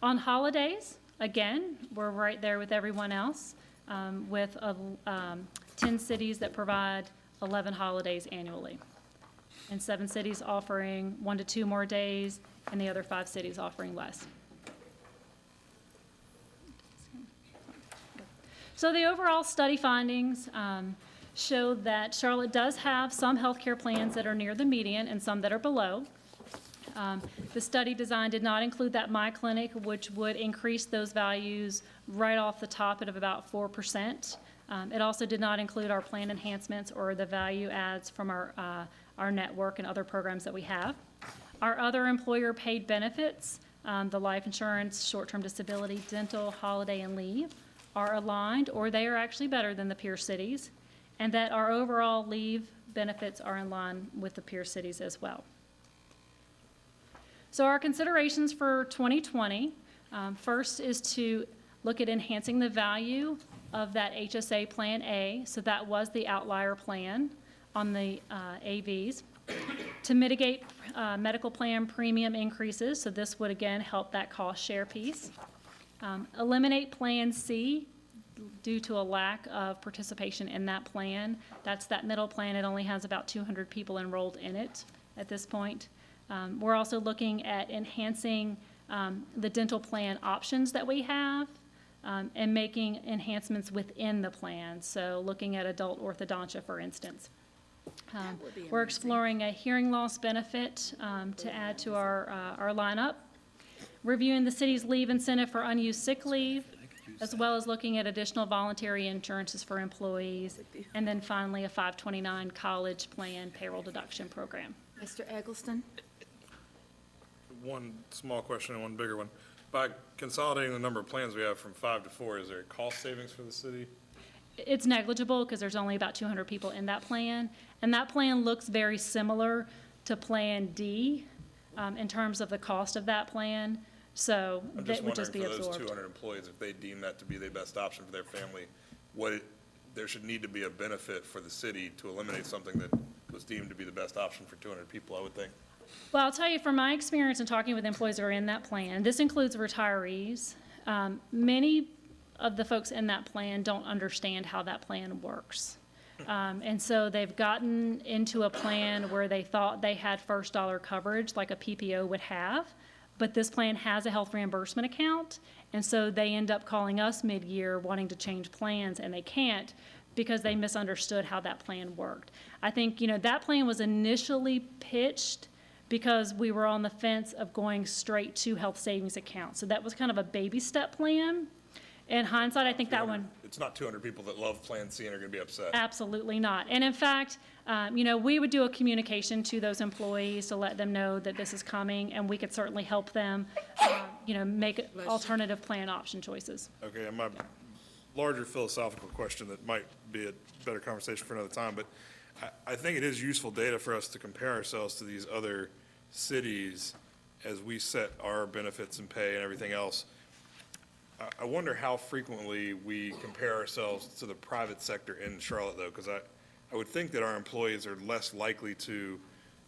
On holidays, again, we're right there with everyone else, with 10 cities that provide 11 holidays annually, and 7 cities offering 1 to 2 more days, and the other 5 cities offering less. So the overall study findings showed that Charlotte does have some healthcare plans that are near the median and some that are below. The study design did not include that MyClinic, which would increase those values right off the top at about 4%. It also did not include our plan enhancements or the value adds from our network and other programs that we have. Our other employer-paid benefits, the life insurance, short-term disability, dental, holiday, and leave, are aligned, or they are actually better than the peer cities, and that our overall leave benefits are in line with the peer cities as well. So our considerations for 2020, first is to look at enhancing the value of that HSA Plan A, so that was the outlier plan on the AVs. To mitigate medical plan premium increases, so this would again help that cost share piece. Eliminate Plan C due to a lack of participation in that plan. That's that middle plan. It only has about 200 people enrolled in it at this point. We're also looking at enhancing the dental plan options that we have and making enhancements within the plan. So looking at adult orthodontia, for instance. We're exploring a hearing loss benefit to add to our lineup. Reviewing the city's leave incentive for unused sick leave, as well as looking at additional voluntary insurances for employees. And then finally, a 529 college plan payroll deduction program. Mr. Eggleston? One small question and one bigger one. By consolidating the number of plans we have from 5 to 4, is there a cost savings for the city? It's negligible because there's only about 200 people in that plan. And that plan looks very similar to Plan D in terms of the cost of that plan. So I'm that would just be wondering for those absorbed. 200 employees, if they deem that to be the best option for their family, there should need to be a benefit for the city to eliminate something that was deemed to be the best option for 200 people, I would think. Well, I'll tell you, from my experience in talking with employees that are in that plan, this includes retirees. Many of the folks in that plan don't understand how that plan works. And so they've gotten into a plan where they thought they had first dollar coverage like a PPO would have, but this plan has a health reimbursement account, and so they end up calling us mid-year wanting to change plans, and they can't because they misunderstood how that plan worked. I think, that plan was initially pitched because we were on the fence of going straight to health savings account. So that was kind of a baby step plan. In hindsight, I think that one, It's not 200 people that love Plan C and are going to be upset. absolutely not. And in fact, we would do a communication to those employees to let them know that this is coming, and we could certainly help them, make alternative plan option choices. Okay, and my larger philosophical question that might be a better conversation for another time, but I think it is useful data for us to compare ourselves to these other cities as we set our benefits and pay and everything else. I wonder how frequently we compare ourselves to the private sector in Charlotte, though, because I would think that our employees are less likely to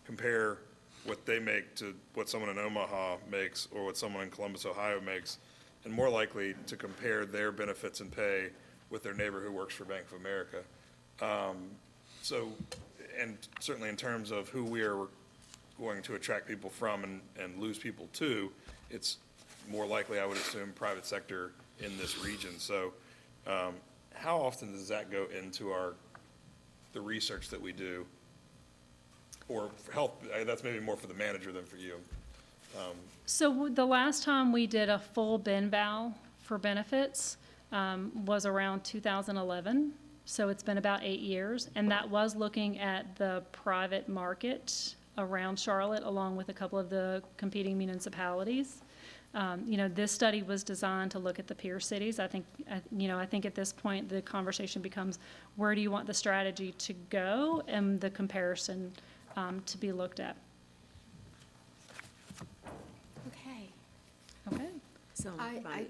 compare what they make to what someone in Omaha makes or what someone in Columbus, Ohio makes, and more likely to compare their benefits and pay with their neighbor who works for Bank of America. So, and certainly in terms of who we are going to attract people from and lose people to, it's more likely, I would assume, private sector in this region. So how often does that go into the research that we do? Or for health, that's maybe more for the manager than for you. So the last time we did a full bin val for benefits was around 2011. So it's been about 8 years, and that was looking at the private market around Charlotte, along with a couple of the competing municipalities. This study was designed to look at the peer cities. I think at this point, the conversation becomes, where do you want the strategy to go and the comparison to be looked at? Okay. Okay. So, I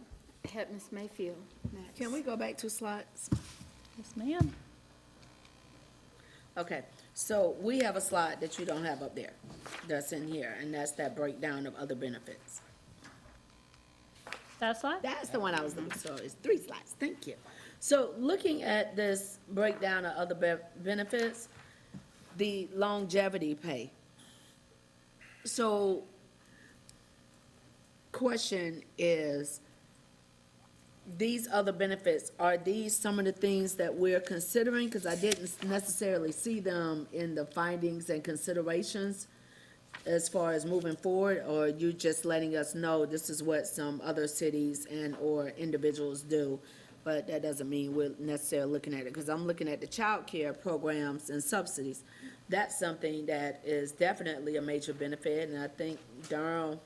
have Ms. Mayfield next. Can we go back 2 slides? Yes, ma'am. Okay, so we have a slide that you don't have up there, that's in here, and that's that breakdown of other benefits. That slide? That's the one I was looking for, so it's 3 slides, thank you. So looking at this breakdown of other benefits, the longevity pay. So, question is, these other benefits, are these some of the things that we're considering? Because I didn't necessarily see them in the findings and considerations as far as moving forward, or are you just letting us know this is what some other cities and/or individuals do, but that doesn't mean we're necessarily looking at it? Because I'm looking at the child care programs and subsidies. That's something that is definitely a major benefit, and I think Durham,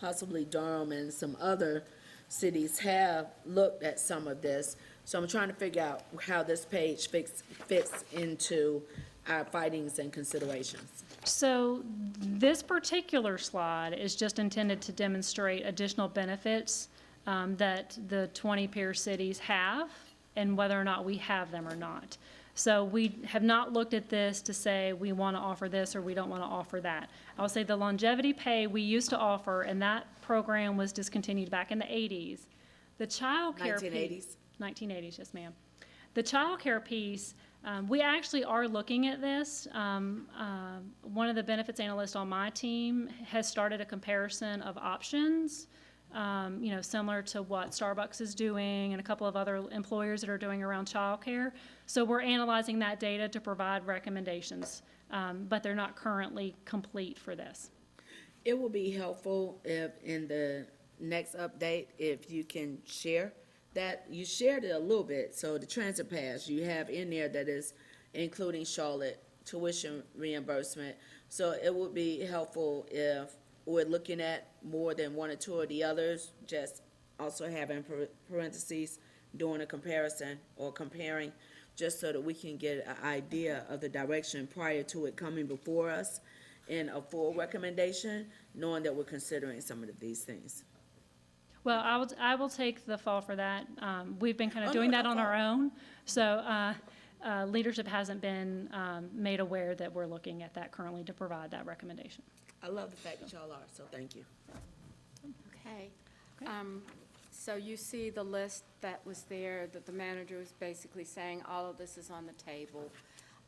possibly Durham and some other cities have looked at some of this. So I'm trying to figure out how this page fits into our findings and considerations. So this particular slide is just intended to demonstrate additional benefits that the 20 peer cities have and whether or not we have them or not. So we have not looked at this to say we want to offer this or we don't want to offer that. I would say the longevity pay we used to offer, and that program was discontinued back in the 80s. The child care piece. 1980s, yes, ma'am. The child care piece, we actually are looking at this. One of the benefits analysts on my team has started a comparison of options, similar to what Starbucks is doing and a couple of other employers that are doing around childcare. So we're analyzing that data to provide recommendations, but they're not currently complete for this. It will be helpful if in the next update, if you can share that. You shared it a little bit, so the transit pass you have in there that is including Charlotte tuition reimbursement. So it would be helpful if we're looking at more than one or two of the others, just also having parentheses, doing a comparison or comparing, just so that we can get an idea of the direction prior to it coming before us in a full recommendation, knowing that we're considering some of these things. Well, I will take the fall for that. We've been kind of doing that on our own, so leadership hasn't been made aware that we're looking at that currently to provide that recommendation. I love the fact that y'all are, so thank you. Okay. So you see the list that was there, that the manager was basically saying all of this is on the table.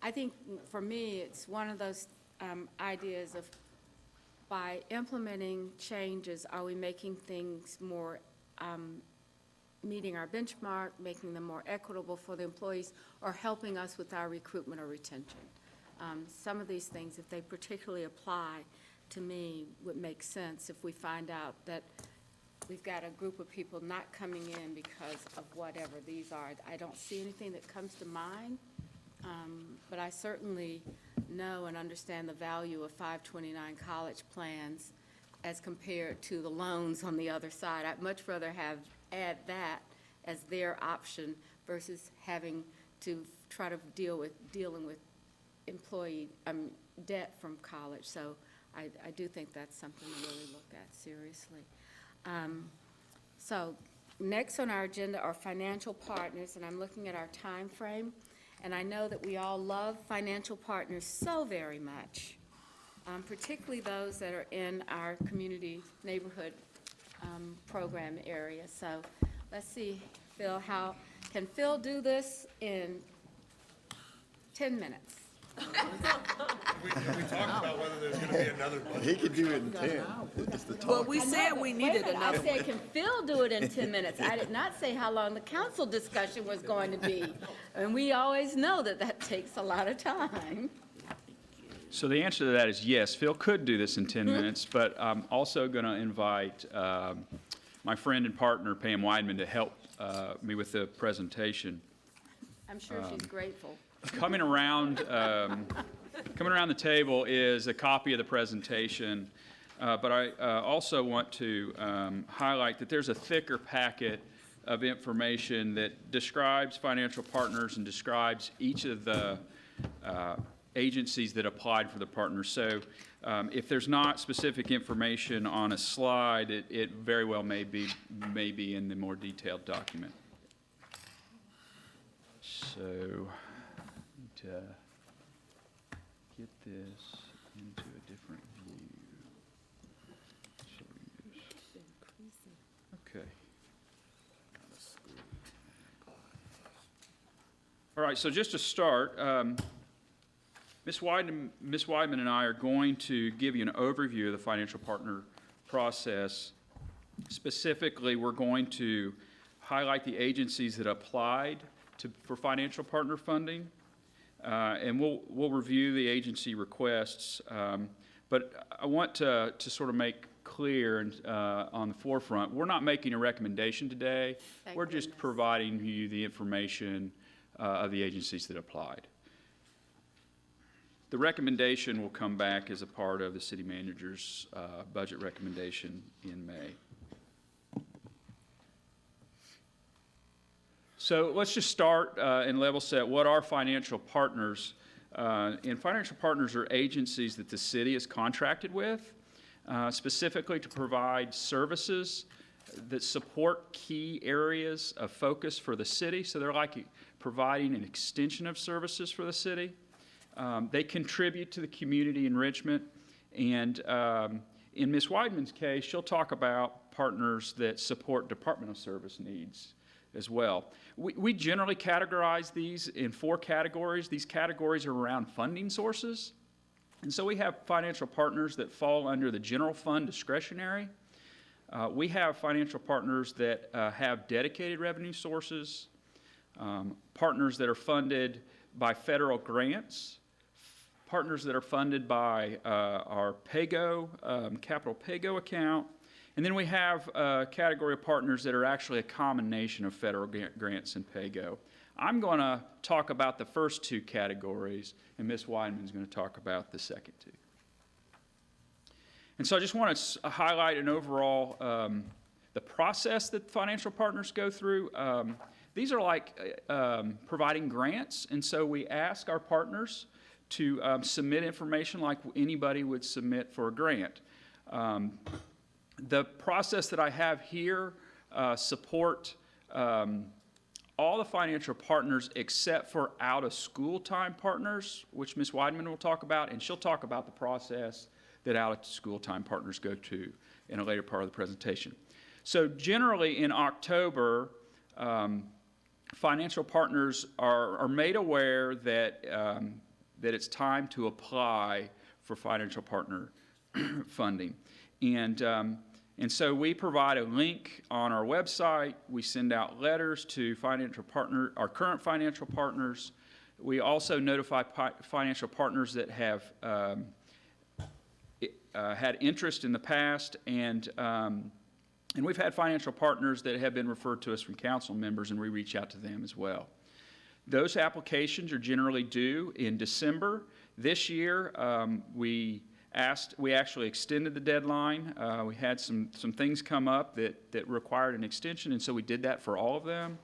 I think for me, it's one of those ideas of, by implementing changes, are we making things more, meeting our benchmark, making them more equitable for the employees, or helping us with our recruitment or retention? Some of these things, if they particularly apply, to me, would make sense if we find out that we've got a group of people not coming in because of whatever these are. I don't see anything that comes to mind, but I certainly know and understand the value of 529 college plans as compared to the loans on the other side. I'd much rather add that as their option versus having to try to dealing with employee debt from college. So I do think that's something to really look at seriously. So next on our agenda are financial partners, and I'm looking at our time frame. And I know that we all love financial partners so very much, particularly those that are in our community neighborhood program area. So let's see, Phil, how Can Phil do this in 10 minutes? We talked about whether there's gonna be another budget. He could do it in 10. It's the Well, talk. we said we needed Wait a minute, I another said, can Phil do it in 10 minutes? I did not say how long the council discussion was going to be. And we always know that that takes a lot of time. So the answer to that is yes, Phil could do this in 10 minutes, but I'm also going to invite my friend and partner, Pam Weidman, to help me with the presentation. I'm sure she's grateful. Coming around the table is a copy of the presentation, but I also want to highlight that there's a thicker packet of information that describes financial partners and describes each of the agencies that applied for the partners. So if there's not specific information on a slide, it very well may be in the more detailed document. So to get this into a different view. So we use, okay. All right, so just to start, Ms. Weidman and I are going to give you an overview of the financial partner process. Specifically, we're going to highlight the agencies that applied for financial partner funding, and we'll review the agency requests. But I want to sort of make clear on the forefront, we're not making a recommendation today. We're just providing you the information of the agencies that applied. The recommendation will come back as a part of the city manager's budget recommendation in May. So let's just start and level set. What are financial partners? And financial partners are agencies that the city is contracted with, specifically to provide services that support key areas of focus for the city. So they're like providing an extension of services for the city. They contribute to the community enrichment. And in Ms. Weidman's case, she'll talk about partners that support departmental service needs as well. We generally categorize these in 4 categories. These categories are around funding sources. And so we have financial partners that fall under the general fund discretionary. We have financial partners that have dedicated revenue sources, partners that are funded by federal grants, partners that are funded by our PAYGO, capital PAYGO account, and then we have a category of partners that are actually a combination of federal grants and PAYGO. I'm going to talk about the first 2 categories, and Ms. Weidman is going to talk about the second 2. And so I just want to highlight an overall, the process that financial partners go through. These are like providing grants, and so we ask our partners to submit information like anybody would submit for a grant. The process that I have here support all the financial partners except for out-of-school time partners, which Ms. Weidman will talk about, and she'll talk about the process that out-of-school time partners go to in a later part of the presentation. So generally in October, financial partners are made aware that, that it's time to apply for financial partner funding. And so we provide a link on our website. We send out letters to our current financial partners. We also notify financial partners that have had interest in the past, and we've had financial partners that have been referred to us from council members, and we reach out to them as well. Those applications are generally due in December. This year, we actually extended the deadline. We had some things come up that required an extension, and so we did that for all of them.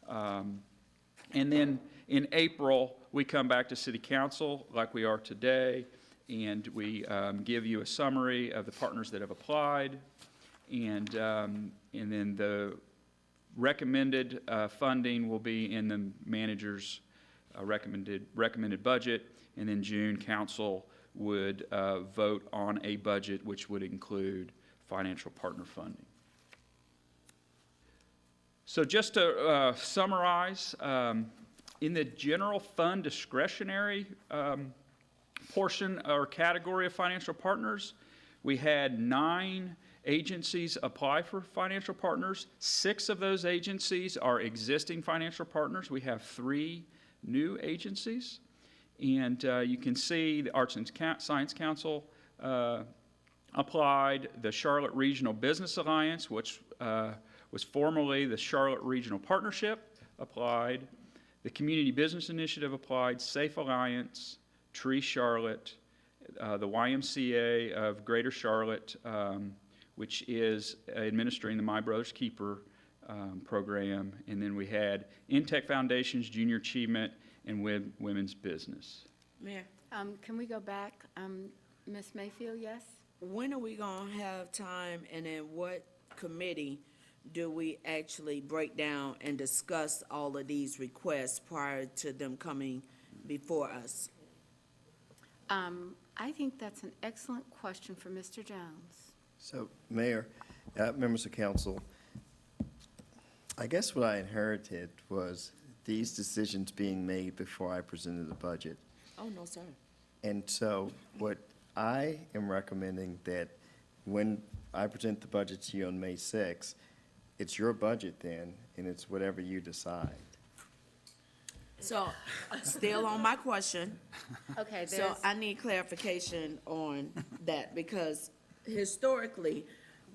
And then in April, we come back to City Council like we are today, and we give you a summary of the partners that have applied, and then the recommended funding will be in the manager's recommended budget, and then June, Council would vote on a budget which would include financial partner funding. So just to summarize, in the general fund discretionary portion or category of financial partners, we had 9 agencies apply for financial partners. 6 of those agencies are existing financial partners. We have 3 new agencies. And you can see the Arts and Science Council applied, the Charlotte Regional Business Alliance, which was formerly the Charlotte Regional Partnership, applied. The Community Business Initiative applied, Safe Alliance, Tree Charlotte, the YMCA of Greater Charlotte, which is administering the My Brother's Keeper program. And then we had Intech Foundation's Junior Achievement and Women's Business. Mayor, Can we go back? Ms. Mayfield, yes? when are we gonna have time, and in what committee do we actually break down and discuss all of these requests prior to them coming before us? I think that's an excellent question for Mr. Jones. So, Mayor, members of council, I guess what I inherited was these decisions being made before I presented the budget. Oh, no, sir. And so what I am recommending that when I present the budget to you on May 6th, it's your budget then, and it's whatever you decide. So, still on my question, Okay, so there's, I need clarification on that, because historically,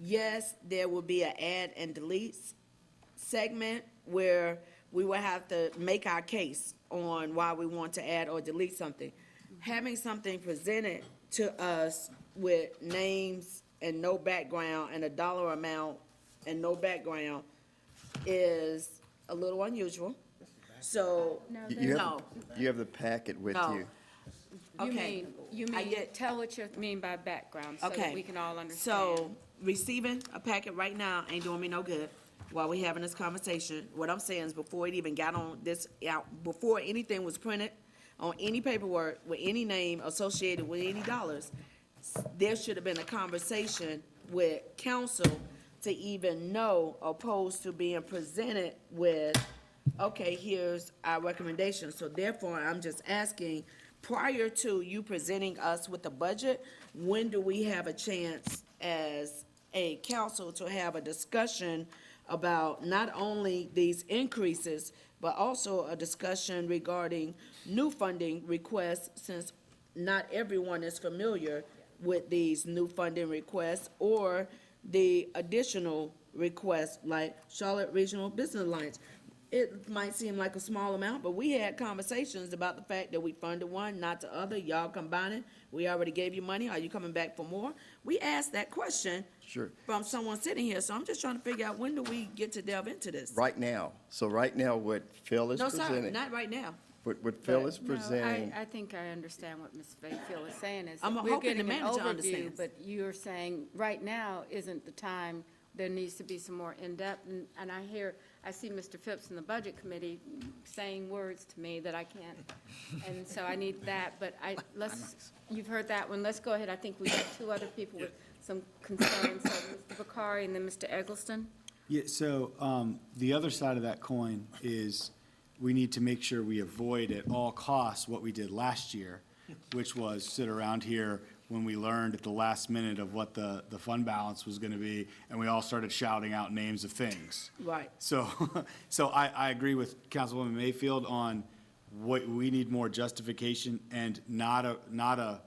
yes, there will be an add and deletes segment where we will have to make our case on why we want to add or delete something. Having something presented to us with names and no background and a dollar amount and no background is a little unusual. So, no, You there's, have, you have the packet with No. you. okay. you I mean, get- tell what you mean by background, so that Okay. we can all understand. So, receiving a packet right now ain't doing me no good while we having this conversation. What I'm saying is before it even got on this, out, before anything was printed on any paperwork with any name associated with any dollars, there should have been a conversation with council to even know, opposed to being presented with, okay, here's our recommendation. So therefore, I'm just asking, prior to you presenting us with the budget, when do we have a chance as a council to have a discussion about not only these increases, but also a discussion regarding new funding requests, since not everyone is familiar with these new funding requests or the additional requests like Charlotte Regional Business Alliance. It might seem like a small amount, but we had conversations about the fact that we funded one, not the other. Y'all combining, we already gave you money, are you coming back for more? We asked that question Sure. from someone sitting here, so I'm just trying to figure out, when do we get to delve into this? Right now. So right now, what Phil is No, sir, presenting, not right now. what Phil is No, presenting, I think I understand what Ms. Mayfield is saying, is I'm that we're hoping the getting an manager overview, understands. but you're saying, right now isn't the time, there needs to be some more in-depth, and I see Mr. Phipps in the Budget Committee saying words to me that I can't, and so I need that, but you've heard that one, let's go ahead, I think we have 2 other people with some concerns, so Mr. Bakari and then Mr. Eggleston. Yeah, so the other side of that coin is we need to make sure we avoid at all costs what we did last year, which was sit around here when we learned at the last minute of what the fund balance was going to be, and we all started shouting out names of things. Right. So, I agree with Councilwoman Mayfield on what, we need more justification and not a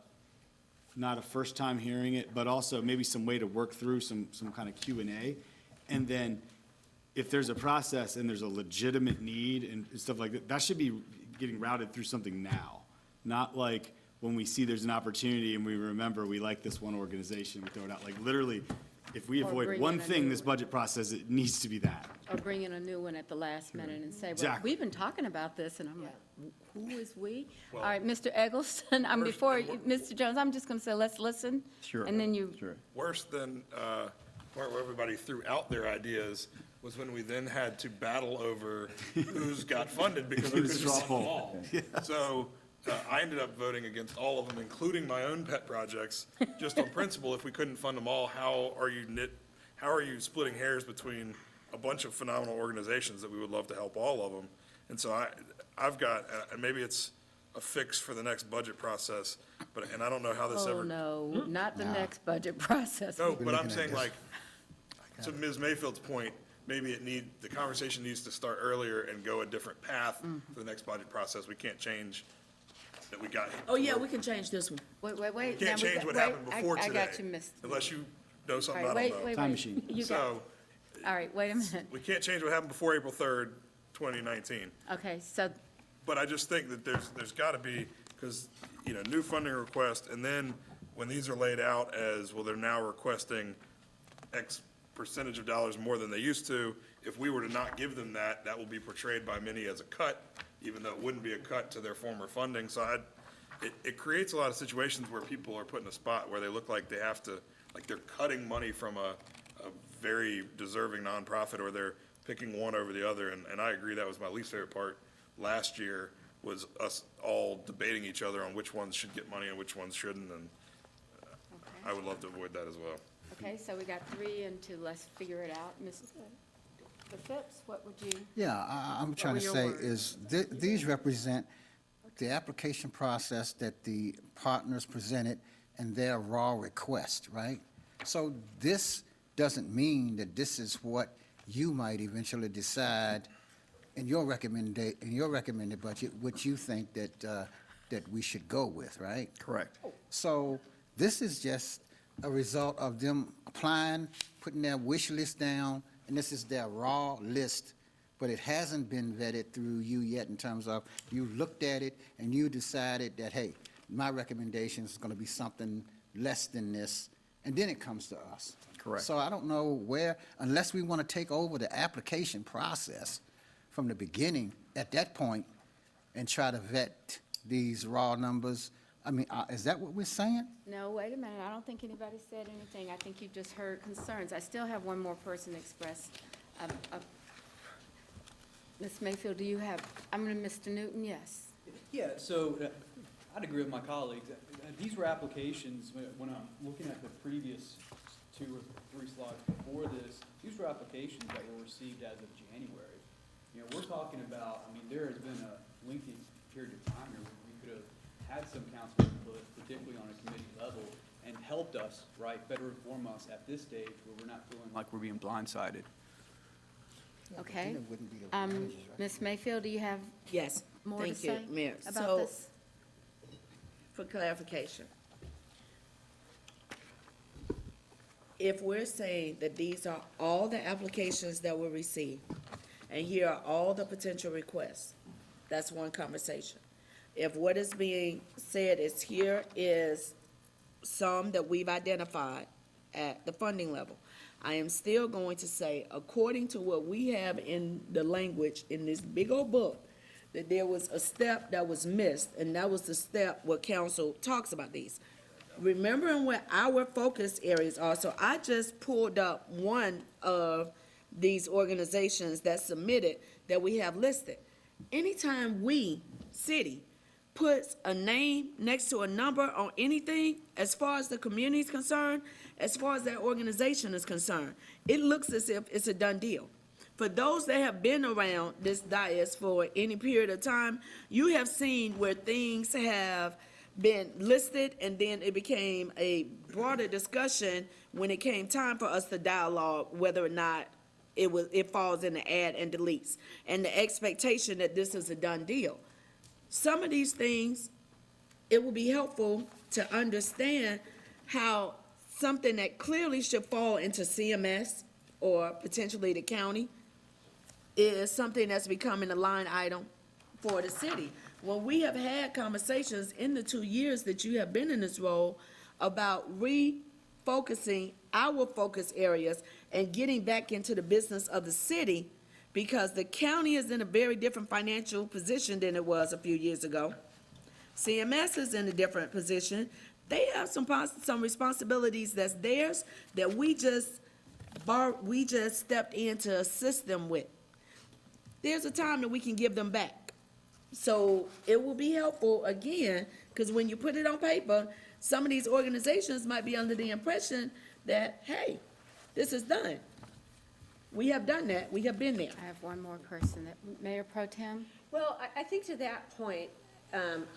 first time hearing it, but also maybe some way to work through some kind of Q&A. And then if there's a process and there's a legitimate need and stuff like that, that should be getting routed through something now. Not like when we see there's an opportunity and we remember we like this one organization, we throw it out. Like literally, if we Or avoid bring one in a thing new this budget process, it needs to be that. Or bring in a new one at the last minute and say, well, Exactly. we've been talking about this, and I'm like, who is we? All right, Mr. Eggleston, Mr. Jones, I'm just gonna say, let's listen. Sure. And then you, Sure. Worse than where everybody threw out their ideas was when we then had to battle over who's got funded because we couldn't fund them all. So I ended up voting against all of them, including my own pet projects, just on principle. If we couldn't fund them all, how are you splitting hairs between a bunch of phenomenal organizations that we would love to help all of them. And so I've got, and maybe it's a fix for the next budget process, and I don't know how this Oh, ever. no, not the next budget process. No, but I'm saying like, to Ms. Mayfield's point, maybe the conversation needs to start earlier and go a different path for the next budget process. We can't change that we got. Oh, yeah, we can change this one. Wait. We can't now change got- what wait, happened before I today. got you, Miss. Unless you know All something right, I wait, don't know. wait, Time wait. machine. You got, So, all right, wait a minute. we can't change what happened before April 3rd, 2019. Okay, so, But I just think that there's got to be, because, new funding request, and then when these are laid out as, well, they're now requesting X percentage of dollars more than they used to, if we were to not give them that, that will be portrayed by many as a cut, even though it wouldn't be a cut to their former funding. So it creates a lot of situations where people are put in a spot where they look like they have to, like they're cutting money from a very deserving nonprofit, or they're picking one over the other. And I agree, that was my least favorite part last year, was us all debating each other on which ones should get money and which ones shouldn't, and I would love to avoid that as well. okay, so we got 3 and 2, let's figure it out. Mr. Phipps, what would you? Yeah, I'm trying were to your say words? is, these represent the application process that the partners presented and their raw request, right? So this doesn't mean that this is what you might eventually decide in your recommended budget, which you think that we should go with, right? Correct. So this is just a result of them applying, putting their wish list down, and this is their raw list, but it hasn't been vetted through you yet in terms of you looked at it and you decided that, hey, my recommendation is going to be something less than this, and then it comes to us. Correct. So I don't know where, unless we want to take over the application process from the beginning at that point and try to vet these raw numbers. I mean, is that what we're saying? No, wait a minute, I don't think anybody said anything. I think you just heard concerns. I still have one more person express. Ms. Mayfield, do you have, I'm going to, Mr. Newton, yes. Yeah, so I'd agree with my colleagues. These were applications, when I'm looking at the previous 2 or 3 slides before this, these were applications that were received as of January. We're talking about, there has been a lengthy period of time here where we could have had some council input, particularly on a committee level, and helped us, right, better inform us at this stage where we're not feeling like we're being blindsided. Okay. It wouldn't be the managers, right? Ms. Mayfield, do you have Yes, more to thank you, say Mayor. about So, this? for clarification, if we're saying that these are all the applications that were received, and here are all the potential requests, that's one conversation. If what is being said is here is some that we've identified at the funding level, I am still going to say, according to what we have in the language in this big old book, that there was a step that was missed, and that was the step where council talks about these. Remembering what our focus areas are, so I just pulled up one of these organizations that submitted that we have listed. Anytime we, city, puts a name next to a number on anything, as far as the community is concerned, as far as that organization is concerned, it looks as if it's a done deal. For those that have been around this dais for any period of time, you have seen where things have been listed, and then it became a broader discussion when it came time for us to dialogue whether or not it falls in the add and deletes, and the expectation that this is a done deal. Some of these things, it will be helpful to understand how something that clearly should fall into CMS or potentially the county is something that's becoming a line item for the city. When we have had conversations in the 2 years that you have been in this role about refocusing our focus areas and getting back into the business of the city, because the county is in a very different financial position than it was a few years ago. CMS is in a different position. They have some responsibilities that's theirs that we just stepped in to assist them with. There's a time that we can give them back. So it will be helpful, again, because when you put it on paper, some of these organizations might be under the impression that, hey, this is done. We have done that. We have been there. I have one more person, Mayor Pro Tem? Well, I think to that point,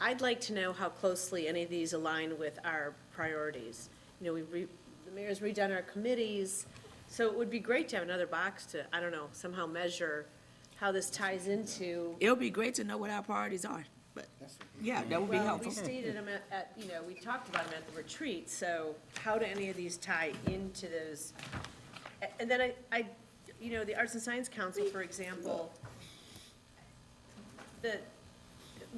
I'd like to know how closely any of these align with our priorities. You know, the mayor's redone our committees, so it would be great to have another box to, I don't know, somehow measure how this ties into. It'll be great to know what our priorities are, but, yeah, that would be Well, helpful. we stated them you know, we talked about them at the retreat, so how do any of these tie into those? And then you know, the Arts and Science Council, for example,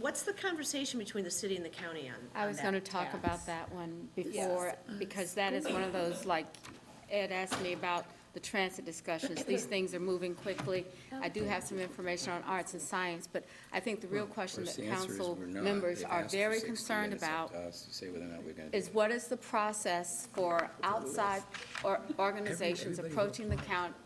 what's the conversation between the city and the county on I was that going to talk tax? about that one before, because that is one of those, like, Ed asked me about the transit discussions. These things are moving quickly. I do have some information on arts and science, but I think the real question that council members are very concerned about is what is the process for outside organizations approaching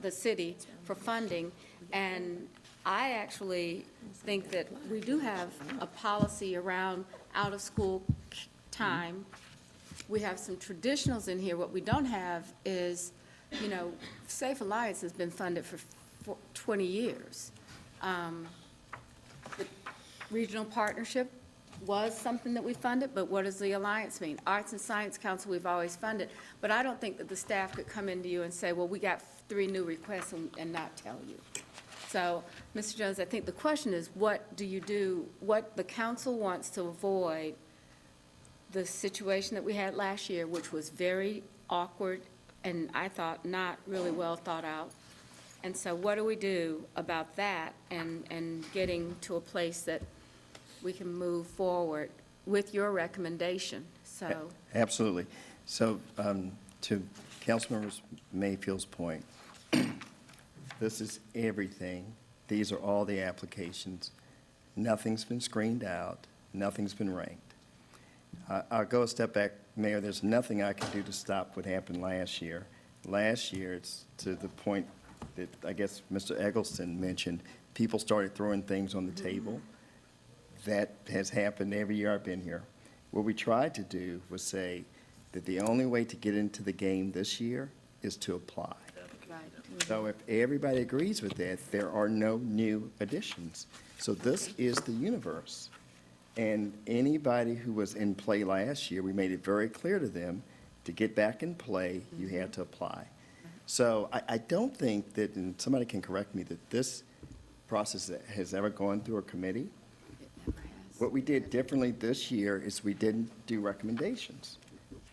the city for funding? And I actually think that we do have a policy around out-of-school time. We have some traditionals in here. What we don't have is, you know, Safe Alliance has been funded for 20 years. The regional partnership was something that we funded, but what does the alliance mean? Arts and Science Council, we've always funded, but I don't think that the staff could come into you and say, well, we got 3 new requests and not tell you. So, Mr. Jones, I think the question is, what do you do, what the council wants to avoid the situation that we had last year, which was very awkward and I thought not really well thought out. And so what do we do about that and getting to a place that we can move forward with your recommendation? So, Absolutely. So, to Councilmember Mayfield's point, this is everything. These are all the applications. Nothing's been screened out. Nothing's been ranked. I'll go a step back, Mayor. There's nothing I can do to stop what happened last year. Last year, it's to the point that I guess Mr. Eggleston mentioned, people started throwing things on the table. That has happened every year I've been here. What we tried to do was say that the only way to get into the game this year is to apply. right. So if everybody agrees with that, there are no new additions. So this is the universe. And anybody who was in play last year, we made it very clear to them, to get back in play, you had to apply. So I don't think that, and somebody can correct me, that this process has ever gone through a committee. What we did differently this year is we didn't do recommendations,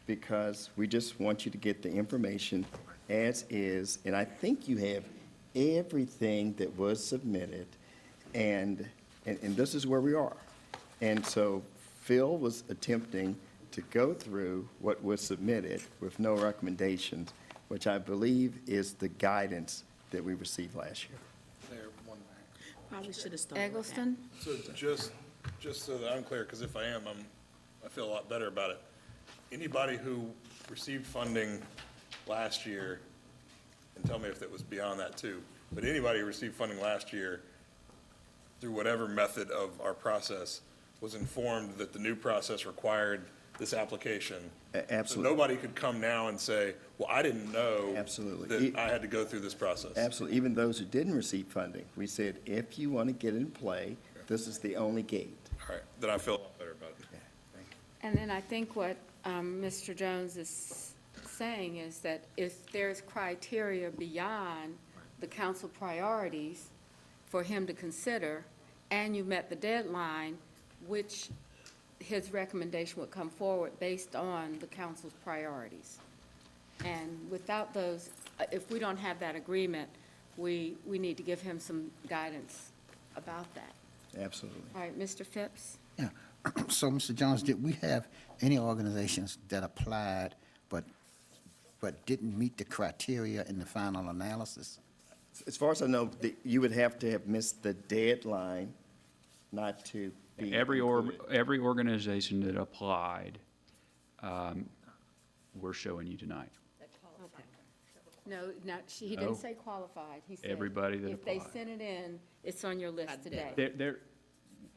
because we just want you to get the information as is, and I think you have everything that was submitted, and this is where we are. And so Phil was attempting to go through what was submitted with no recommendations, which I believe is the guidance that we received last year. Mayor, one Probably should have started with that. Eggleston? So just so that I'm clear, because if I am, I feel a lot better about it. Anybody who received funding last year, and tell me if it was beyond that too, but anybody who received funding last year through whatever method of our process was informed that the new process required this application. Absolutely. So nobody could come now and say, well, I didn't know Absolutely. that I had to go through this process. Absolutely. Even those who didn't receive funding, we said, if you want to get in play, this is the only gate. All right, then I feel a lot better about it. And then I think what Mr. Jones is saying is that if there's criteria beyond the council priorities for him to consider, and you met the deadline, which his recommendation would come forward based on the council's priorities. And without those, if we don't have that agreement, we need to give him some guidance about that. Absolutely. All right, Mr. Phipps? Yeah. So, Mr. Jones, did we have any organizations that applied but didn't meet the criteria in the final analysis? As far as I know, you would have to have missed the deadline not to be Every included. organization that applied, we're showing you tonight. No, he No. didn't say qualified. He said Everybody that if they applied. sent it in, it's on your list today.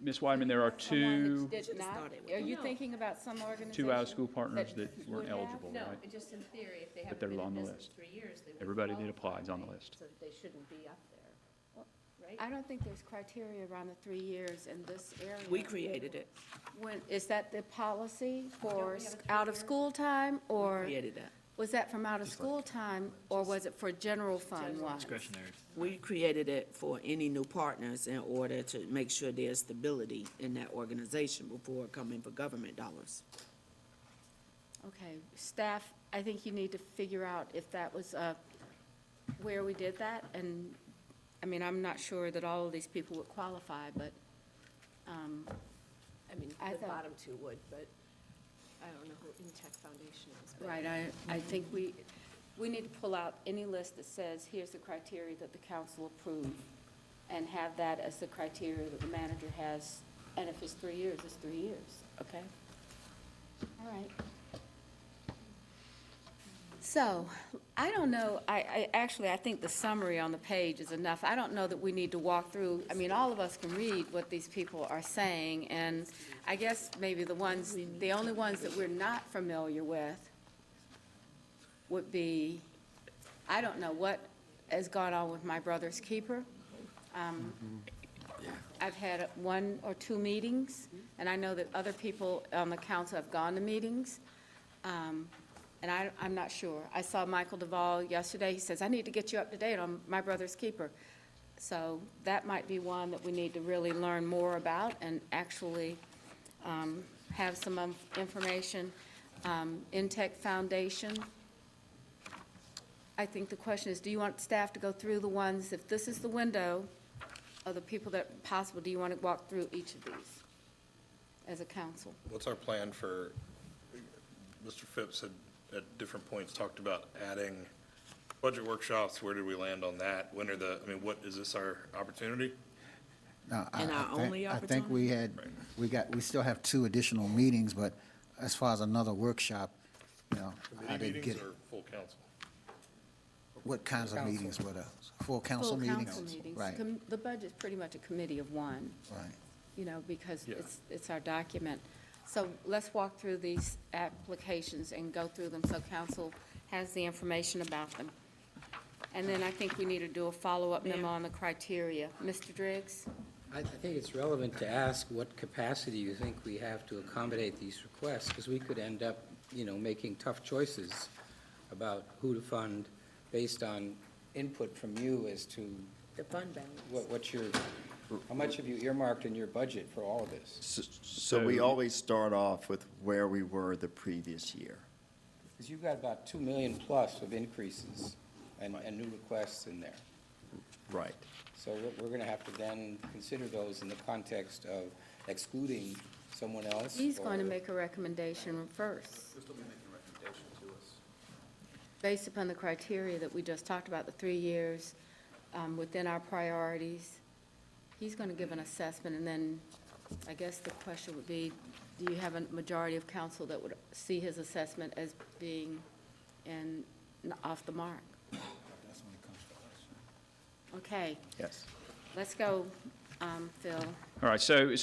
Ms. Whiteman, there are Someone that two did not? Are you thinking about some organization? two out-of-school partners that would weren't have? eligible, No, right? just in theory, if they But haven't they're been in on the business list. 3 years, they would Everybody that qualify, applies on the right? list. So they shouldn't be up there, right? I don't think there's criteria around the 3 years in this area. We created it, When, is that the policy for we have a out-of-school time, or created that. was that from out-of-school time, or was it for general fund wise? Discretionary. We created it for any new partners in order to make sure there's stability in that organization before coming for government dollars. Okay, staff, I think you need to figure out if that was, where we did that, and, I mean, I'm not sure that all of these people would qualify, but, I mean, I the thought- bottom two would, but I don't know who Intech Foundation is. but- right, I think we need to pull out any list that says, here's the criteria that the council approved, and have that as the criteria that the manager has, and if it's 3 years, it's 3 years, okay? All right. So, I don't know, I think the summary on the page is enough. I don't know that we need to walk through, I mean, all of us can read what these people are saying, and I guess maybe the only ones that we're not familiar with would be, I don't know what has gone on with My Brother's Keeper. I've had 1 or 2 meetings, and I know that other people on the council have gone to meetings. And I'm not sure. I saw Michael Duvall yesterday. He says, I need to get you up to date on My Brother's Keeper. So that might be one that we need to really learn more about and actually have some information. Intech Foundation. I think the question is, do you want staff to go through the ones, if this is the window of the people that possible, do you want to walk through each of these as a council? What's our plan for, Mr. Phipps had at different points talked about adding budget workshops. Where did we land on that? When are what, is this our opportunity? No, And our only I think we we still have 2 additional meetings, but as far as another workshop, I Committee didn't get meetings it. or full council? What kinds of meetings were those? Full council Full meetings? council meetings. Right, The budget's pretty much a committee of one, right. Because Yeah. it's our document. So let's walk through these applications and go through them so council has the information about them. And then I think we need to do a follow-up memo on the criteria. Mr. Driggs? I think it's relevant to ask what capacity you think we have to accommodate these requests, because we could end up, making tough choices about who to fund based on input from you as to The fund balance. how much have you earmarked in your budget for all of this? So we always start off with where we were the previous year. Because you've got about 2 million plus of increases and new requests in there. Right. So we're going to have to then consider those in the context of excluding someone else. He's going to or- make a recommendation first, They're still making a recommendation to us. based upon the criteria that we just talked about, the 3 years, within our priorities. He's going to give an assessment, and then I guess the question would be, do you have a majority of council that would see his assessment as being off the mark? Okay, Yes. let's go, Phil. All right, so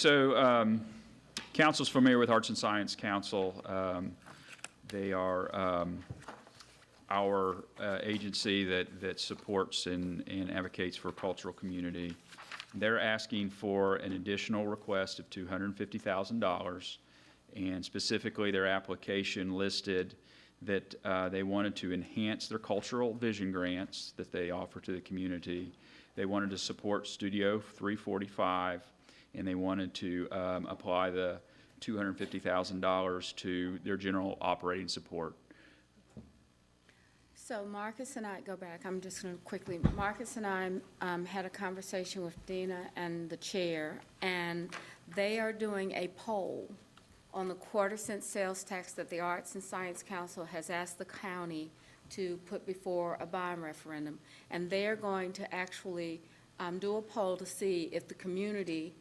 council's familiar with Arts and Science Council. They are our agency that supports and advocates for cultural community. They're asking for an additional request of $250,000, and specifically their application listed that they wanted to enhance their cultural vision grants that they offer to the community. They wanted to support Studio 345, and they wanted to apply the $250,000 to their general operating support. So Marcus and I, go back, I'm just going to quickly, Marcus and I had a conversation with Dina and the chair, and they are doing a poll on the quarter-cent sales tax that the Arts and Science Council has asked the county to put before a bond referendum. And they're going to actually do a poll to see if the community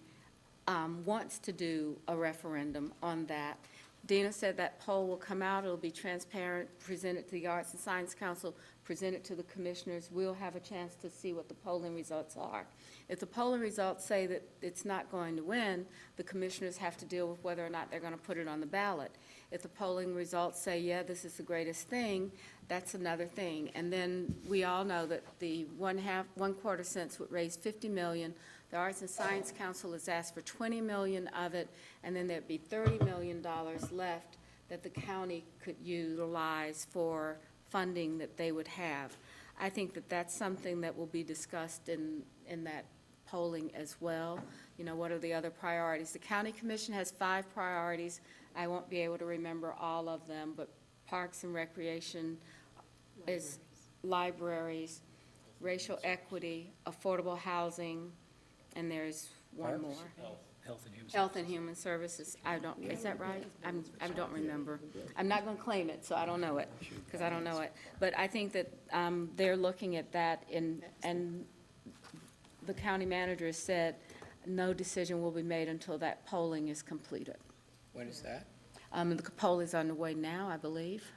wants to do a referendum on that. Dina said that poll will come out, it'll be transparent, presented to the Arts and Science Council, presented to the commissioners. We'll have a chance to see what the polling results are. If the polling results say that it's not going to win, the commissioners have to deal with whether or not they're going to put it on the ballot. If the polling results say, yeah, this is the greatest thing, that's another thing. And then we all know that the 1/4 cents would raise $50 million. The Arts and Science Council has asked for $20 million of it, and then there'd be $30 million left that the county could utilize for funding that they would have. I think that that's something that will be discussed in that polling as well. You know, what are the other priorities? The county commission has 5 priorities. I won't be able to remember all of them, but parks and recreation is libraries, racial equity, affordable housing, and there's one more. Health and Human Services. Is that right? I don't remember. I'm not going to claim it, so I don't know it, because I don't know it. But I think that they're looking at that, and the county manager said no decision will be made until that polling is completed. When is that? The poll is underway now, I believe.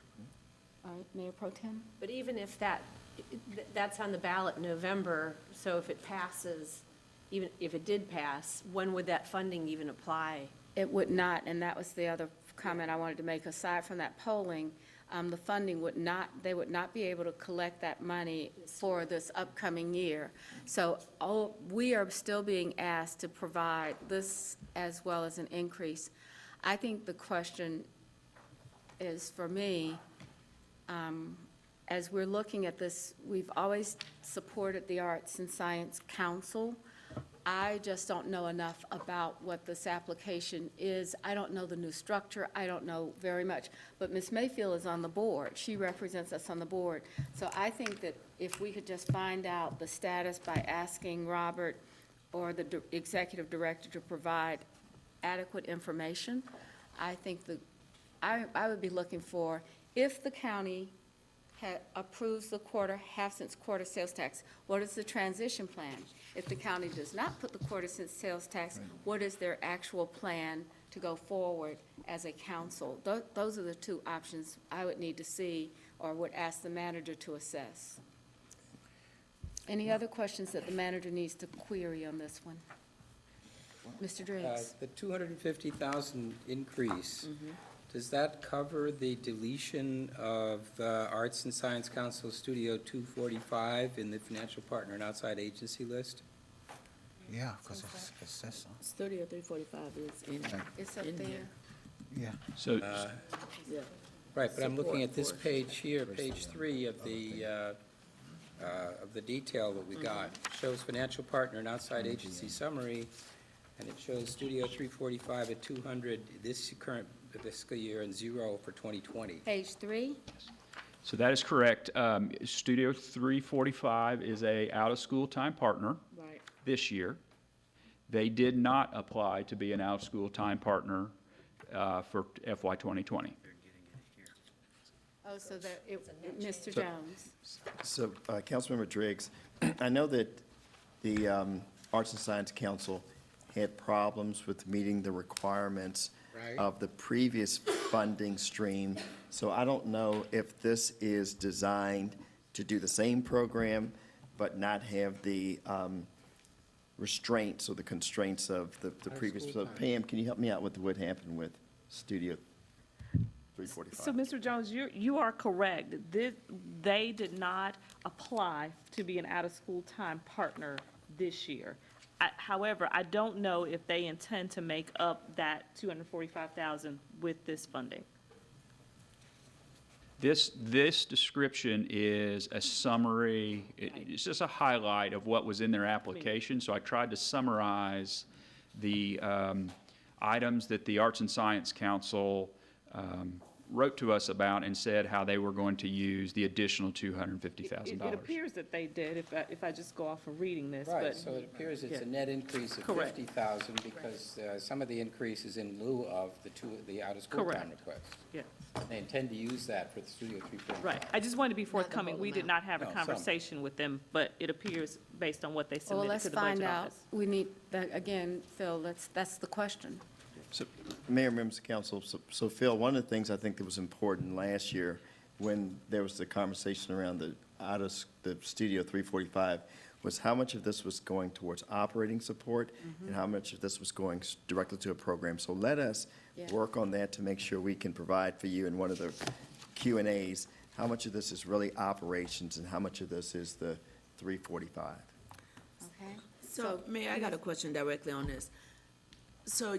All right, Mayor Pro Tem? But even if that's on the ballot in November, so if it passes, even if it did pass, when would that funding even apply? It would not, and that was the other comment I wanted to make. Aside from that polling, the funding would not, they would not be able to collect that money for this upcoming year. So we are still being asked to provide this as well as an increase. I think the question is, for me, as we're looking at this, we've always supported the Arts and Science Council. I just don't know enough about what this application is. I don't know the new structure. I don't know very much. But Ms. Mayfield is on the board. She represents us on the board. So I think that if we could just find out the status by asking Robert or the executive director to provide adequate information, I think I would be looking for, if the county approves the half-cent quarter sales tax, what is the transition plan? If the county does not put the quarter-cent sales tax, what is their actual plan to go forward as a council? Those are the 2 options I would need to see or would ask the manager to assess. Any other questions that the manager needs to query on this one? Mr. Driggs? The 250,000 increase, does that cover the deletion of Arts and Science Council Studio 245 in the financial partner and outside agency list? Yeah, because it says so. Studio 345 is in. It's up in there. here. Yeah. So, Yeah. Right, but I'm looking Support at this for it. page here, page 3 of the detail that we got. Shows financial partner and outside agency summary, and it shows Studio 345 at 200 this current fiscal year and 0 for 2020. Page 3? so that is correct. Studio 345 is a out-of-school time partner Right. this year. They did not apply to be an out-of-school time partner for FY 2020. Oh, so that, Mr. Jones? So, Councilmember Driggs, I know that the Arts and Science Council had problems with meeting the requirements Right. of the previous funding stream. So I don't know if this is designed to do the same program, but not have the restraints or the constraints of the previous. So Pam, can you help me out with what happened with Studio 345? So, Mr. Jones, you are correct. They did not apply to be an out-of-school time partner this year. However, I don't know if they intend to make up that $245,000 with this funding. This description is a summary, it's just a highlight of what was in their application. So I tried to summarize the items that the Arts and Science Council wrote to us about and said how they were going to use the additional $250,000. It appears that they did, if I just go off of reading this, Right, but. so it appears it's yeah. a net increase of Correct. 50,000 because some of the increase is in lieu of the out-of-school time Correct. requests. Yeah, They intend to use that for the Studio 345. right. I just wanted to be forthcoming. We did not have a No, some. conversation with them, but it appears, based on what they Well, submitted let's to the budget find out. office. We need, again, Phil, that's the question. So, Mayor, members of council, so Phil, one of the things I think that was important last year when there was the conversation around the Studio 345 was how much of this was going towards operating support and how much of this was going directly to a program. So let us work on that to make sure we can provide for you in one of the Q&As, how much of this is really operations and how much of this is the 345. Okay? So, Mayor, I got a question directly on this. So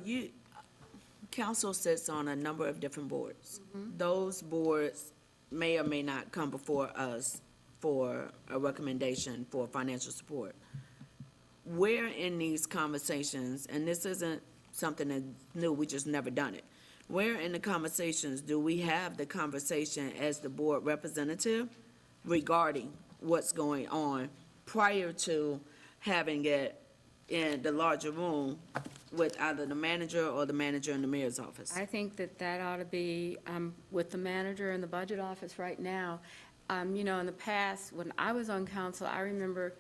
council sits on a number of different boards. Those boards may or may not come before us for a recommendation for financial support. Where in these conversations, and this isn't something that's new, we just never done it. Where in the conversations do we have the conversation as the board representative regarding what's going on prior to having it in the larger room with either the manager or the manager in the mayor's office? I think that ought to be with the manager in the budget office right now. You know, in the past, when I was on council, I remember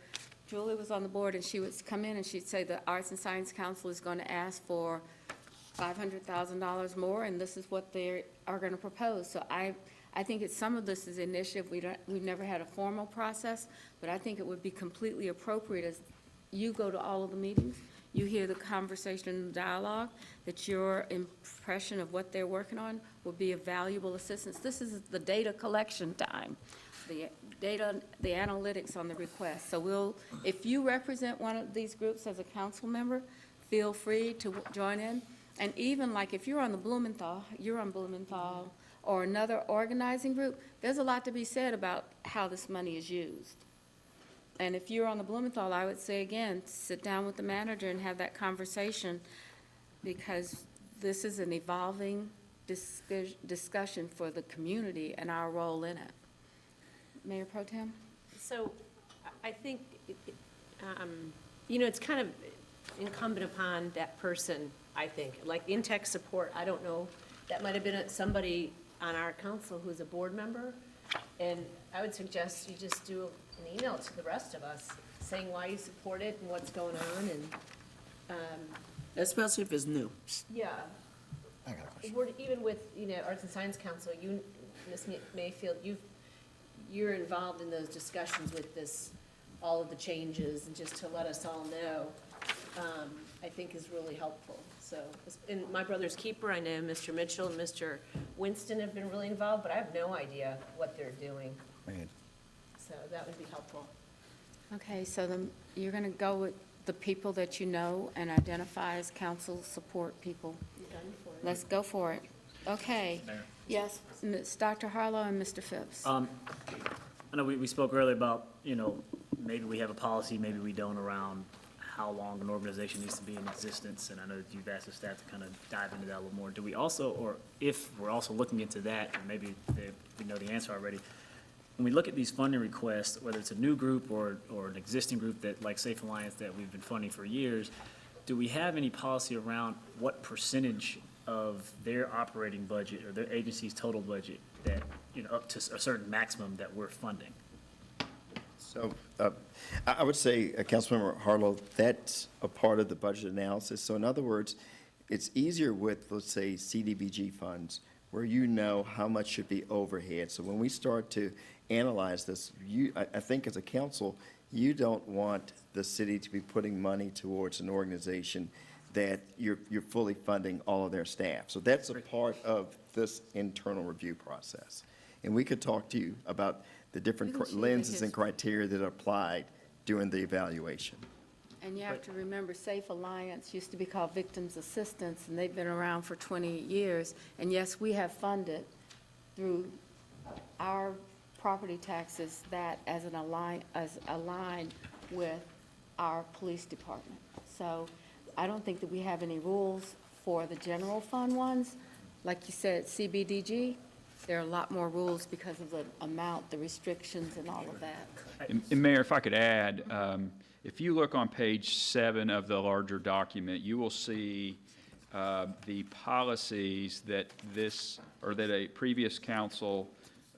Julie was on the board and she would come in and she'd say the Arts and Science Council is going to ask for $500,000 more and this is what they are going to propose. So I think some of this is initiative. We've never had a formal process, but I think it would be completely appropriate as you go to all of the meetings, you hear the conversation and dialogue, that your impression of what they're working on will be a valuable assistance. This is the data collection time, the data, the analytics on the request. So if you represent one of these groups as a council member, feel free to join in. And even like if you're on Blumenthal, or another organizing group, there's a lot to be said about how this money is used. And if you're on the Blumenthal, I would say again, sit down with the manager and have that conversation because this is an evolving discussion for the community and our role in it. Mayor Pro Tem? So I think, you know, it's kind of incumbent upon that person, I think. Like in tech support, I don't know, that might have been somebody on our council who's a board member. And I would suggest you just do an email to the rest of us saying why you support it and what's going on and. Especially if it's new. Yeah. I got a question. We're, even with, you know, Arts and Science Council, you, Ms. Mayfield, you're involved in those discussions with this, all of the changes, and just to let us all know, I think is really helpful. So, and my brother's keeper, I know Mr. Mitchell and Mr. Winston have been really involved, but I have no idea what they're doing. Right. So that would be helpful. Okay, so you're going to go with the people that you know and identify as council support people. Let's go for it. Okay. Mayor. Yes, Dr. Harlow and Mr. Phipps. I know we spoke earlier about, you know, maybe we have a policy, maybe we don't, around how long an organization needs to be in existence, and I know that you've asked the staff to kind of dive into that a little more. Do we also, or if we're also looking into that, and maybe we know the answer already, when we look at these funding requests, whether it's a new group or an existing group that, like Safe Alliance, that we've been funding for years, do we have any policy around what percentage of their operating budget or their agency's total budget that, you know, up to a certain maximum that we're funding? So I would say, Councilmember Harlow, that's a part of the budget analysis. So in other words, it's easier with, let's say, CDBG funds, where you know how much should be overhead. So when we start to analyze this, I think as a council, you don't want the city to be putting money towards an organization that you're fully funding all of their staff. So that's a part of this internal review process. And we could talk to you about the different lenses and criteria that are applied during the evaluation. And you have to remember, Safe Alliance used to be called Victims Assistance, and they've been around for 20 years. And yes, we have funded through our property taxes that as aligned with our police department. So I don't think that we have any rules for the general fund ones. Like you said, CBDG, there are a lot more rules because of the amount, the restrictions, and all of that. And Mayor, if I could add, if you look on page 7 of the larger document, you will see the policies that that a previous council,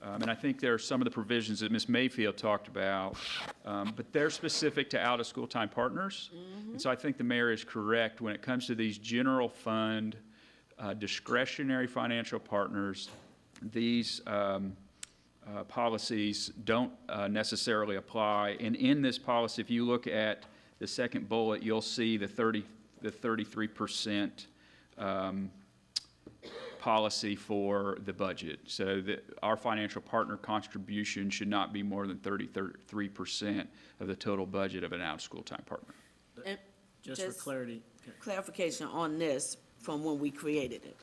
and I think there are some of the provisions that Ms. Mayfield talked about, but they're specific to out-of-school time partners. And so I think the mayor is correct when it comes to these general fund discretionary financial partners, these policies don't necessarily apply. And in this policy, if you look at the second bullet, you'll see the 33% policy for the budget. So that our financial partner contribution should not be more than 33% of the total budget of an out-of-school time partner. And Just for clarity, clarification on this from when we created it.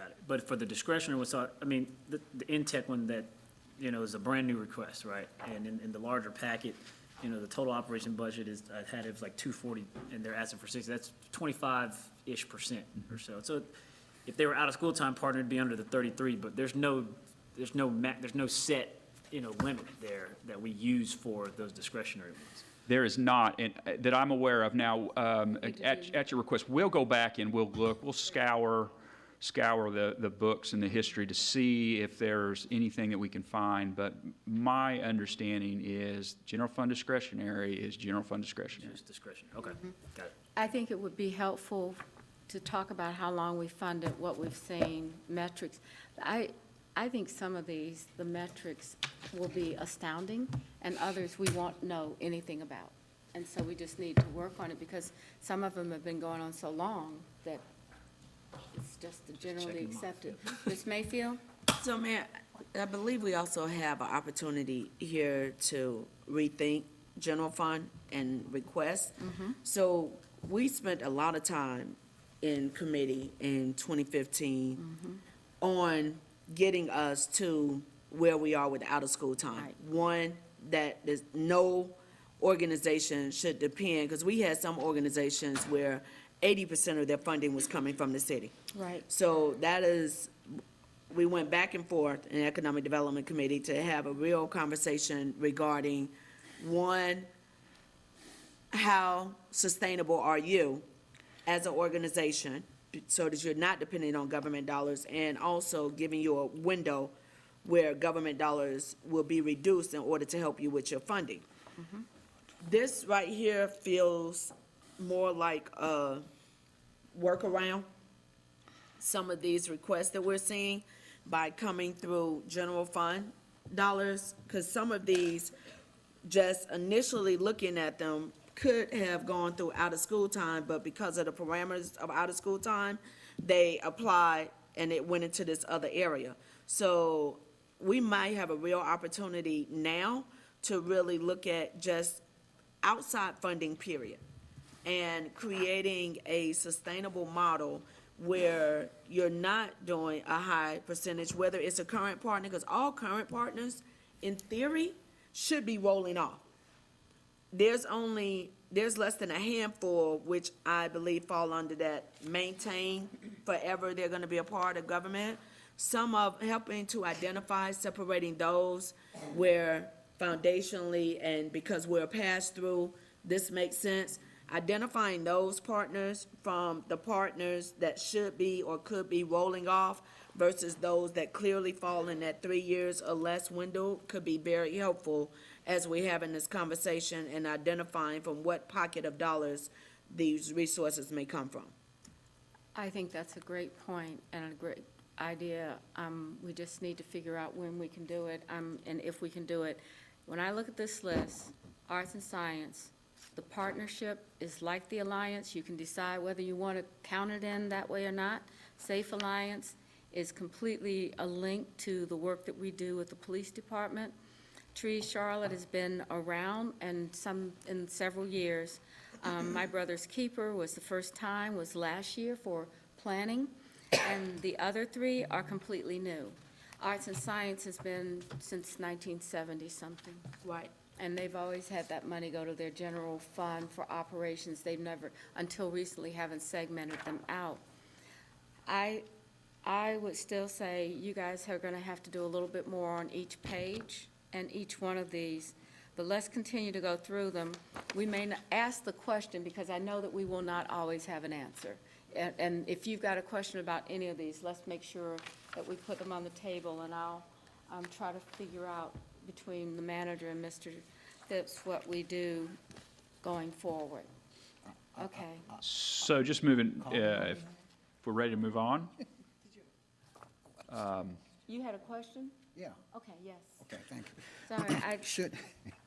got it. But for the discretionary, I mean, the Intech one that, you know, is a brand-new request, right? And in the larger packet, you know, the total operation budget is, I had it was like 240, and they're asking for 60. That's 25-ish% or so. So if they were out of school time partner, it'd be under the 33, but there's no set, you know, limit there that we use for those discretionary ones. There is not, and that I'm aware of. Now, at your request, we'll go back and we'll look, we'll scour the books and the history to see if there's anything that we can find. But my understanding is general fund discretionary is general fund discretionary. Just discretionary, okay, got it. I think it would be helpful to talk about how long we funded, what we've seen, metrics. I think some of these, the metrics will be astounding, and others we won't know anything about. And so we just need to work on it, because some of them have been going on so long that it's just generally accepted. Ms. Mayfield? So, Mayor, I believe we also have an opportunity here to rethink general fund and requests. So we spent a lot of time in committee in 2015 on getting us to where we are with out-of-school time. Right. One, that there's no organization should depend, because we had some organizations where 80% of their funding was coming from the city. Right. So that is, we went back and forth in Economic Development Committee to have a real conversation regarding, one, how sustainable are you as an organization, so that you're not depending on government dollars, and also giving you a window where government dollars will be reduced in order to help you with your funding. This right here feels more like a workaround some of these requests that we're seeing by coming through general fund dollars, because some of these, just initially looking at them, could have gone through out-of-school time, but because of the parameters of out-of-school time, they applied and it went into this other area. So we might have a real opportunity now to really look at just outside funding, period, and creating a sustainable model where you're not doing a high percentage, whether it's a current partner, because all current partners, in theory, should be rolling off. There's less than a handful, which I believe fall under that maintain forever, they're gonna be a part of government. Some of helping to identify, separating those where foundationally, and because we're a pass-through, this makes sense. Identifying those partners from the partners that should be or could be rolling off versus those that clearly fall in that 3 years or less window could be very helpful as we have in this conversation, and identifying from what pocket of dollars these resources may come from. I think that's a great point and a great idea. We just need to figure out when we can do it, and if we can do it. When I look at this list, arts and science, the partnership is like the alliance. You can decide whether you want to count it in that way or not. Safe Alliance is completely a link to the work that we do with the police department. Tree Charlotte has been around in several years. My Brother's Keeper was the first time, was last year for planning, and the other three are completely new. Arts and Science has been since 1970-something. Right. And they've always had that money go to their general fund for operations. They've never, until recently, haven't segmented them out. I would still say you guys are gonna have to do a little bit more on each page and each one of these, but let's continue to go through them. We may not ask the question, because I know that we will not always have an answer. And if you've got a question about any of these, let's make sure that we put them on the table, and I'll try to figure out between the manager and Mr. Phipps what we do going forward. Okay. So just moving, if we're ready to move on. You had a question? Yeah, Okay, yes. okay, thank you. Sorry,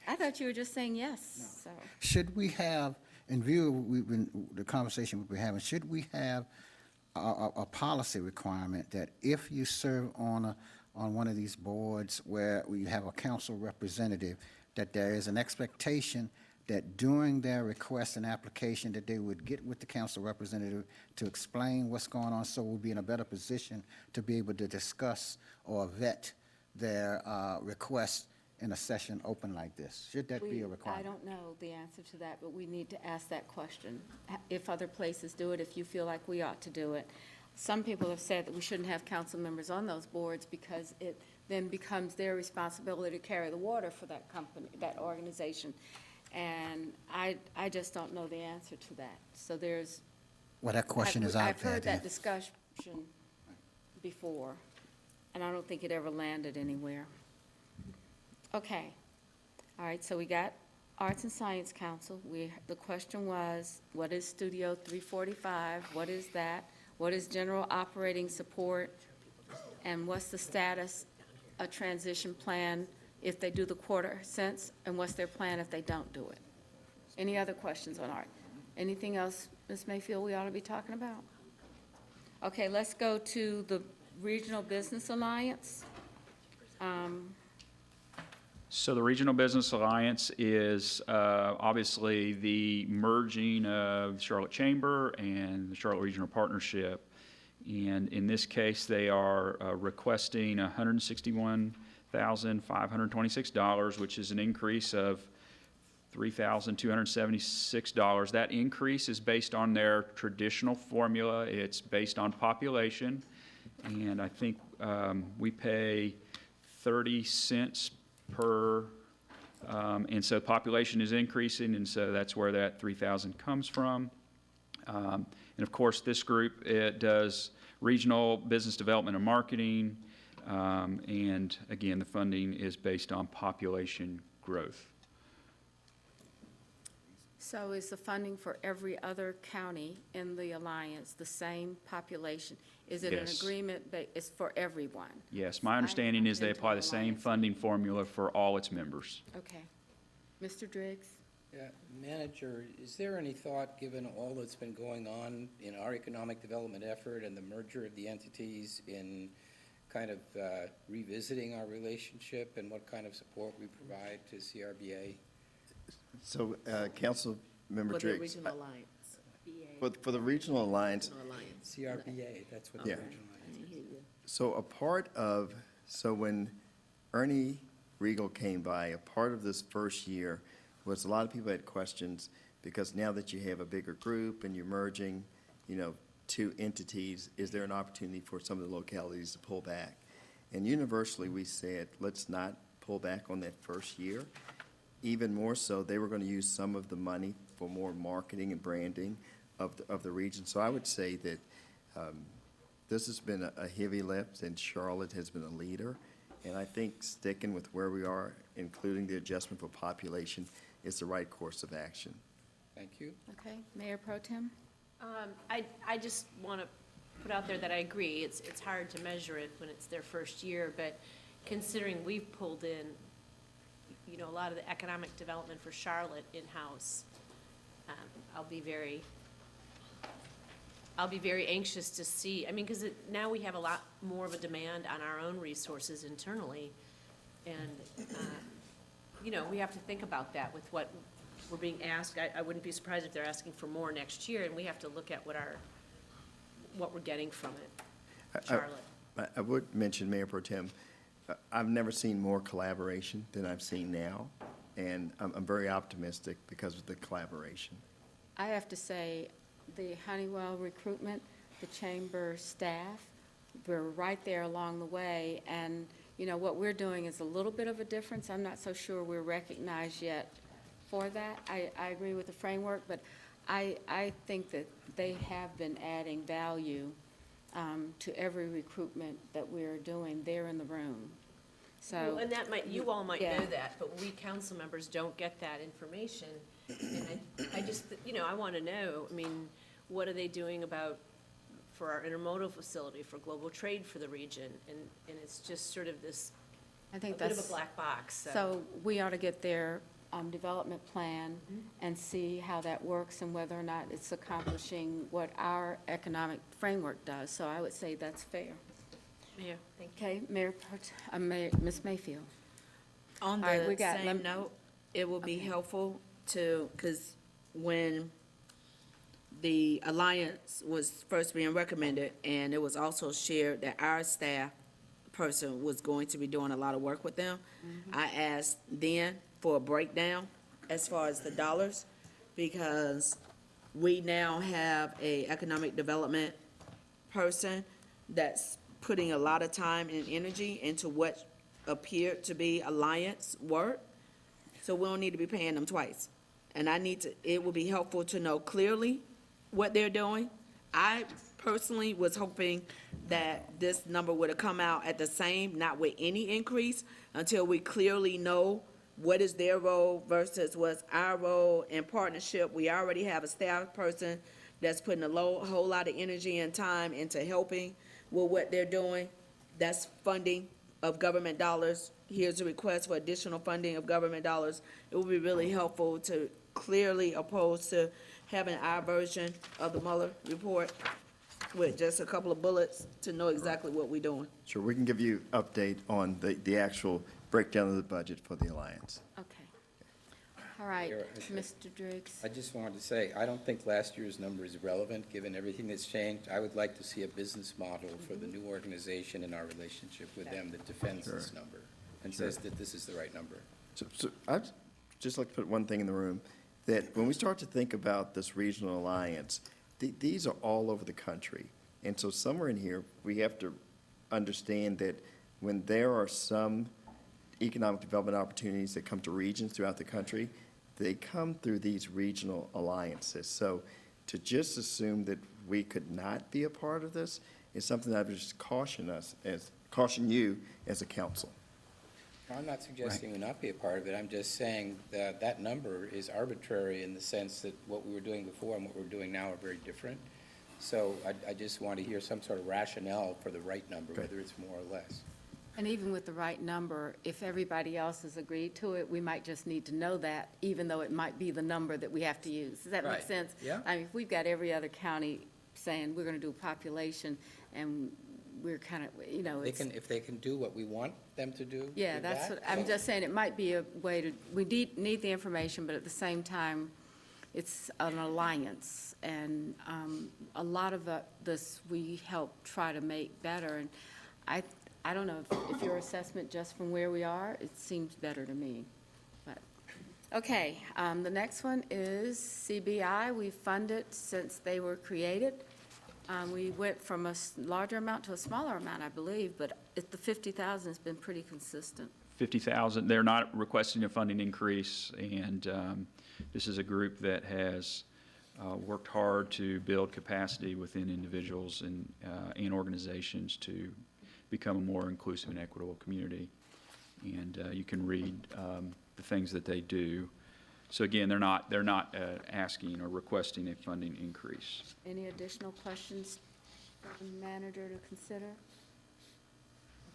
I thought you were just saying yes, so. Should we have, in view of the conversation we've been having, should we have a policy requirement that if you serve on one of these boards where we have a council representative, that there is an expectation that during their request and application, that they would get with the council representative to explain what's going on, so we'll be in a better position to be able to discuss or vet their request in a session open like this? Should that be a requirement? I don't know the answer to that, but we need to ask that question. If other places do it, if you feel like we ought to do it. Some people have said that we shouldn't have council members on those boards because it then becomes their responsibility to carry the water for that company, that organization. And I just don't know the answer to that. So there's. Well, that question is out there. I've heard then. that discussion before, and I don't think it ever landed anywhere. Okay. All right, so we got Arts and Science Council. The question was, what is Studio 345? What is that? What is general operating support? And what's the status, a transition plan if they do the quarter cents? And what's their plan if they don't do it? Any other questions on art? Anything else, Ms. Mayfield, we ought to be talking about? Okay, let's go to the Regional Business Alliance. So the Regional Business Alliance is obviously the merging of Charlotte Chamber and the Charlotte Regional Partnership. And in this case, they are requesting $161,526, which is an increase of $3,276. That increase is based on their traditional formula. It's based on population. And I think we pay 30 cents per, and so population is increasing, and so that's where that 3,000 comes from. And of course, this group, it does regional business development and marketing, and again, the funding is based on population growth. So is the funding for every other county in the alliance the same population? Is it an Yes. agreement that is for everyone? Yes, my understanding is they into apply the the same alliance. funding formula for all its members. Okay. Mr. Driggs? Yeah, Manager, is there any thought, given all that's been going on in our economic development effort and the merger of the entities, in kind of revisiting our relationship and what kind of support we provide to CRBA? So, Council Member For the Driggs, Regional Alliance. for the Regional Alliance, Regional Alliance. CRBA, that's what the Yeah. regional is. so when Ernie Regal came by, a part of this first year was a lot of people had questions because now that you have a bigger group and you're merging, two entities, is there an opportunity for some of the localities to pull back? And universally, we said, let's not pull back on that first year. Even more so, they were going to use some of the money for more marketing and branding of the region. So I would say that this has been a heavy lift, and Charlotte has been a leader. And I think sticking with where we are, including the adjustment for population, is the right course of action. Thank you. Okay. Mayor Pro Tem? I just want to put out there that I agree. It's hard to measure it when it's their first year, but considering we've pulled in, a lot of the economic development for Charlotte in-house, I'll be very anxious to see, because now we have a lot more of a demand on our own resources internally. And, we have to think about that with what we're being asked. I wouldn't be surprised if they're asking for more next year, and we have to look at what we're getting from it, Charlotte. I would mention, Mayor Pro Tem, I've never seen more collaboration than I've seen now, and I'm very optimistic because of the collaboration. I have to say, the Honeywell recruitment, the chamber staff, we're right there along the way. And, what we're doing is a little bit of a difference. I'm not so sure we're recognized yet for that. I agree with the framework, but I think that they have been adding value to every recruitment that we're doing there in the room. So. And you all might Yeah. know that, but we council members don't get that information. And I just, I want to know, what are they doing about for our intermodal facility, for global trade for the region, and it's just sort of this, I a think bit of that's. a black box, So we ought to get their development plan and see how that works and whether or not it's accomplishing what our economic framework does. So I would say that's fair. Mayor, thank you. Okay, Ms. Mayfield. On All right, we the got same note, it would be helpful to, because when the alliance was first being recommended, and it was also shared that our staff person was going to be doing a lot of work with them, I asked then for a breakdown as far as the dollars, because we now have a economic development person that's putting a lot of time and energy into what appeared to be alliance work. So we don't need to be paying them twice. And it would be helpful to know clearly what they're doing. I personally was hoping that this number would have come out at the same, not with any increase, until we clearly know what is their role versus what's our role in partnership. We already have a staff person that's putting a whole lot of energy and time into helping with what they're doing. That's funding of government dollars. Here's a request for additional funding of government dollars. It would be really helpful to clearly, opposed to having our version of the Mueller report with just a couple of bullets to know exactly what we're doing. Sure, we can give you update on the actual breakdown of the budget for the Alliance. Okay. All right, Mayor, Mr. Driggs. I just wanted to say, I don't think last year's number is relevant, given everything that's changed. I would like to see a business model for the new organization and our relationship with them that defends this Sure. number and Sure. says that this is the right number. So I'd just like to put one thing in the room, that when we start to think about this regional alliance, these are all over the country. And so somewhere in here, we have to understand that when there are some economic development opportunities that come to regions throughout the country, they come through these regional alliances. So to just assume that we could not be a part of this is something that I would just caution you as a council. I'm not suggesting we not be a part of it. I'm just saying that that number is arbitrary in the sense that what we were doing before and what we're doing now are very different. So I just want to hear some sort of rationale for the right number, whether it's more or less. And even with the right number, if everybody else has agreed to it, we might just need to know that, even though it might be the number that we have to use. Does that make Right. sense? Yeah. I mean, if we've got every other county saying we're gonna do population, and we're kind of, If they can do what we want them to do. yeah, do that's that, what, I'm so- just saying, it might be a way to, we need the information, but at the same time, it's an alliance, and a lot of this we help try to make better, and I don't know if your assessment just from where we are, it seems better to me, but, okay, the next one is CBI. We funded since they were created. We went from a larger amount to a smaller amount, I believe, but the 50,000 has been pretty consistent. 50,000, they're not requesting a funding increase, and this is a group that has worked hard to build capacity within individuals and organizations to become a more inclusive and equitable community. And you can read the things that they do. So again, they're not asking or requesting a funding increase. Any additional questions for the manager to consider?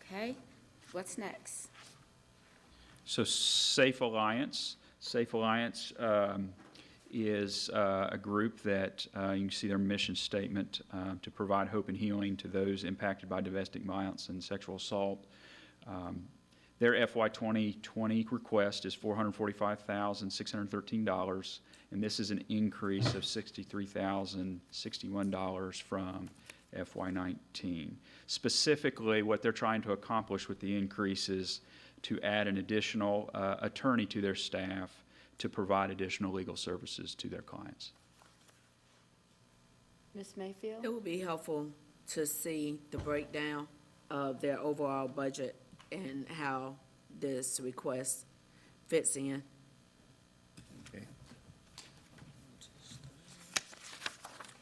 Okay, what's next? So Safe Alliance is a group that, you can see their mission statement, to provide hope and healing to those impacted by domestic violence and sexual assault. Their FY 2020 request is $445,613, and this is an increase of $63,061 from FY 19. Specifically, what they're trying to accomplish with the increase is to add an additional attorney to their staff to provide additional legal services to their clients. Ms. Mayfield? It would be helpful to see the breakdown of their overall budget and how this request fits in. Okay.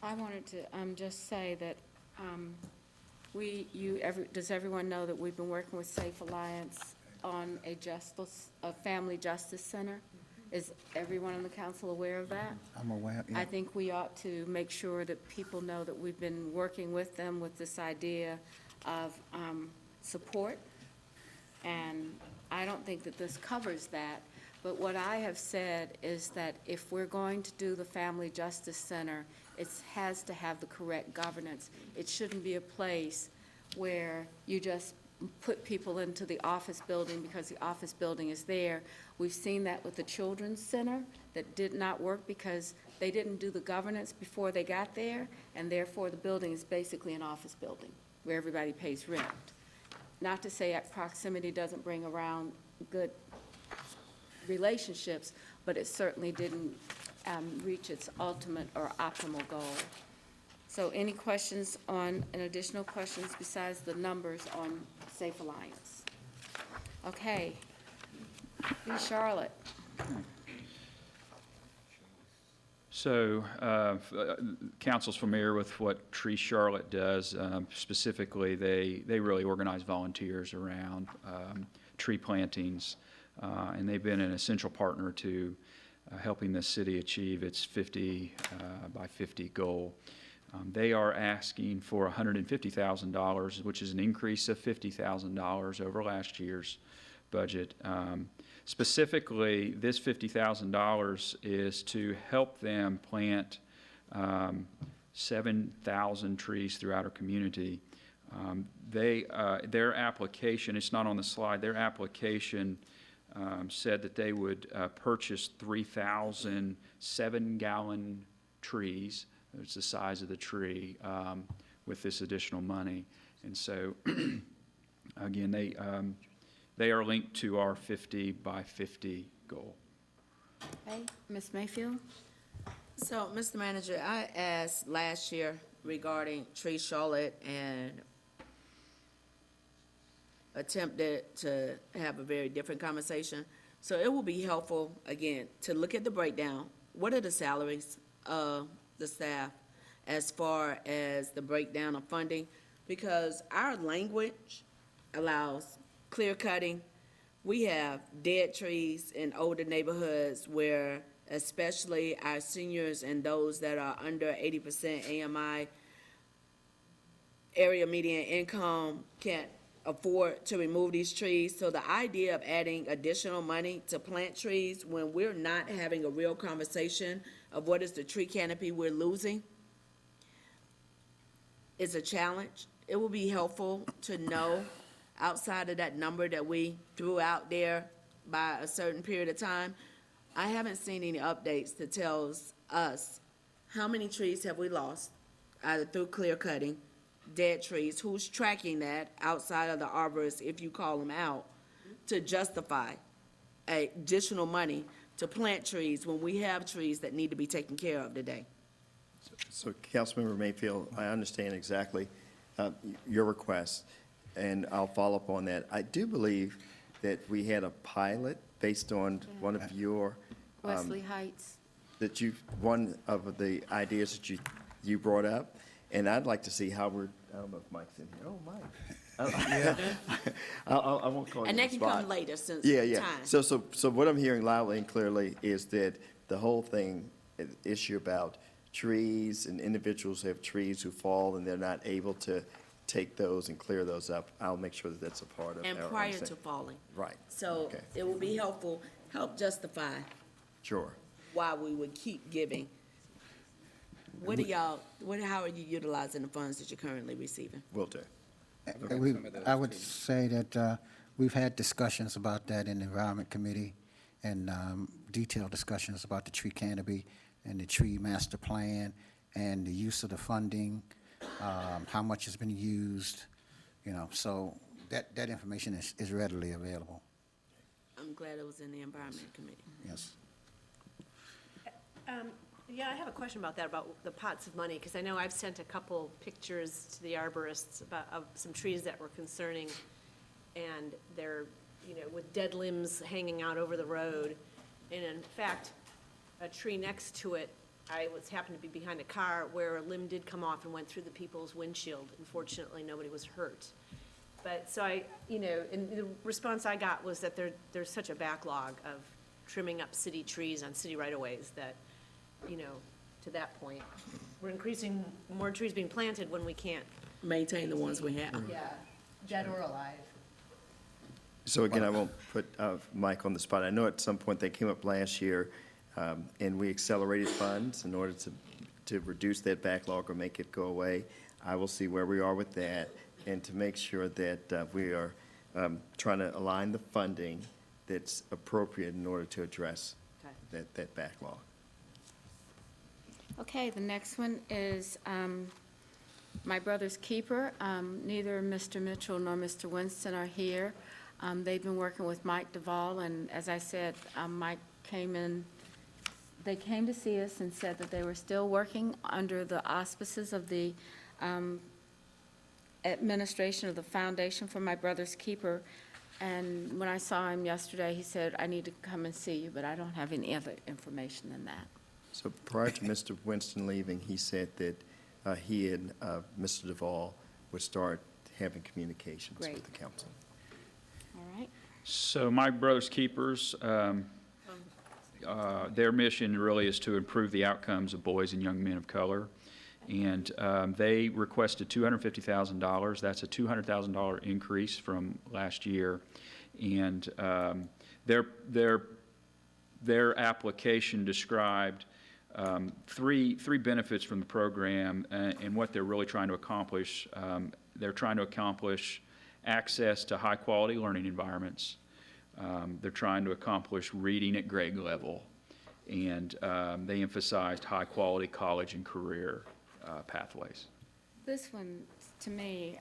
I wanted to just say that does everyone know that we've been working with Safe Alliance on a family justice center? Is everyone on the council aware of that? I'm aware, yeah. I think we ought to make sure that people know that we've been working with them with this idea of support. And I don't think that this covers that. But what I have said is that if we're going to do the Family Justice Center, it has to have the correct governance. It shouldn't be a place where you just put people into the office building because the office building is there. We've seen that with the Children's Center that did not work because they didn't do the governance before they got there, and therefore the building is basically an office building where everybody pays rent. Not to say that proximity doesn't bring around good relationships, but it certainly didn't reach its ultimate or optimal goal. So any questions on, and additional questions besides the numbers on Safe Alliance? Okay. B. Charlotte. So, council's familiar with what Tree Charlotte does. Specifically, they really organize volunteers around tree plantings, and they've been an essential partner to helping the city achieve its 50 by 50 goal. They are asking for $150,000, which is an increase of $50,000 over last year's budget. Specifically, this $50,000 is to help them plant 7,000 trees throughout our community. Their application, it's not on the slide, their application said that they would purchase 3,000 7-gallon trees. It's the size of the tree with this additional money. And so, again, they are linked to our 50 by 50 goal. Okay, Ms. Mayfield? So, Mr. Manager, I asked last year regarding Tree Charlotte and attempted to have a very different conversation. So it will be helpful, again, to look at the breakdown. What are the salaries of the staff as far as the breakdown of funding? Because our language allows clear cutting. We have dead trees in older neighborhoods where especially our seniors and those that are under 80% AMI, area median income, can't afford to remove these trees. So the idea of adding additional money to plant trees when we're not having a real conversation of what is the tree canopy we're losing is a challenge. It will be helpful to know outside of that number that we threw out there by a certain period of time. I haven't seen any updates that tells us how many trees have we lost, either through clear cutting, dead trees, who's tracking that outside of the arborists, if you call them out, to justify additional money to plant trees when we have trees that need to be taken care of today. So Councilmember Mayfield, I understand exactly your request, and I'll follow up on that. I do believe that we had a pilot based on one of your Wesley Heights. that you, one of the ideas that you brought up, and I'd like to see how we're, I don't know if Mike's in here. Oh, Mike. I won't call you And on that the can come spot. later since Yeah. time. So what I'm hearing loudly and clearly is that the whole thing, issue about trees and individuals who have trees who fall and they're not able to take those and clear those up, I'll make sure that that's a part of our And prior to understanding. falling. Right. So Okay. it will be helpful, help justify Sure. why we would keep giving. What are y'all, how are you utilizing the funds that you're currently receiving? Will do. I would say that we've had discussions about that in the Environment Committee and detailed discussions about the tree canopy and the tree master plan and the use of the funding, how much has been used, so that information is readily available. I'm glad it was in the Environment Committee. Yes. Yeah, I have a question about that, about the pots of money, because I know I've sent a couple pictures to the arborists of some trees that were concerning, and they're, with dead limbs hanging out over the road. And in fact, a tree next to it, happened to be behind a car where a limb did come off and went through the people's windshield. Unfortunately, nobody was hurt. But so and the response I got was that there's such a backlog of trimming up city trees on city right-of-ways that, you know, to that point, we're increasing more trees being planted when we can't. Maintain the ones we have. Yeah, dead or alive. So again, I won't put Mike on the spot. I know at some point they came up last year, and we accelerated funds in order to reduce that backlog or make it go away. I will see where we are with that, and to make sure that we are trying to align the funding that's appropriate in order to address that backlog. Okay, the next one is My Brother's Keeper. Neither Mr. Mitchell nor Mr. Winston are here. They've been working with Mike Duvall, and as I said, Mike came in, they came to see us and said that they were still working under the auspices of the administration of the Foundation for My Brother's Keeper. And when I saw him yesterday, he said, I need to come and see you, but I don't have any other information than that. So prior to Mr. Winston leaving, he said that he and Mr. Duvall would start having communications Great. with the council. All right? So My Brother's Keepers, their mission really is to improve the outcomes of boys and young men of color. And they requested $250,000. That's a $200,000 increase from last year. And their application described three benefits from the program and what they're really trying to accomplish. They're trying to accomplish access to high-quality learning environments. They're trying to accomplish reading at grade level. And they emphasized high-quality college and career pathways. This one, to me,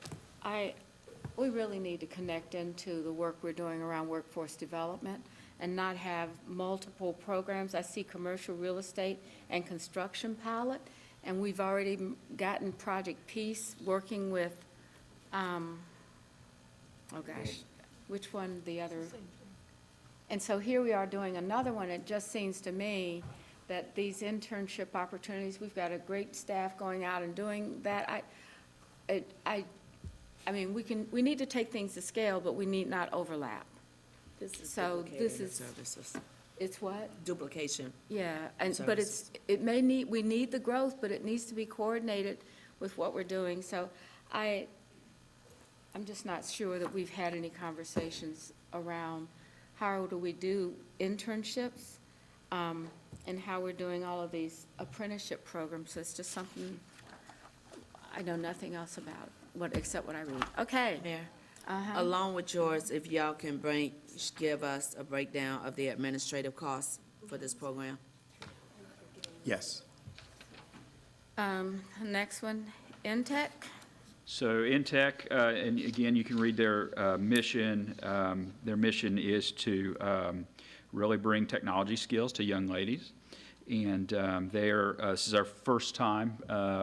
we really need to connect into the work we're doing around workforce development and not have multiple programs. I see commercial real estate and construction pilot, and we've already gotten Project Peace working with, oh gosh, which one, the other? And so here we are doing another one. It just seems to me that these internship opportunities, we've got a great staff going out and doing that. I mean, we need to take things to scale, but we need not overlap. This is So duplicating this the is- services. It's what? Duplication. Yeah, but we need the growth, but it needs to be coordinated with what we're doing. So I'm just not sure that we've had any conversations around how do we do internships, and how we're doing all of these apprenticeship programs. It's just something I know nothing else about, except what I read. Okay. Mayor, Uh-huh. along with yours, if y'all can give us a breakdown of the administrative costs for this program. Yes. Next one, Intech. So Intech, and again, you can read their mission. Their mission is to really bring technology skills to young ladies. And this is our first time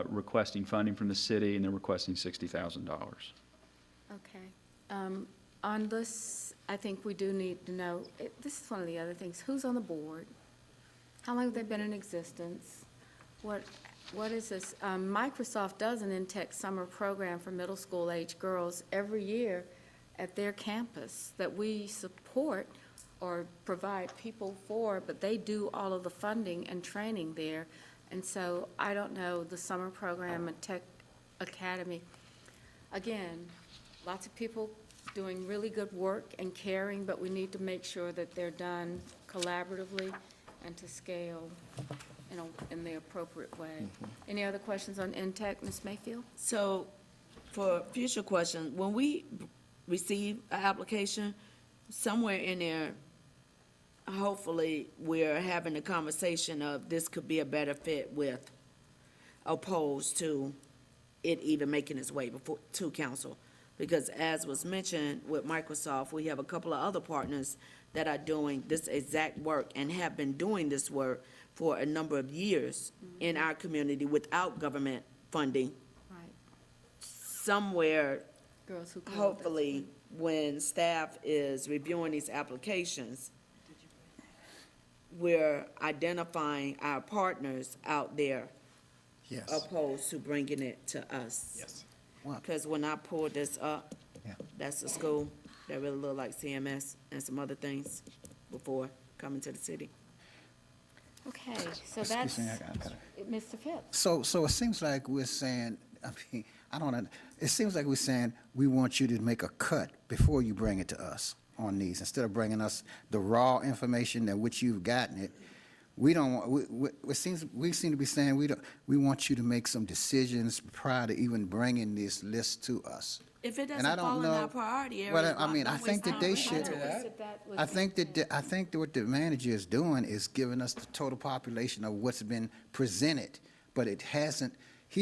requesting funding from the city, and they're requesting $60,000. Okay. On this, I think we do need to know, this is one of the other things, who's on the board? How long have they been in existence? What is this? Microsoft does an Intech summer program for middle school age girls every year at their campus that we support or provide people for, but they do all of the funding and training there. And so I don't know, the summer program at Tech Academy. Again, lots of people doing really good work and caring, but we need to make sure that they're done collaboratively and to scale, in the appropriate way. Any other questions on Intech, Ms. Mayfield? So, for future questions, when we receive an application, somewhere in there, hopefully, we're having a conversation of this could be a better fit with, opposed to it even making its way to council. Because as was mentioned with Microsoft, we have a couple of other partners that are doing this exact work and have been doing this work for a number of years in our community without government funding. Right. Somewhere, Girls who code, hopefully, when staff is reviewing these applications, we're identifying our partners out there Yes. opposed to bringing it to us. Yes. Because when I pulled this up, Yeah. that's a school that really looked like CMS and some other things before coming to the city. Okay, so Excuse that's, me, I gotta- Mr. Phipps. So it seems like we're saying, I mean, I don't know, it seems like we're saying we want you to make a cut before you bring it to us on these, instead of bringing us the raw information that which you've gotten it. We don't want, we seem to be saying we want you to make some decisions prior to even bringing this list to us. If it And I doesn't don't fall in know- our priority area. Well, I why- mean, don't I think waste that time they with should, it. I think that what the manager is doing is giving us the total population of what's been presented, but he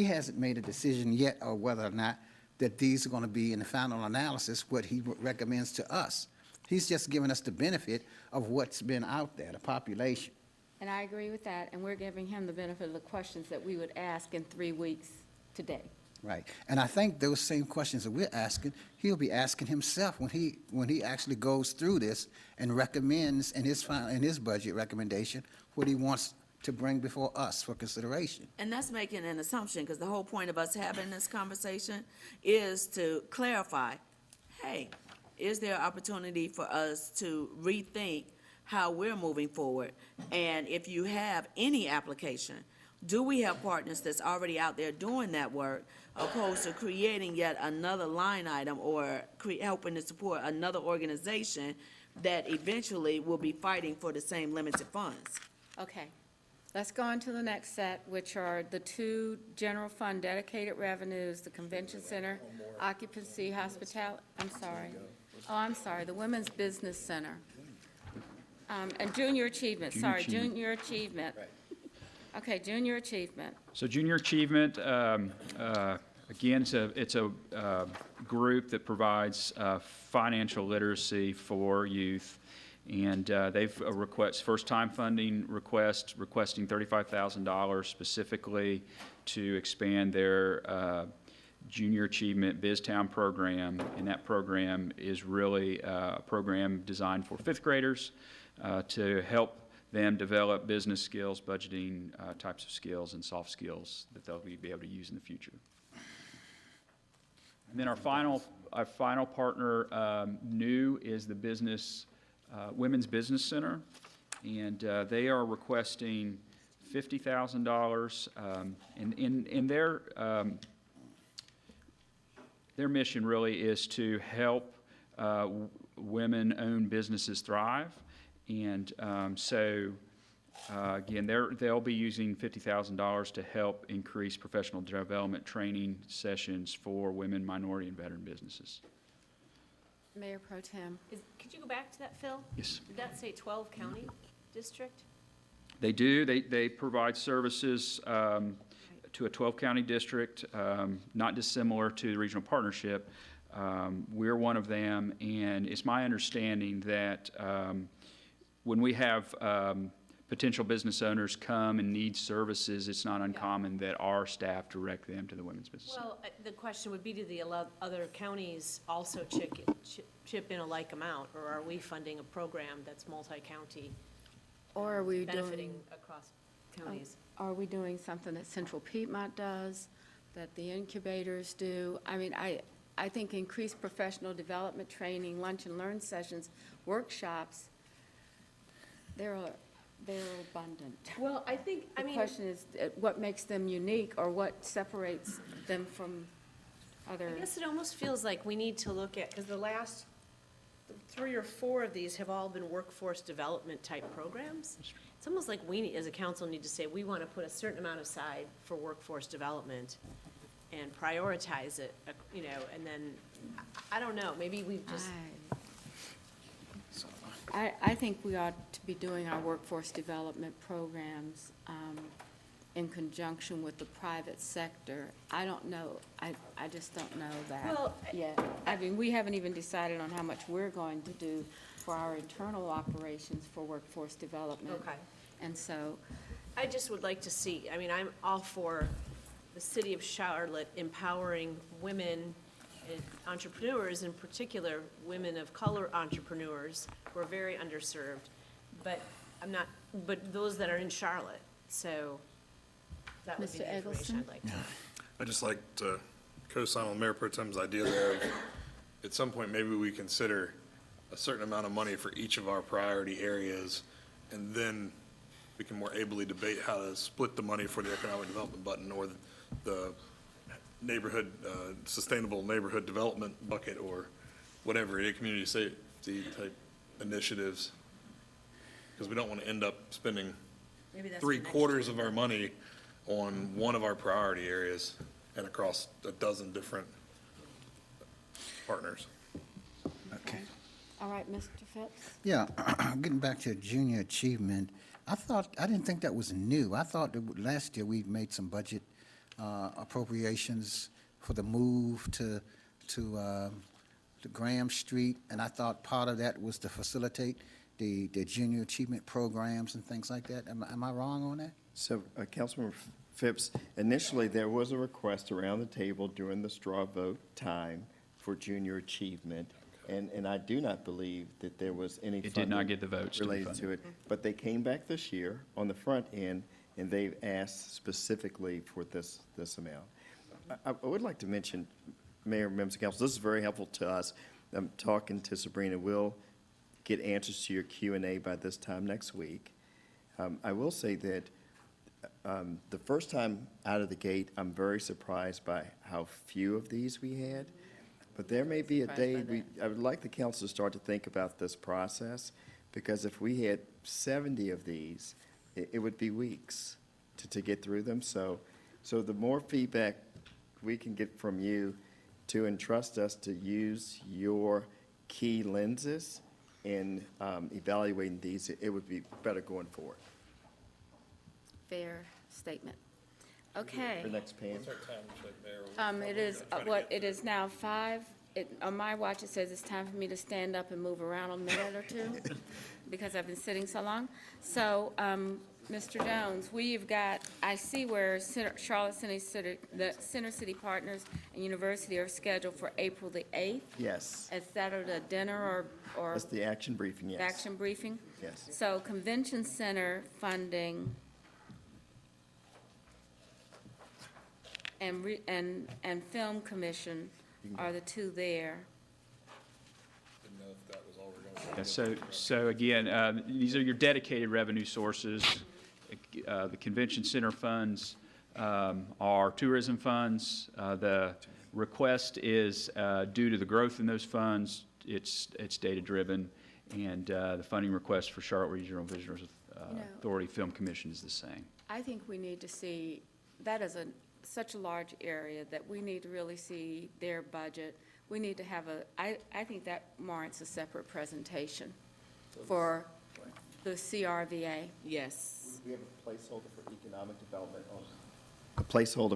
hasn't made a decision yet of whether or not that these are going to be in the final analysis what he recommends to us. He's just giving us the benefit of what's been out there, the population. And I agree with that, and we're giving him the benefit of the questions that we would ask in 3 weeks today. Right. And I think those same questions that we're asking, he'll be asking himself when he actually goes through this and recommends in his budget recommendation what he wants to bring before us for consideration. And that's making an assumption, because the whole point of us having this conversation is to clarify, hey, is there opportunity for us to rethink how we're moving forward? And if you have any application, do we have partners that's already out there doing that work, opposed to creating yet another line item or helping to support another organization that eventually will be fighting for the same limited funds? Okay, let's go on to the next set, which are the 2 general fund dedicated revenues, the convention center, occupancy, hospitality, I'm sorry, the Women's Business Center. And junior achievement, junior achievement. Okay, junior achievement. So junior achievement, again, it's a group that provides financial literacy for youth. And they've first-time funding requesting $35,000 specifically to expand their junior achievement BizTown program. And that program is really a program designed for 5th graders to help them develop business skills, budgeting types of skills, and soft skills that they'll be able to use in the future. And then our final partner, new, is the Women's Business Center, and they are requesting $50,000. And in their mission really is to help women-owned businesses thrive. And again, they'll be using $50,000 to help increase professional development training sessions for women, minority, and veteran businesses. Mayor Pro Tem. Could you go back to that, Phil? Yes. Did that say 12 county district? They do. They provide services to a 12-county district, not dissimilar to the regional partnership. We're one of them, and it's my understanding that when we have potential business owners come and need services, it's not uncommon that our staff direct them to the Women's Business Center. Well, the question would be, do the other counties also chip in a like amount, or are we funding a program that's multi-county, Or are we benefiting doing, across counties? are we doing something that Central Piedmont does, that the incubators do? I mean, I think increased professional development training, lunch and learn sessions, workshops, they're abundant. Well, I mean. The question is, what makes them unique, or what separates them from other? I guess it almost feels like we need to look at, because the last 3 or 4 of these have all been workforce development type programs. It's almost like we, as a council, need to say, we want to put a certain amount aside for workforce development and prioritize it, and then, I don't know, maybe we've just. I think we ought to be doing our workforce development programs in conjunction with the private sector. I don't know, I just don't know that Well, yet. I mean, we haven't even decided on how much we're going to do for our internal operations for workforce development. Okay. And so, I just would like to see, I mean, I'm all for the city of Charlotte empowering women and entrepreneurs, in particular, women of color entrepreneurs who are very underserved, but but those that are in Charlotte, so that would be the Mr. information Eggleston? I'd like to. I'd just like to co-sign on Mayor Pro Tem's idea there of, at some point, maybe we consider a certain amount of money for each of our priority areas and then we can more ably debate how to split the money for the economic development button or the neighborhood, sustainable neighborhood development bucket or whatever, any community safety type initiatives. Because we don't want to end up spending Maybe that's three the next quarters of our money on one of our priority areas and across a dozen different partners. Okay. All right, Mr. Phipps? Yeah, getting back to junior achievement, I didn't think that was new. I thought that last year we made some budget appropriations for the move to Graham Street, and I thought part of that was to facilitate the junior achievement programs and things like that. Am I wrong on that? So, Councilmember Phipps, initially, there was a request around the table during the straw vote time for junior achievement, and I do not believe that there was any It did not funding get the votes to be related to funded. it. But they came back this year on the front end, and they've asked specifically for this amount. I would like to mention, Mayor, members of council, this is very helpful to us. I'm talking to Sabrina. We'll get answers to your Q&A by this time next week. I will say that the first time out of the gate, I'm very surprised by how few of these we had. But there may be a day, I would like the council to start to think about this process, because if we had 70 of these, it would be weeks to get through them. So the more feedback we can get from you to entrust us to use your key lenses in evaluating these, it would be better going forward. Fair statement. Okay. For next Pam. It is, it is now 5. On my watch, it says it's time for me to stand up and move around a minute or two because I've been sitting so long. So, Mr. Jones, we've got, I see where Charlotte the Center City Partners and University are scheduled for April the 8th. Yes. Is that at a dinner or? That's the action briefing, yes. Action briefing? Yes. So Convention Center funding and Film Commission are the two there. Yeah, so again, these are your dedicated revenue sources. The convention center funds are tourism funds. The request is due to the growth in those funds. It's data-driven, and the funding request for Charlotte Regional Visitors Authority Film Commission is the same. I think we need to see, that is such a large area that we need to really see their budget. We need to have I think that warrants a separate presentation for the CRVA. Yes. We have a placeholder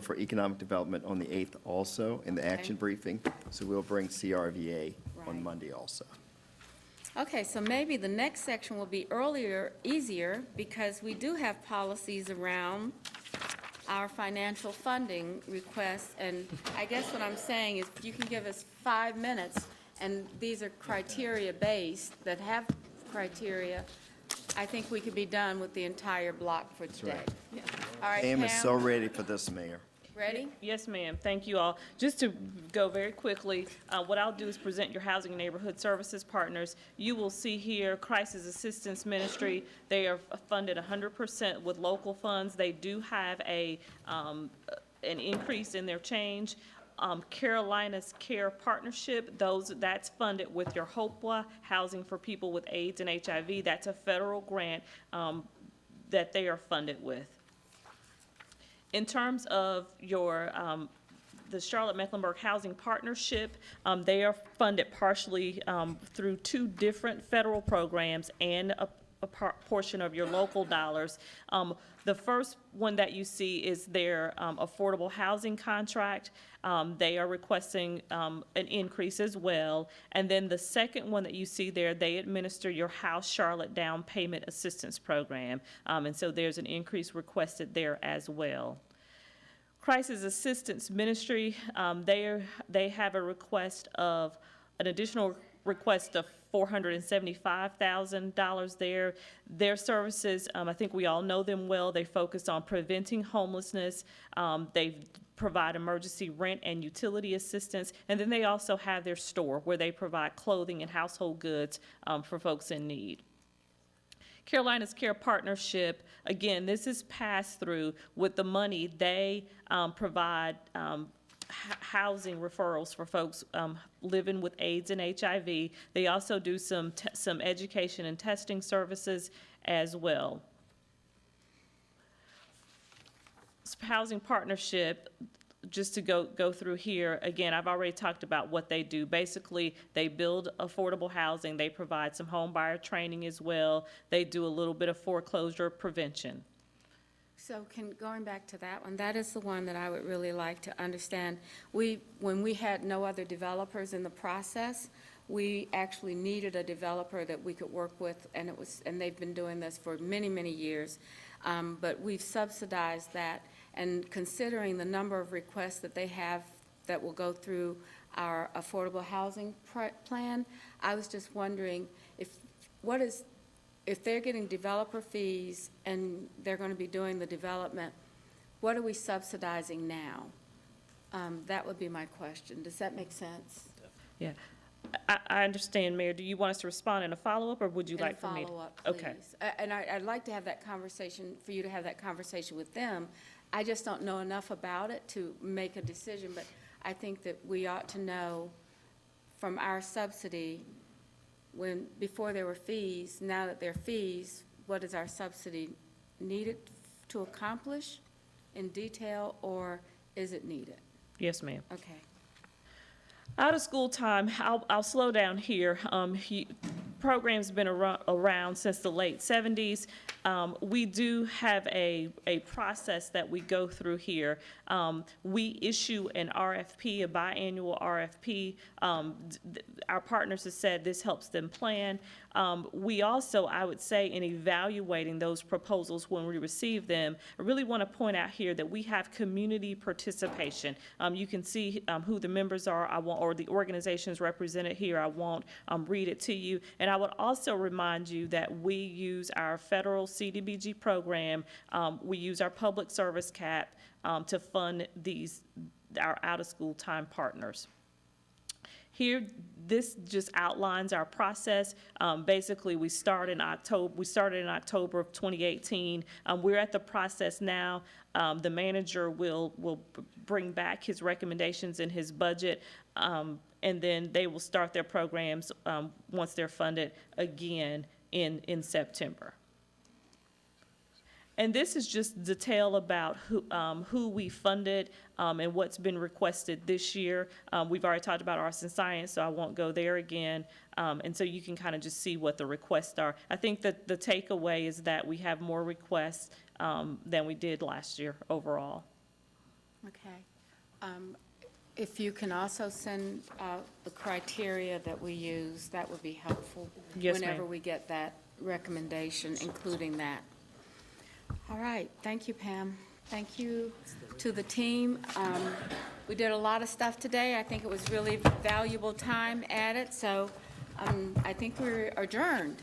for economic development on the 8th also in the action briefing. So we'll bring CRVA on Right. Monday also. Okay, so maybe the next section will be easier, because we do have policies around our financial funding requests, and I guess what I'm saying is, if you can give us 5 minutes, and these are criteria-based, that have criteria, I think we could be done with the entire block for today. All right, Pam is so Pam, ready for this, Mayor. ready? Yes, ma'am. Thank you all. Just to go very quickly, what I'll do is present your Housing and Neighborhood Services partners. You will see here Crisis Assistance Ministry. They are funded 100% with local funds. They do have an increase in their change. Carolina's Care Partnership, that's funded with your HOPWA, Housing for People with AIDS and HIV. That's a federal grant that they are funded with. In terms of your, the Charlotte-Mecklenburg Housing Partnership, they are funded partially through 2 different federal programs and a portion of your local dollars. The first one that you see is their affordable housing contract. They are requesting an increase as well. And then the second one that you see there, they administer your House Charlotte Down Payment Assistance Program. And so there's an increase requested there as well. Crisis Assistance Ministry, they have a request of, an additional request of $475,000 there. Their services, I think we all know them well. They focus on preventing homelessness. They provide emergency rent and utility assistance. And then they also have their store where they provide clothing and household goods for folks in need. Carolinas Care Partnership, again, this is pass-through. With the money, they provide housing referrals for folks living with AIDS and HIV. They also do some education and testing services as well. Housing Partnership, just to go through here, again, I've already talked about what they do. Basically, they build affordable housing. They provide some home buyer training as well. They do a little bit of foreclosure prevention. So going back to that one, that is the one that I would really like to understand. When we had no other developers in the process, we actually needed a developer that we could work with, and they've been doing this for many, many years. But we've subsidized that, and considering the number of requests that they have that will go through our affordable housing plan, I was just wondering if they're getting developer fees and they're going to be doing the development, what are we subsidizing now? That would be my question. Does that make sense? Yeah. I understand, Mayor. Do you want us to respond in a follow-up, or would you like for me to? Follow-up, Okay. please. And I'd like to have that conversation, for you to have that conversation with them. I just don't know enough about it to make a decision, but I think that we ought to know from our subsidy, before there were fees, now that there are fees, what is our subsidy needed to accomplish in detail, or is it needed? Yes, ma'am. Okay. Out of school time, I'll slow down here. Program's been around since the late 70s. We do have a process that we go through here. We issue an RFP, a biannual RFP. Our partners have said this helps them plan. We also, I would say, in evaluating those proposals when we receive them, I really want to point out here that we have community participation. You can see who the members are, or the organizations represented here. I won't read it to you. And I would also remind you that we use our federal CDBG program. We use our public service cap to fund our out-of-school time partners. Here, this just outlines our process. Basically, we started in October of 2018. We're at the process now. The manager will bring back his recommendations in his budget, and then they will start their programs once they're funded again in September. And this is just detail about who we funded and what's been requested this year. We've already talked about arts and science, so I won't go there again. And so you can kind of just see what the requests are. I think that the takeaway is that we have more requests than we did last year overall. Okay. If you can also send the criteria that we use, that would be helpful. Yes, ma'am. Whenever we get that recommendation, including that. All right, thank you, Pam. Thank you to the team. We did a lot of stuff today. I think it was really valuable time added, so I think we're adjourned.